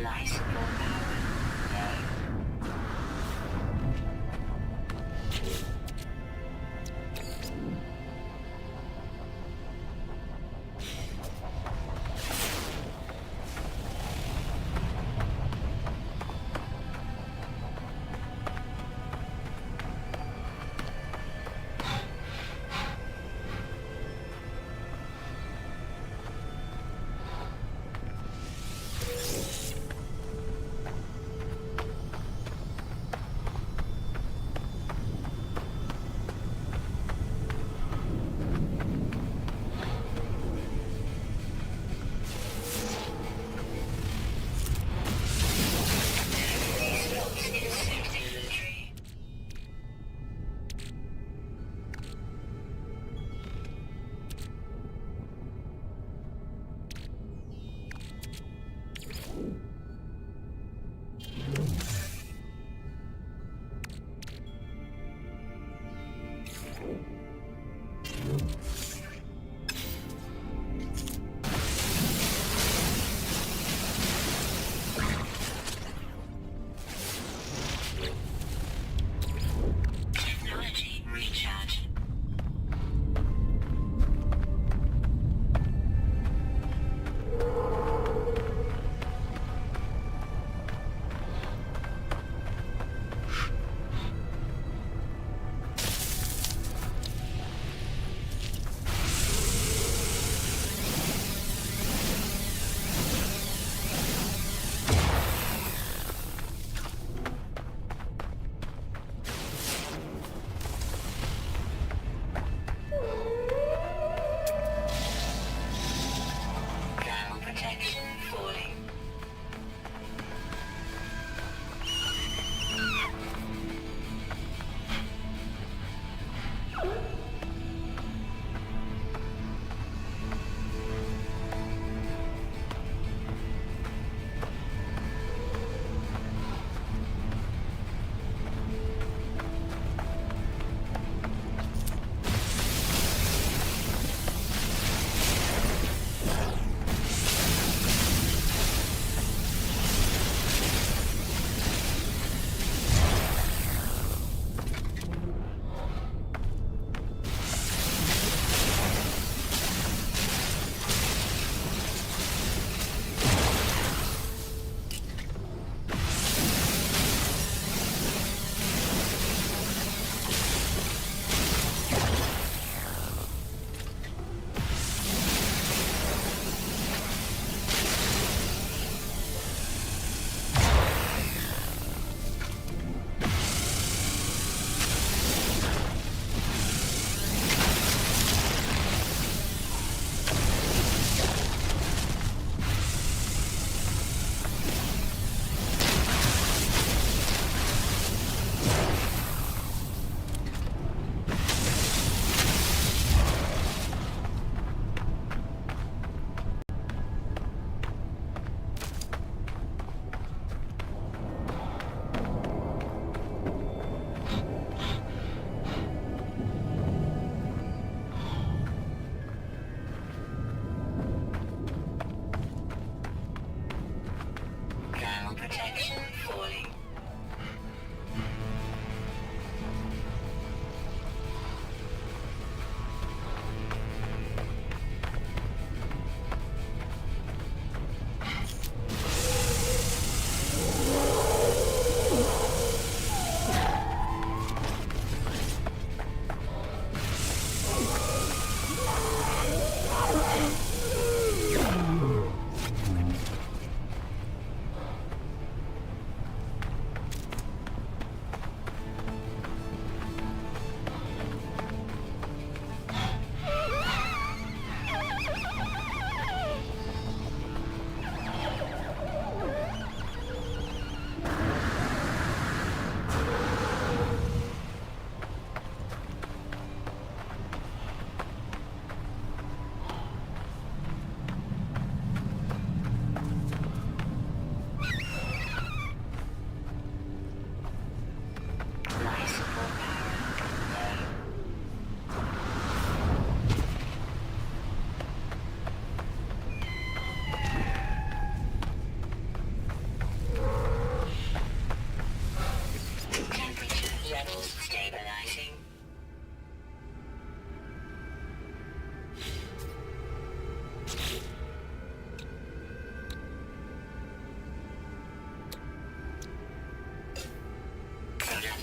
Life support power. No.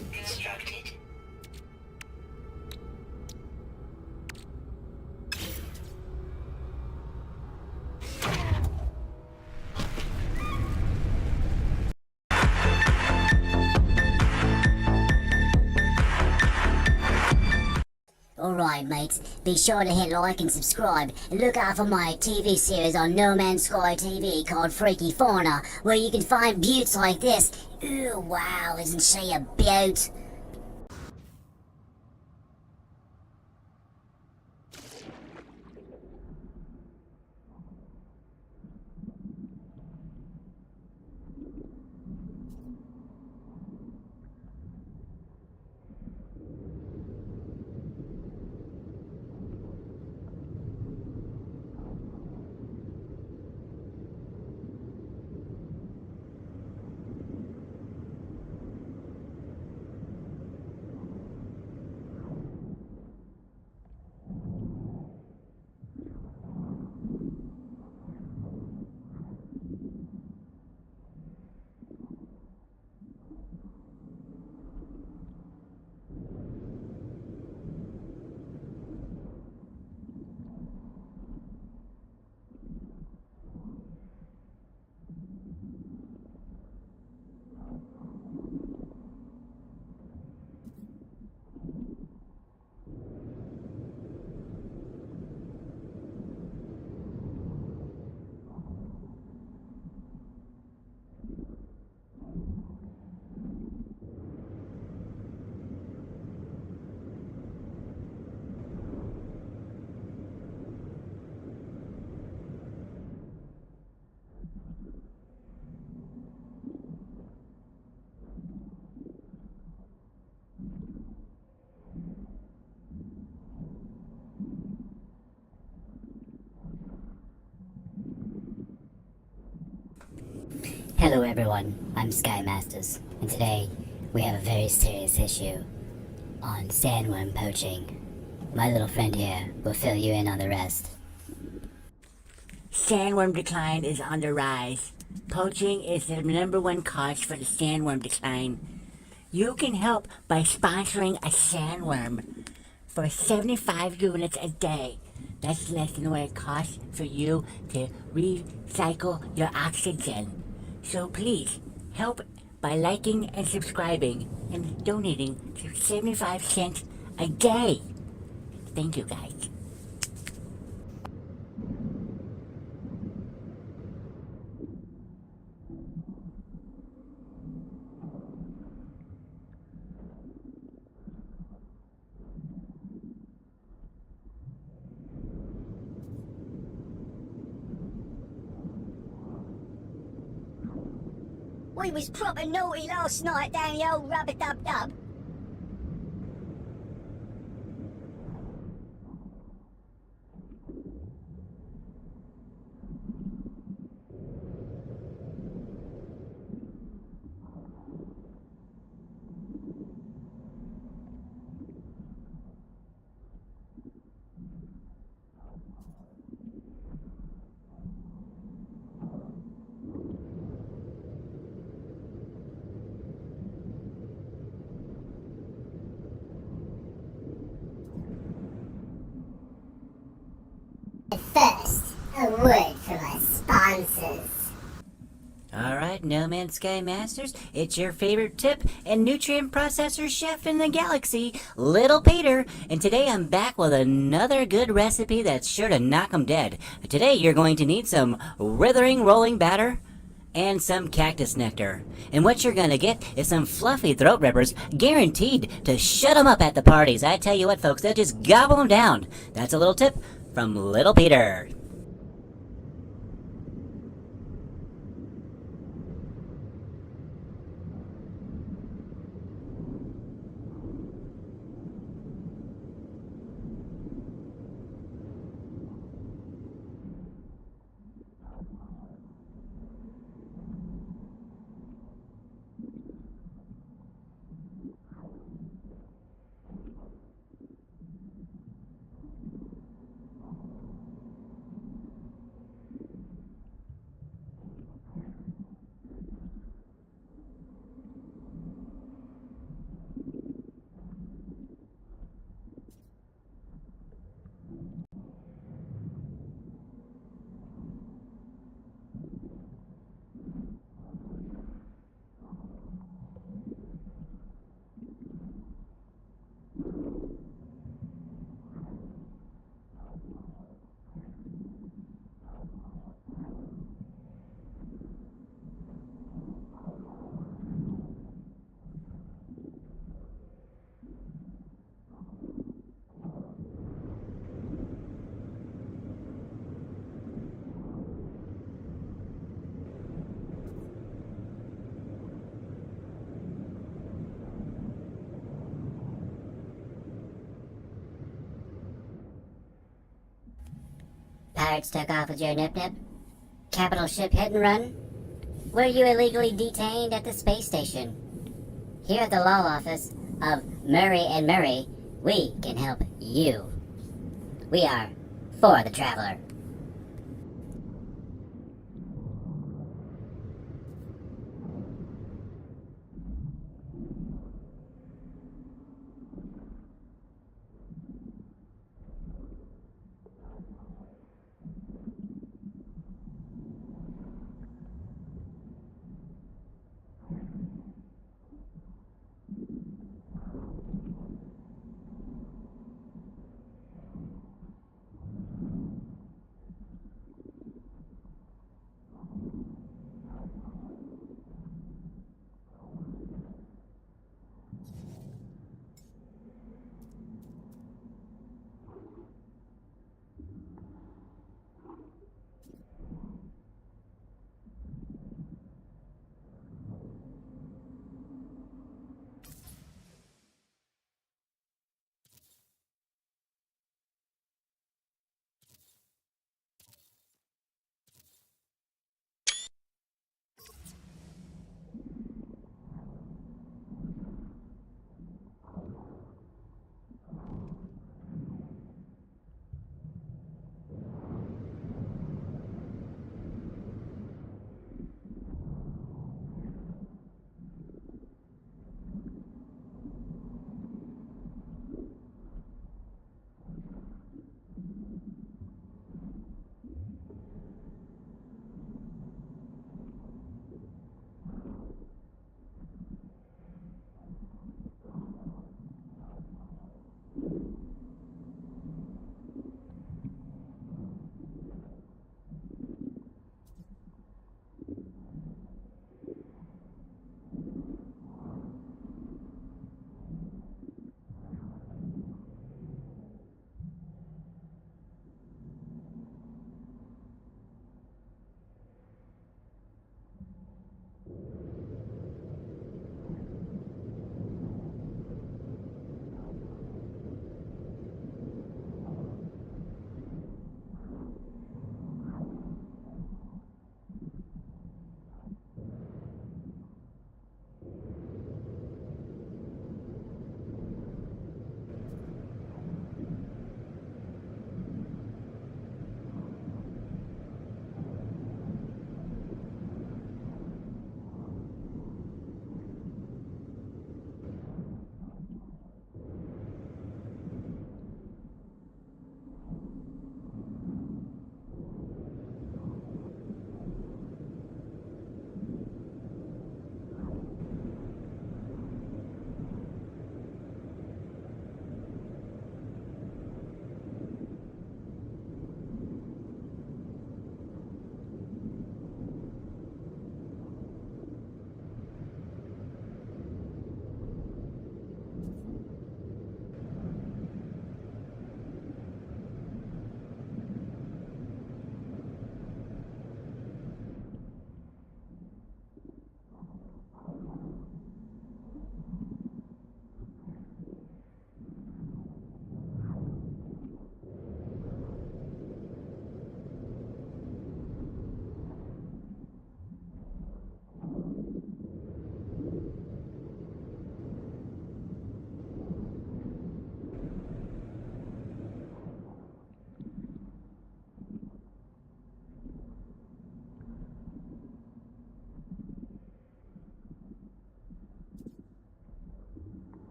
constructed. Alright mates, be sure to hit like and subscribe and look out for my TV series on No Man's Sky TV called Freaky Fauna, where you can find beauts like this. Ooh, wow, isn't she a beaut? Hello everyone, I'm Sky Masters, and today we have a very serious issue on sandworm poaching. My little friend here will fill you in on the rest. Sandworm decline is on the rise. Poaching is the #1 cause for the sandworm decline. You can help by sponsoring a sandworm for 75 units a day. That's less than what it costs for you to recycle your oxygen. So please, help by liking and subscribing and donating to 75 cents a day. Thank you guys. We was proper naughty last night down the old rubber-dub-dub. First, a word from our sponsors. Alright, No Man's Sky Masters, it's your favorite tip and nutrient processor chef in the galaxy, Little Peter, and today I'm back with another good recipe that's sure to knock 'em dead. Today you're going to need some withering rolling batter and some cactus nectar. And what you're gonna get is some fluffy throat rippers guaranteed to shut 'em up at the parties. I tell you what folks, they'll just gobble 'em down. That's a little tip from Little Peter. pirates took off with your nip-nip? Capital ship hit and run? Were you illegally detained at the space station? Here at the law office of Murray and Murray, we can help you. We are for the traveler.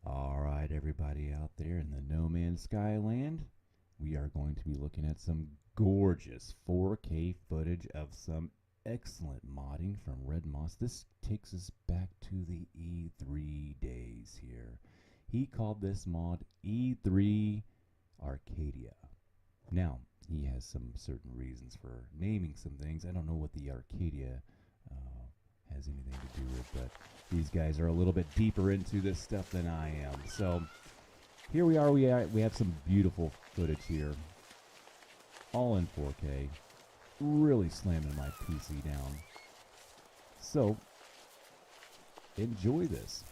Alright, everybody out there in the No Man's Sky land, we are going to be looking at some gorgeous 4K footage of some excellent modding from Red Moss. This takes us back to the E3 days here. He called this mod E3 Arcadia. Now, he has some certain reasons for naming some things. I don't know what the Arcadia has anything to do with, but these guys are a little bit deeper into this stuff than I am. So here we are. We have some beautiful footage here, all in 4K. Really slamming my PC down. So enjoy this.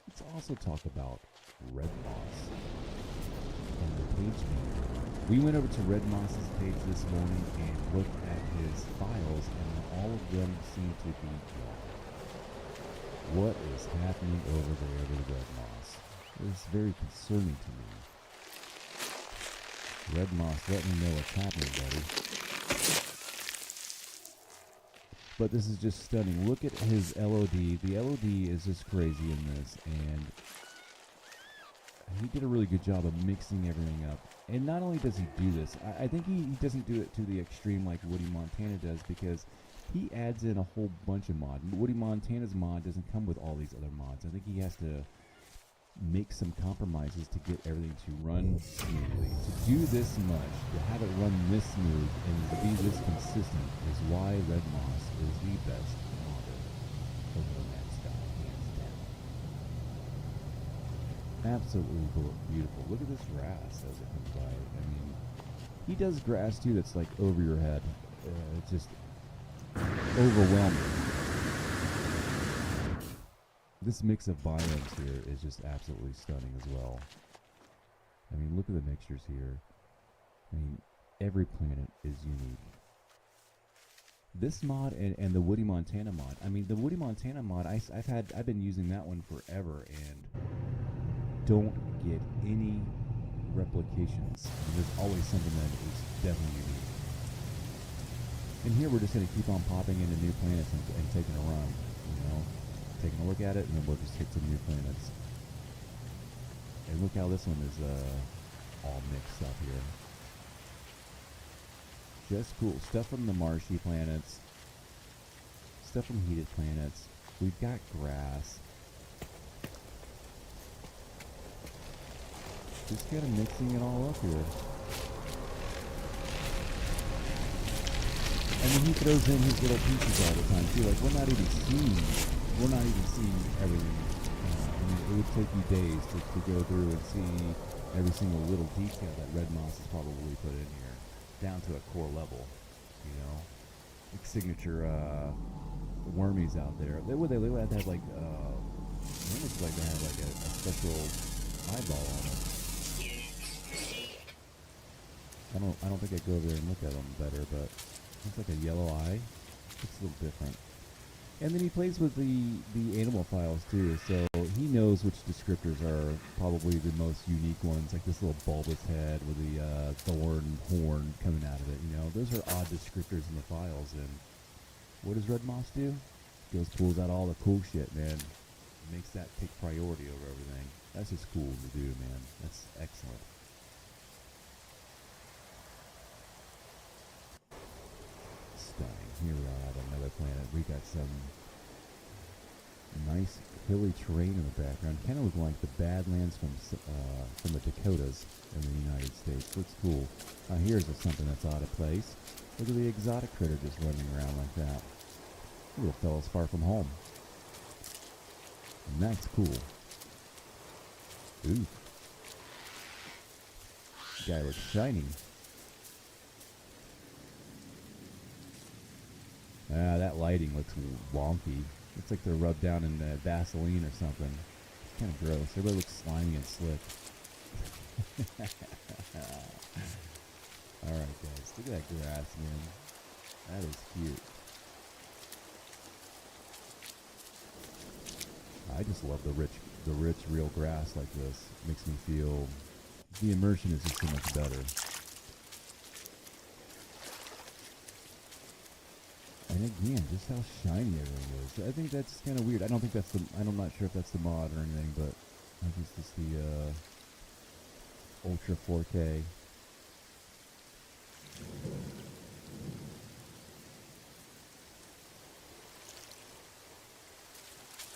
Let's also talk about Red Moss and the page name. We went over to Red Moss's page this morning and looked at his files, and all of them seem to be gone. What is happening over there with Red Moss? It's very concerning to me. Red Moss, let me know what's happening, buddy. But this is just stunning. Look at his LOD. The LOD is just crazy in this, and he did a really good job of mixing everything up. And not only does he do this, I think he doesn't do it to the extreme like Woody Montana does, because he adds in a whole bunch of mods. Woody Montana's mod doesn't come with all these other mods. I think he has to make some compromises to get everything to run smoothly. To do this much, to have it run this smooth, and to be this consistent is why Red Moss is the best modder of No Man's Sky, hands down. Absolutely beautiful. Look at this grass as it comes by. I mean, he does grass too that's like over your head. It's just overwhelming. This mix of biomes here is just absolutely stunning as well. I mean, look at the mixtures here. I mean, every planet is unique. This mod and the Woody Montana mod. I mean, the Woody Montana mod, I've been using that one forever and don't get any replications. I mean, there's always something that is definitely unique. And here we're just going to keep on popping into new planets and taking a run, you know? Taking a look at it, and then we'll just hit some new planets. And look how this one is all mixed up here. Just cool. Stuff from the marshy planets. Stuff from heated planets. We've got grass. Just kind of mixing it all up here. And then he throws in his little pieces all the time too. Like we're not even seeing everything. I mean, it would take you days to go through and see every single little detail that Red Moss has probably put in here, down to a core level. You know, like signature wormies out there. They would have to have like it looks like they have like a special eyeball on it. I don't think I'd go over there and look at them better, but it's like a yellow eye. It's a little different. And then he plays with the animal files too, so he knows which descriptors are probably the most unique ones, like this little bulbous head with the thorn horn coming out of it. You know, those are odd descriptors in the files. And what does Red Moss do? Goes pulls out all the cool shit, man. Makes that take priority over everything. That's just cool to do, man. That's excellent. Stunning. Here we are at another planet. We got some nice hilly terrain in the background. Kind of look like the Badlands from the Dakotas in the United States. Looks cool. Here's something that's out of place. Look at the exotic critter just running around like that. Little fella's far from home. And that's cool. Ooh. Guy looks shiny. That lighting looks wonky. Looks like they're rubbed down in Vaseline or something. It's kind of gross. Everybody looks slimy and slick. Alright guys, look at that grass, man. That is cute. I just love the rich real grass like this. Makes me feel the immersion is just so much better. I And again, just how shiny everything is. I think that's kind of weird. I don't think that's the. I'm not sure if that's the mod or anything, but I think it's just the Ultra 4K.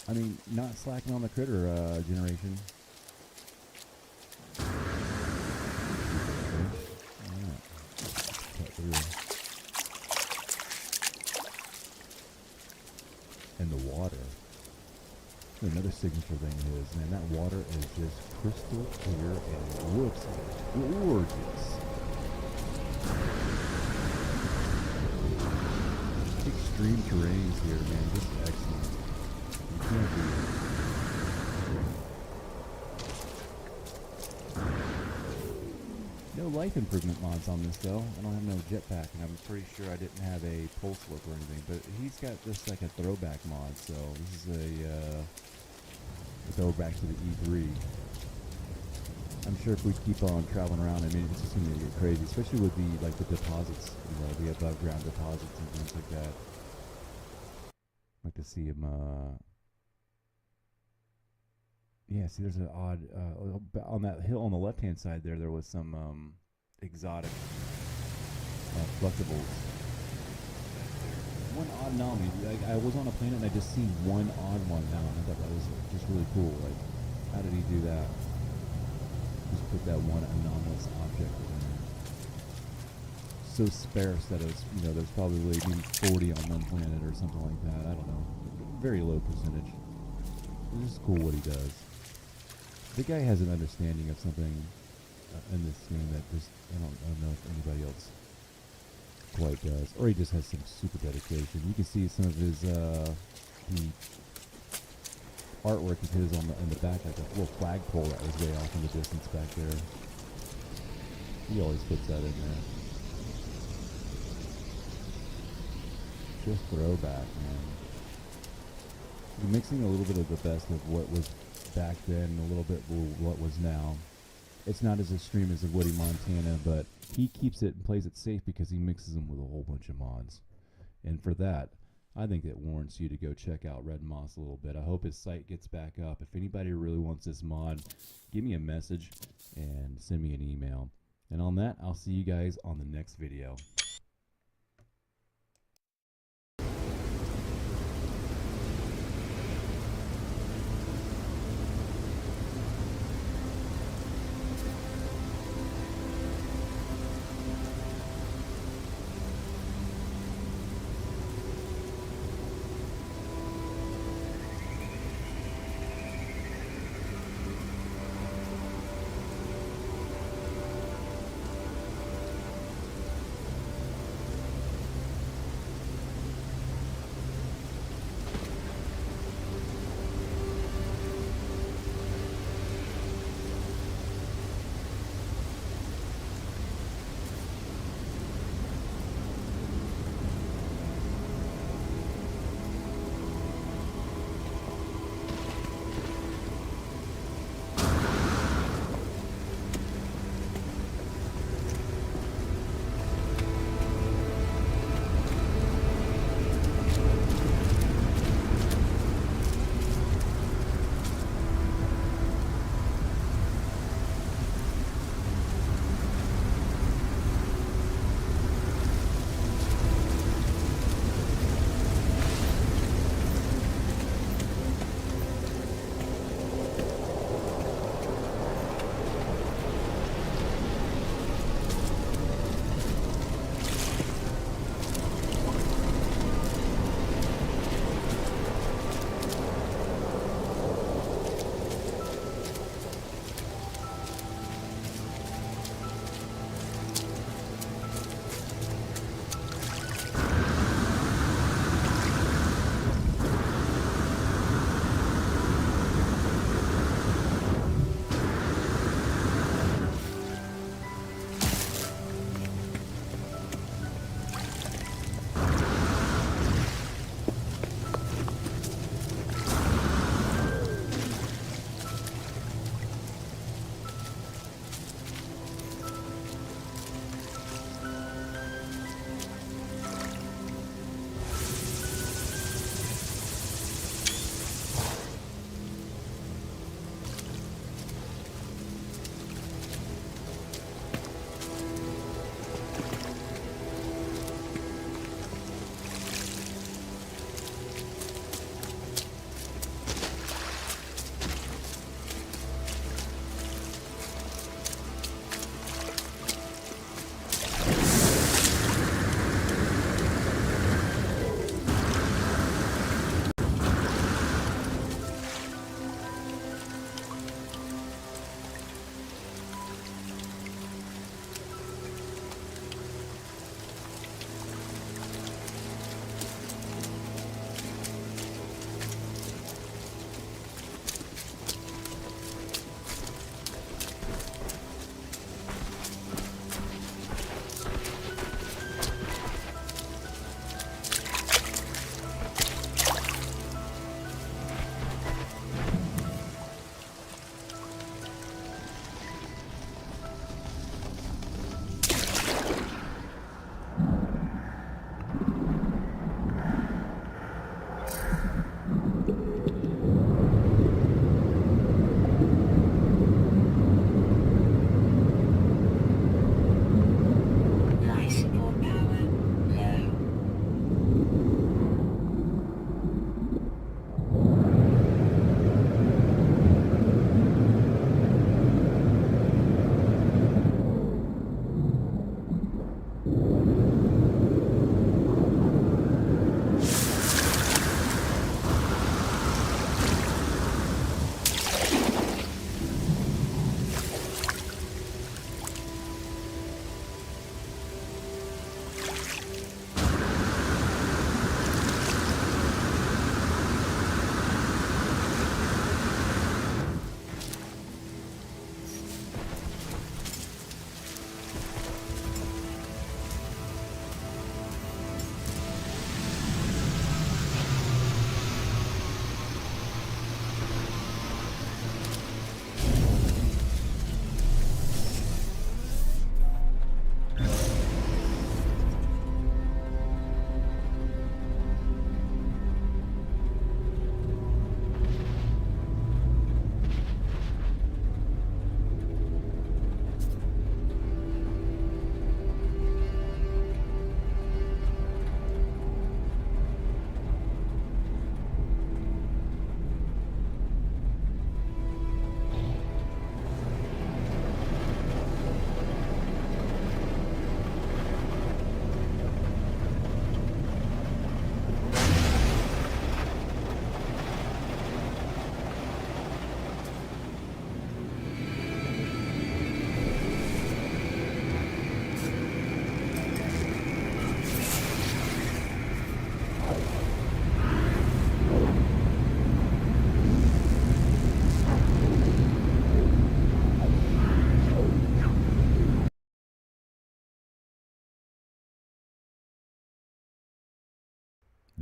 I mean, not slacking on the critter generation. Alright. Cut through. And the water. Another signature thing is, man, that water is just crystal clear and it looks gorgeous. Extreme terrains here, man, just excellent. You can't beat it. No life improvement mods on this though. I don't have no jetpack, and I'm pretty sure I didn't have a pulse look or anything. But he's got this like a throwback mod, so this is a throwback to the E3. I'm sure if we keep on traveling around, I mean, it's just gonna get crazy, especially with the like the deposits, you know, the above ground deposits and things like that. I'd like to see him. Yeah, see, there's an odd on that hill on the left-hand side there. There was some exotic collectibles. One odd anomaly. Like, I was on a planet and I just seen one odd one now, and I thought that was just really cool. Like, how did he do that? Just put that one anomalous object in there. So sparse that it was, you know, there's probably maybe 40 on one planet or something like that. I don't know. Very low percentage. It's just cool what he does. The guy has an understanding of something in this game that just I don't know if anybody else quite does, or he just has some super dedication. You can see some of his the artwork of his on in the back, like a little flagpole that was way off in the distance back there. He always puts that in there. Just throwback, man. You're mixing a little bit of the best of what was back then and a little bit of what was now. It's not as extreme as the Woody Montana, but he keeps it and plays it safe because he mixes them with a whole bunch of mods. And for that, I think it warrants you to go check out Red Moss a little bit. I hope his site gets back up. If anybody really wants this mod, give me a message and send me an email. And on that, I'll see you guys on the next video.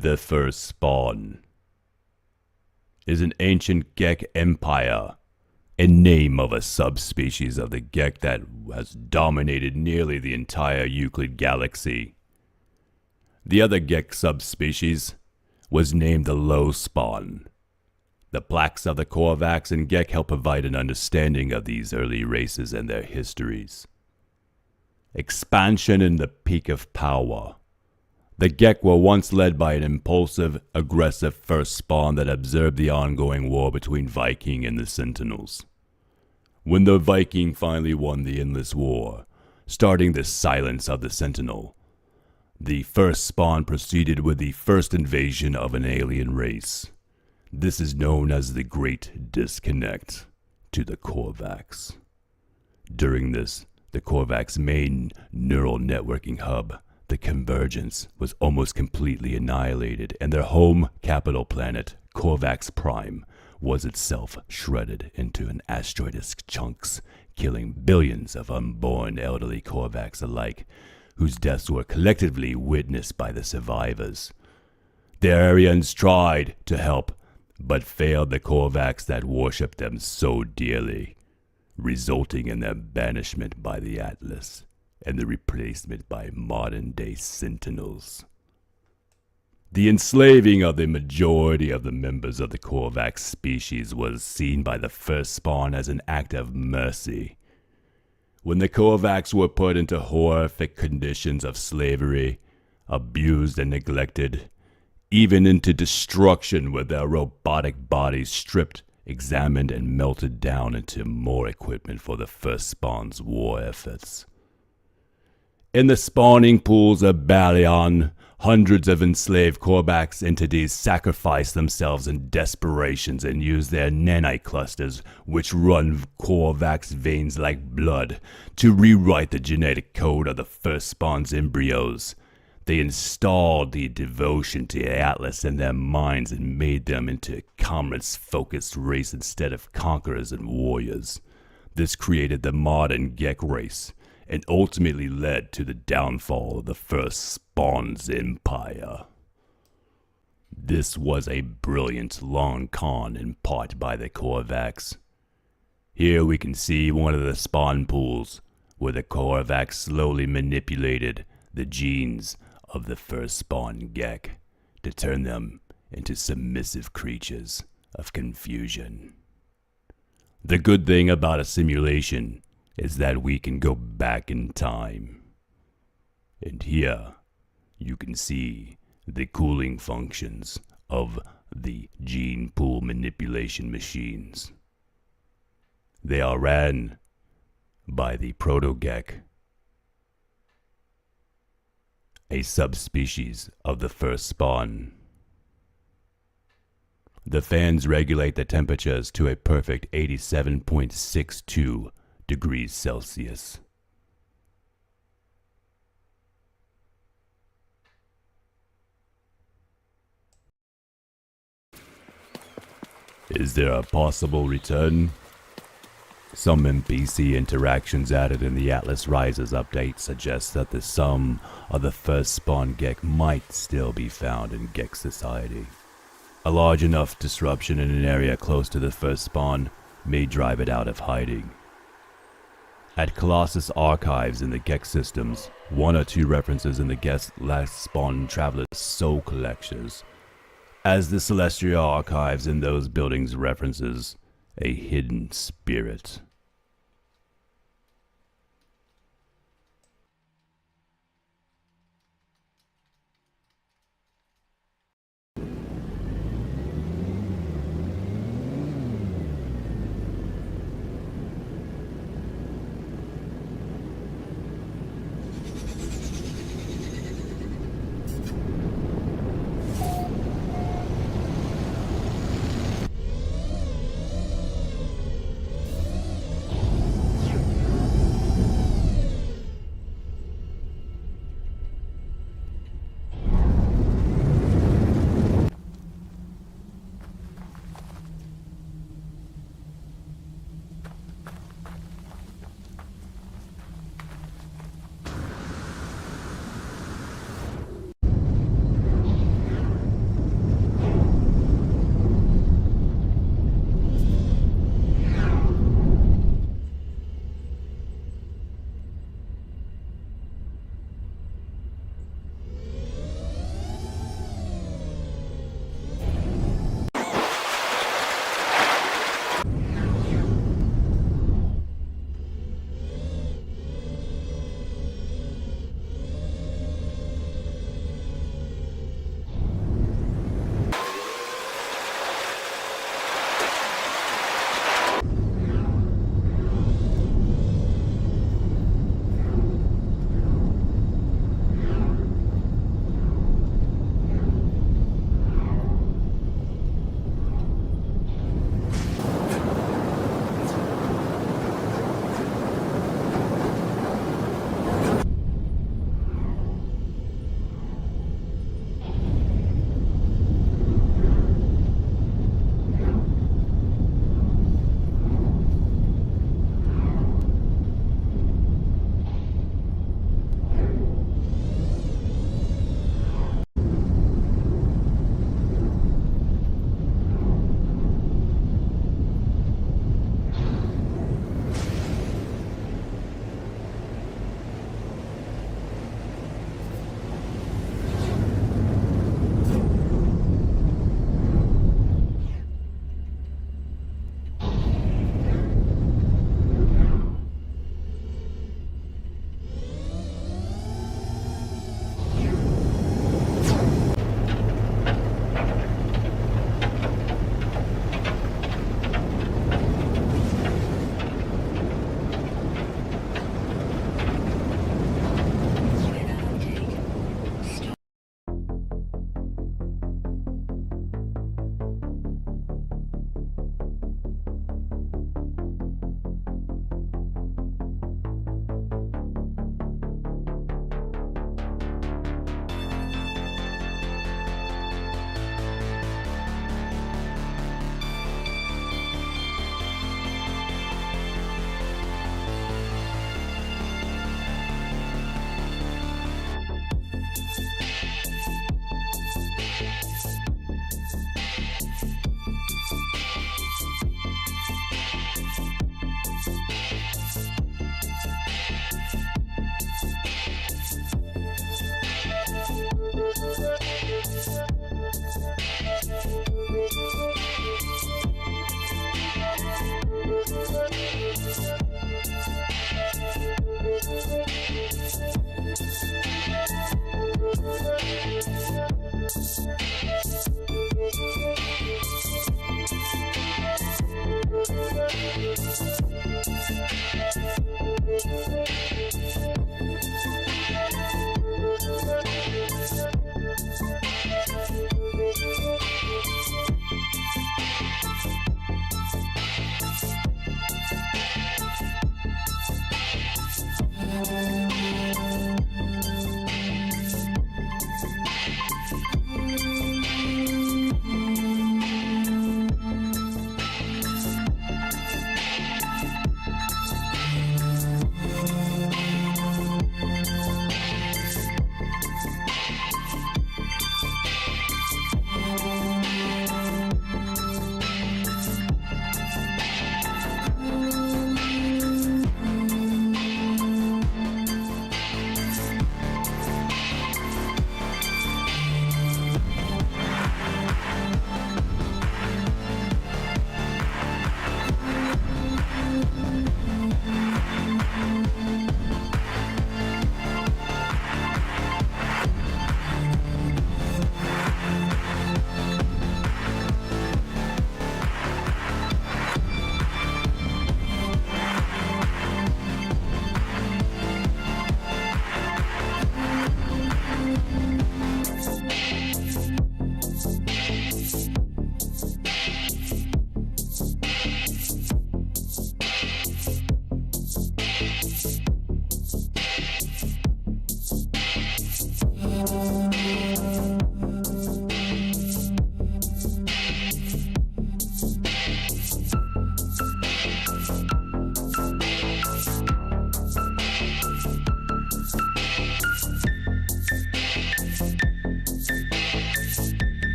The first spawn is an ancient gek empire, a name of a subspecies of the gek that has dominated nearly the entire Euclid galaxy. The other gek subspecies was named the low spawn. The plaques of the Korvax and gek help provide an understanding of these early races and their histories. Expansion in the peak of power. The gek were once led by an impulsive, aggressive first spawn that observed the ongoing war between Viking and the Sentinels. When the Viking finally won the endless war, starting the silence of the Sentinel, the first spawn proceeded with the first invasion of an alien race. This is known as the Great Disconnect to the Korvax. During this, the Korvax main neural networking hub, the Convergence, was almost completely annihilated, and their home capital planet, Korvax Prime, was itself shredded into an asteroidic chunks, killing billions of unborn elderly Korvax alike, whose deaths were collectively witnessed by the survivors. The Aryans tried to help, but failed the Korvax that worshipped them so dearly, resulting in their banishment by the Atlas and the replacement by modern-day Sentinels. The enslaving of the majority of the members of the Korvax species was seen by the first spawn as an act of mercy. When the Korvax were put into horrific conditions of slavery, abused and neglected, even into destruction with their robotic bodies stripped, examined, and melted down into more equipment for the first spawn's war efforts. In the spawning pools of Balion, hundreds of enslaved Korvax entities sacrifice themselves in desperations and use their nanite clusters, which run Korvax veins like blood, to rewrite the genetic code of the first spawn's embryos. They installed the devotion to the Atlas in their minds and made them into a commerce-focused race instead of conquerors and warriors. This created the modern gek race, and ultimately led to the downfall of the first spawn's empire. This was a brilliant long con in part by the Korvax. Here we can see one of the spawn pools, where the Korvax slowly manipulated the genes of the first spawn gek to turn them into submissive creatures of confusion. The good thing about a simulation is that we can go back in time. And here you can see the cooling functions of the gene pool manipulation machines. They are ran by the Proto-Gek, a subspecies of the first spawn. The fans regulate the temperatures to a perfect 87.62 degrees Celsius. Is there a possible return? Some NPC interactions added in the Atlas Rises update suggest that the sum of the first spawn gek might still be found in gek society. A large enough disruption in an area close to the first spawn may drive it out of hiding. At Colossus Archives in the Gek systems, one or two references in the Gek's Last Spawn Traveler's Soul collections, as the Celestial Archives in those buildings references a hidden spirit.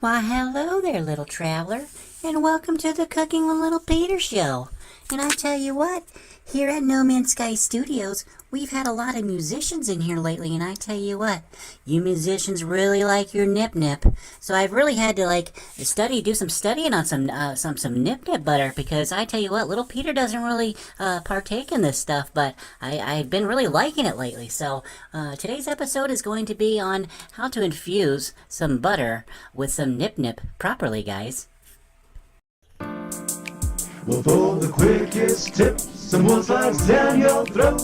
Why, hello there, little traveler, and welcome to the Cooking with Little Peter show. And I tell you what, here at No Man's Sky Studios, we've had a lot of musicians in here lately, and I tell you what, you musicians really like your nip-nip. So I've really had to do some studying on some nip-nip butter, because I tell you what, little Peter doesn't really partake in this stuff, but I've been really liking it lately. So today's episode is going to be on how to infuse some butter with some nip-nip properly, guys. Well, for the quickest tips, someone slides down your throat.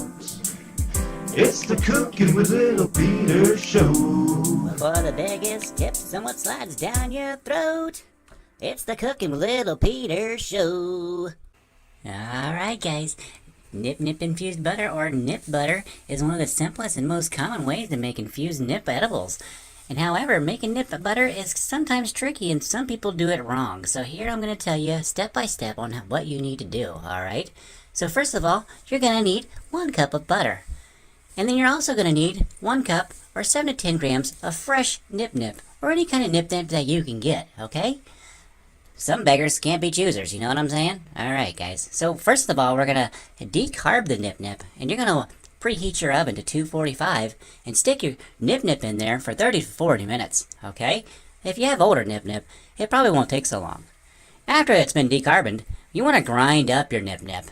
It's the Cooking with Little Peter show. For the biggest tips, someone slides down your throat. It's the Cooking with Little Peter show. Alright, guys. Nip infused butter, or nip butter, is one of the simplest and most common ways to make infused nip edibles. And however, making nip butter is sometimes tricky, and some people do it wrong. So here I'm going to tell you step by step on what you need to do, alright? So first of all, you're going to need 1 cup of butter. And then you're also going to need 1 cup or 7 to 10 grams of fresh nip-nip, or any kind of nip-nip that you can get, okay? Some beggars can't be choosers, you know what I'm saying? Alright guys, so first of all we're going to decarb the nip-nip, and you're going to preheat your oven to 245 and stick your nip-nip in there for 30 to 40 minutes, okay? If you have older nip-nip, it probably won't take so long. After it's been decarboned, you want to grind up your nip-nip,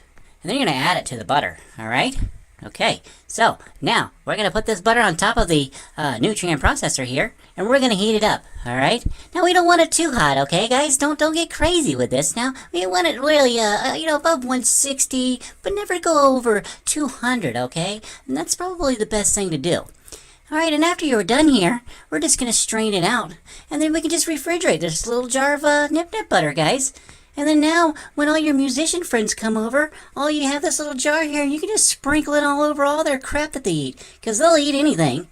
and then you're going to add it to the butter, alright? Okay, so now we're going to put this butter on top of the nutrient processor here, and we're going to heat it up, alright? Now we don't want it too hot, okay guys? Don't get crazy with this. Now, we want it really, above 160, but never go over 200, okay? And that's probably the best thing to do. Alright, and after you're done here, we're just going to strain it out, and then we can just refrigerate this little jar of nip-nip butter, guys. And then now, when all your musician friends come over, all you have this little jar here, and you can just sprinkle it all over all their crap that they eat, because they'll eat anything.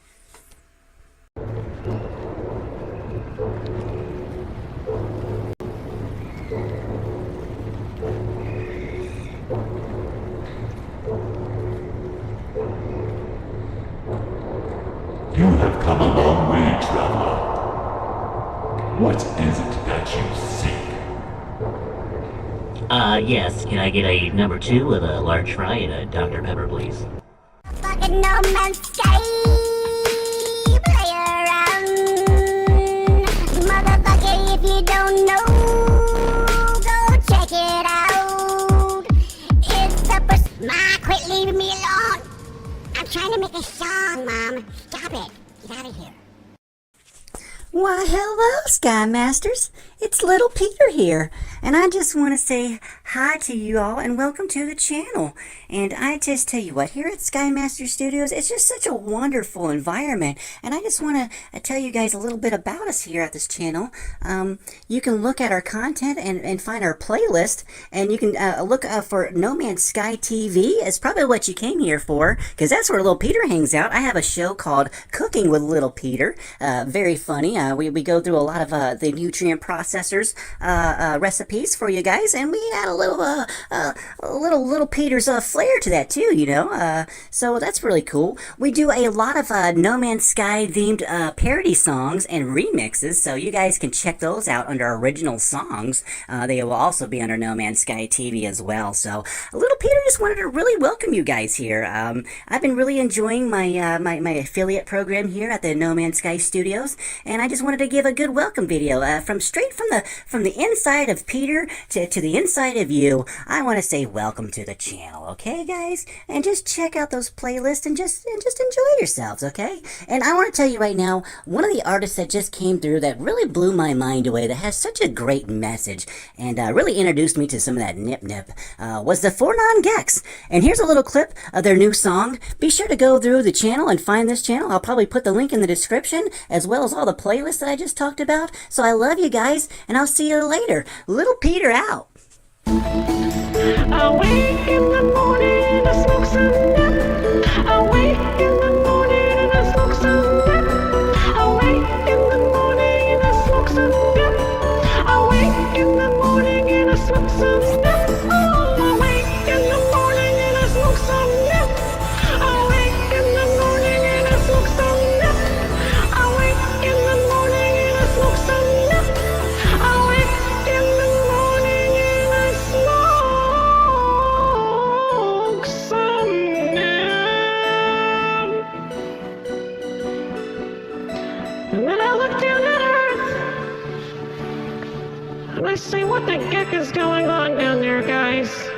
You have come a long way, traveler. What is it that you seek? Yes. Can I get a number 2 with a large fry and a Dr. Pepper, please? Fucking No Man's Sky, play around. Motherfucker, if you don't know, go check it out. It's the first. Ma, quit leaving me alone. I'm trying to make a song, Mom. Stop it. Get out of here. Why, hello, Sky Masters. It's Little Peter here, and I just want to say hi to you all and welcome to the channel. And I just tell you what, here at Sky Master Studios, it's just such a wonderful environment, and I just want to tell you guys a little bit about us here at this channel. You can look at our content and find our playlist, and you can look for No Man's Sky TV. It's probably what you came here for, because that's where Little Peter hangs out. I have a show called Cooking with Little Peter. Very funny. We go through a lot of the nutrient processors recipes for you guys, and we add a little Peter's flair to that too, you know. So that's really cool. We do a lot of No Man's Sky themed parody songs and remixes, so you guys can check those out under original songs. They will also be under No Man's Sky TV as well. So Little Peter just wanted to really welcome you guys here. I've been really enjoying my my affiliate program here at the No Man's Sky Studios, and I just wanted to give a good welcome video straight from the inside of Peter to the inside of you. I want to say welcome to the channel, okay guys? And just check out those playlists and just enjoy yourselves, okay? And I want to tell you right now, one of the artists that just came through that really blew my mind away, that has such a great message and really introduced me to some of that nip-nip, was the Four Non-Gex. And here's a little clip of their new song. Be sure to go through the channel and find this channel. I'll probably put the link in the description, as well as all the playlists that I just talked about. So I love you guys, and I'll see you later. Little Peter out. I wake in the morning and I smoke some nut. I wake in the morning and I smoke some nut. I wake in the morning and I smoke some nut. I wake in the morning and I smoke some nut. Oh, I wake in the morning and I smoke some nut. I wake in the morning and I smoke some nut. I wake in the morning and I smoke some nut. I wake in the morning and I smoke some nut. And then I look down at Earth and I say, what the heck is going on down there, guys?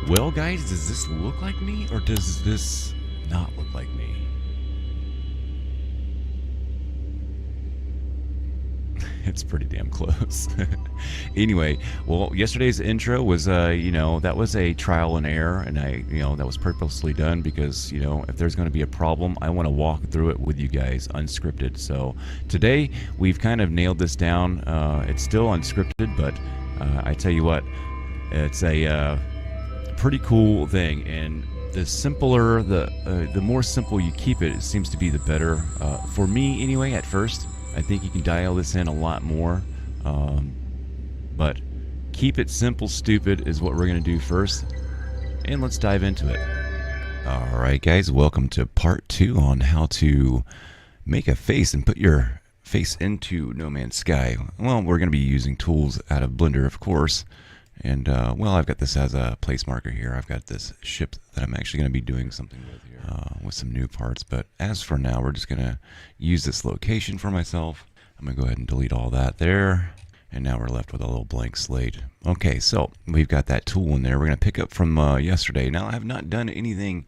Well, guys, does this look like me or does this not look like me? It's pretty damn close. Anyway, well, yesterday's intro was, that was a trial and error, and that was purposely done because, if there's going to be a problem, I want to walk through it with you guys unscripted. So today we've kind of nailed this down. It's still unscripted, but I tell you what, it's a pretty cool thing, and the simpler, the more simple you keep it, it seems to be the better. For me, anyway, at first. I think you can dial this in a lot more, but keep it simple, stupid is what we're going to do first, and let's dive into it. Alright guys, welcome to part 2 on how to make a face and put your face into No Man's Sky. Well, we're going to be using tools out of Blender, of course, and I've got this as a place marker here. I've got this ship that I'm actually going to be doing something with here, with some new parts. But as for now, we're just going to use this location for myself. I'm going to go ahead and delete all that there. And now we're left with a little blank slate. Okay, so we've got that tool in there. We're going to pick up from yesterday. Now, I have not done anything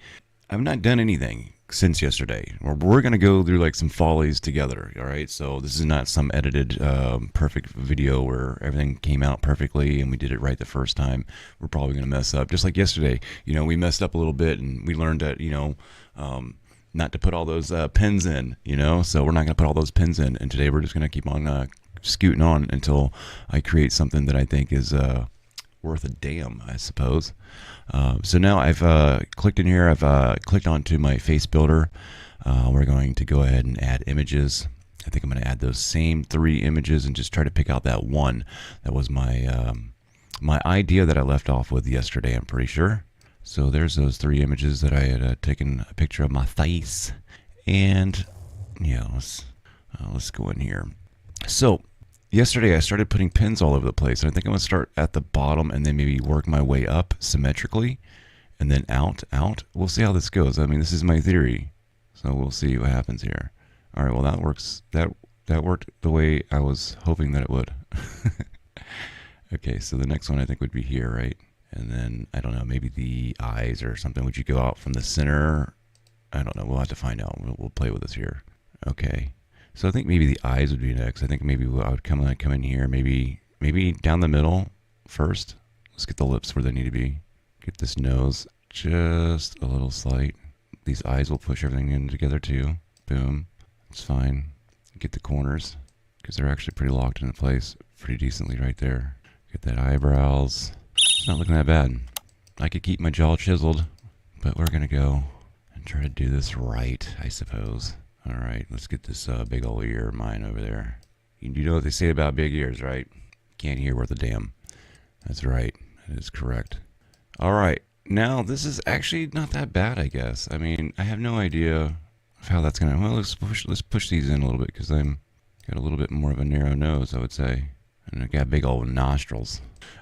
since yesterday. We're going to go through like some follies together, all right? So this is not some edited perfect video where everything came out perfectly and we did it right the first time. We're probably going to mess up. Just like yesterday, we messed up a little bit and we learned that, not to put all those pins in, so we're not going to put all those pins in. And today we're just going to keep on scooting on until I create something that I think is worth a damn, I suppose. So now I've clicked in here. I've clicked onto my face builder. We're going to go ahead and add images. I think I'm going to add those same 3 images and just try to pick out that one. That was my my idea that I left off with yesterday, I'm pretty sure. So there's those 3 images that I had taken a picture of my face. And yeah, let's go in here. So yesterday I started putting pins all over the place, and I think I'm going to start at the bottom and then maybe work my way up symmetrically and then out. We'll see how this goes. I mean, this is my theory, so we'll see what happens here. All right, well, that works. That worked the way I was hoping that it would. Okay, so the next one I think would be here, right? And then, I don't know, maybe the eyes or something. Would you go out from the center? I don't know. We'll have to find out. We'll play with this here. Okay. So I think maybe the eyes would be next. I think maybe I would come in here, maybe down the middle first. Let's get the lips where they need to be. Get this nose just a little slight. These eyes will push everything in together too. Boom. It's fine. Get the corners because they're actually pretty locked into place pretty decently right there. Get that eyebrows. It's not looking that bad. I could keep my jaw chiseled, but we're going to go and try to do this right, I suppose. Alright, let's get this big old ear of mine over there. You know what they say about big ears, right? Can't hear worth a damn. That's right. That is correct. Alright, now this is actually not that bad, I guess. I mean, I have no idea of how that's going to... Well, let's push these in a little bit because I'm got a little bit more of a narrow nose, I would say. And I got big old nostrils.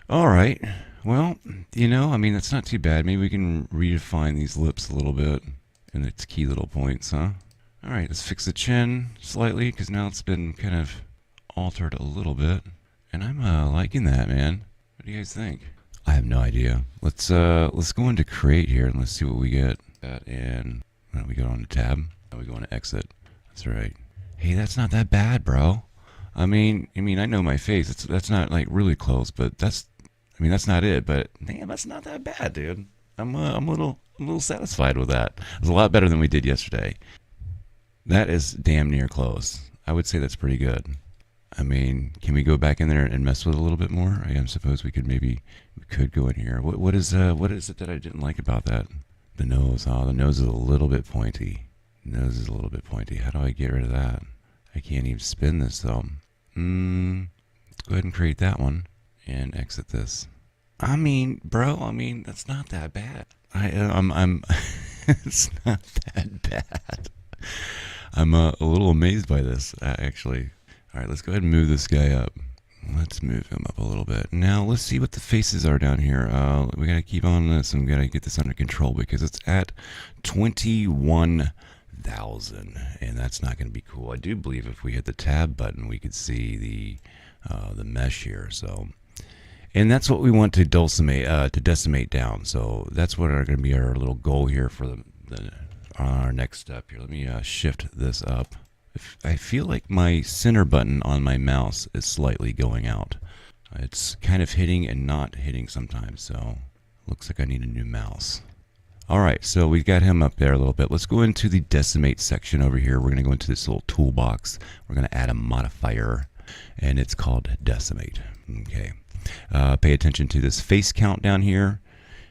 Alright, well, I mean, that's not too bad. Maybe we can redefine these lips a little bit in its key little points, huh? Alright, let's fix the chin slightly, because now it's been kind of altered a little bit. And I'm liking that, man. What do you guys think? I have no idea. Let's go into create here, and let's see what we get. And we go on to tab. Now we go on to exit. That's right. Hey, that's not that bad, bro. I mean, I know my face. That's not, like, really close, but that's not it. But, damn, that's not that bad, dude. I'm a little satisfied with that. It's a lot better than we did yesterday. That is damn near close. I would say that's pretty good. I mean, can we go back in there and mess with it a little bit more? I suppose we could go in here. What is it that I didn't like about that? The nose. Oh, the nose is a little bit pointy. The nose is a little bit pointy. How do I get rid of that? I can't even spin this though. Let's go ahead and create that one and exit this. I mean, bro, that's not that bad. I'm it's not that bad. I'm a little amazed by this, actually. All right, let's go ahead and move this guy up. Let's move him up a little bit. Now, let's see what the faces are down here. We got to keep on this and we got to get this under control because it's at 21,000, and that's not going to be cool. I do believe if we hit the tab button, we could see the mesh here. So And that's what we want to decimate down. So that's what are going to be our little goal here for our next step here. Let me shift this up. I feel like my center button on my mouse is slightly going out. It's kind of hitting and not hitting sometimes, so looks like I need a new mouse. Alright, so we've got him up there a little bit. Let's go into the decimate section over here. We're going to go into this little toolbox. We're going to add a modifier, and it's called decimate. Okay. Pay attention to this face count down here.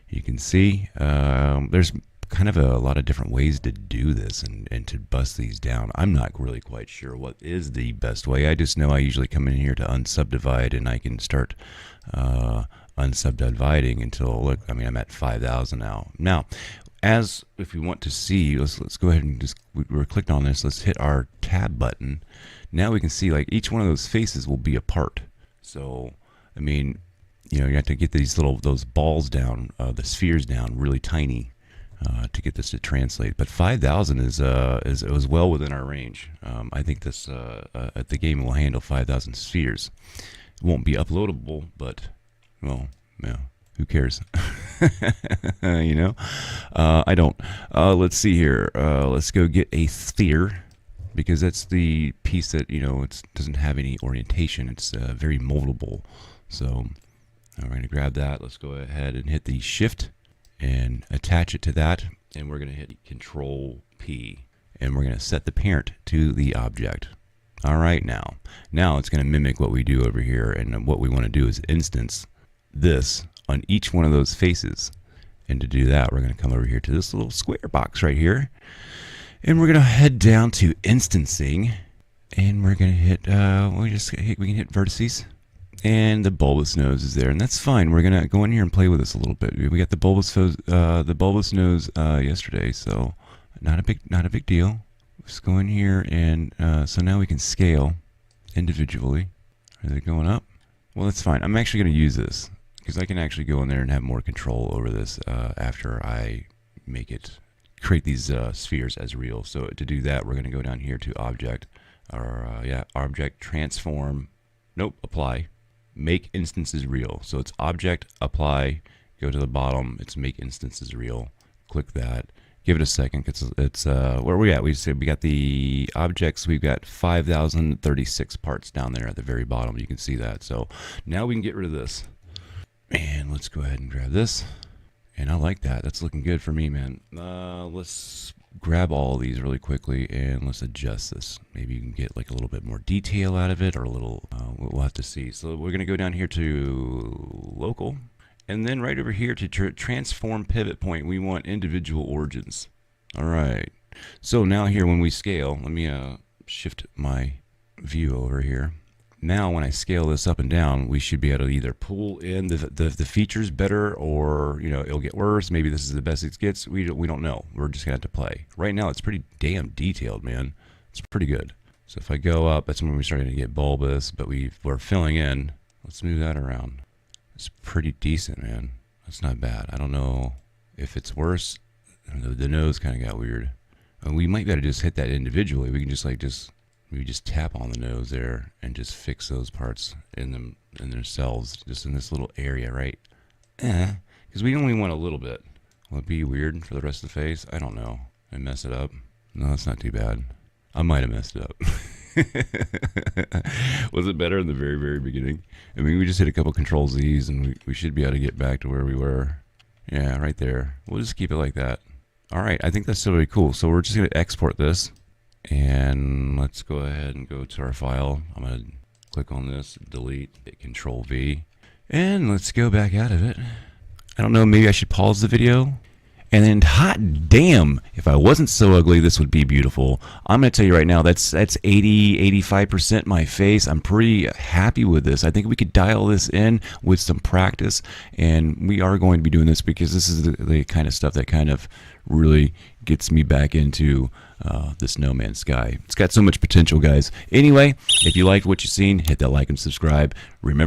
You can see there's kind of a lot of different ways to do this and to bust these down. I'm not really quite sure what is the best way. I just know I usually come in here to unsubdivide, and I can start unsubdividing until, look, I mean, I'm at 5,000 now. Now, as if we want to see, let's go ahead and just, we're clicked on this, let's hit our tab button. Now we can see like each one of those faces will be a part. So, I mean, you know, you have to get those balls down, the spheres down really tiny to get this to translate. But 5,000 is well within our range. I think this the game will handle 5,000 spheres. It won't be uploadable, but well, yeah, who cares? You know, I don't. Let's see here. Let's go get a sphere, because that's the piece that, you know, it doesn't have any orientation. It's very moldable. So we're going to grab that. Let's go ahead and hit the shift and attach it to that, and we're going to hit Control P, and we're going to set the parent to the object. All right, now it's going to mimic what we do over here, and what we want to do is instance this on each one of those faces. And to do that, we're going to come over here to this little square box right here, and we're going to head down to instancing, and we're going to hit we can hit vertices. And the bulbous nose is there, and that's fine. We're gonna go in here and play with this a little bit. We got the bulbous nose yesterday, so not a big deal. Let's go in here, and so now we can scale individually. Are they going up? Well, that's fine. I'm actually gonna use this because I can actually go in there and have more control over this after I create these spheres as real. So to do that, we're gonna go down here to object, object transform. Nope, apply. Make instances real. So it's object, apply, go to the bottom, it's make instances real. Click that. Give it a second. It's where are we at? We got the objects, we've got 5,036 parts down there at the very bottom. You can see that. So now we can get rid of this. And let's go ahead and grab this. And I like that. That's looking good for me, man. Let's grab all of these really quickly, and let's adjust this. Maybe you can get like a little bit more detail out of it, or a little, we'll have to see. So we're going to go down here to local, and then right over here to transform pivot point, we want individual origins. All right. So now here when we scale, let me shift my view over here. Now when I scale this up and down, we should be able to either pull in the features better, or, you know, it'll get worse. Maybe this is the best it gets. We don't know. We're just gonna have to play. Right now it's pretty damn detailed, man. It's pretty good. So if I go up, that's when we're starting to get bulbous, but we're filling in. Let's move that around. It's pretty decent, man. That's not bad. I don't know if it's worse. The nose kind of got weird. We might be able to just hit that individually. We can just tap on the nose there and just fix those parts in themselves, just in this little area, right? Because we only want a little bit. Will it be weird for the rest of the face? I don't know. I mess it up. No, it's not too bad. I might have messed it up. Was it better in the very, very beginning? I mean, we just hit a couple Control Z's, and we should be able to get back to where we were. Yeah, right there. We'll just keep it like that. All right, I think that's still really cool. So we're just going to export this. And let's go ahead and go to our file. I'm going to click on this, delete, hit Control V, and let's go back out of it. I don't know, maybe I should pause the video. And then, hot damn, if I wasn't so ugly, this would be beautiful. I'm going to tell you right now, that's 80-85% my face. I'm pretty happy with this. I think we could dial this in with some practice, and we are going to be doing this because this is the kind of stuff that kind of really gets me back into this No Man's Sky. It's got so much potential, guys. Anyway, if you liked what you've seen, hit that like and subscribe. Remember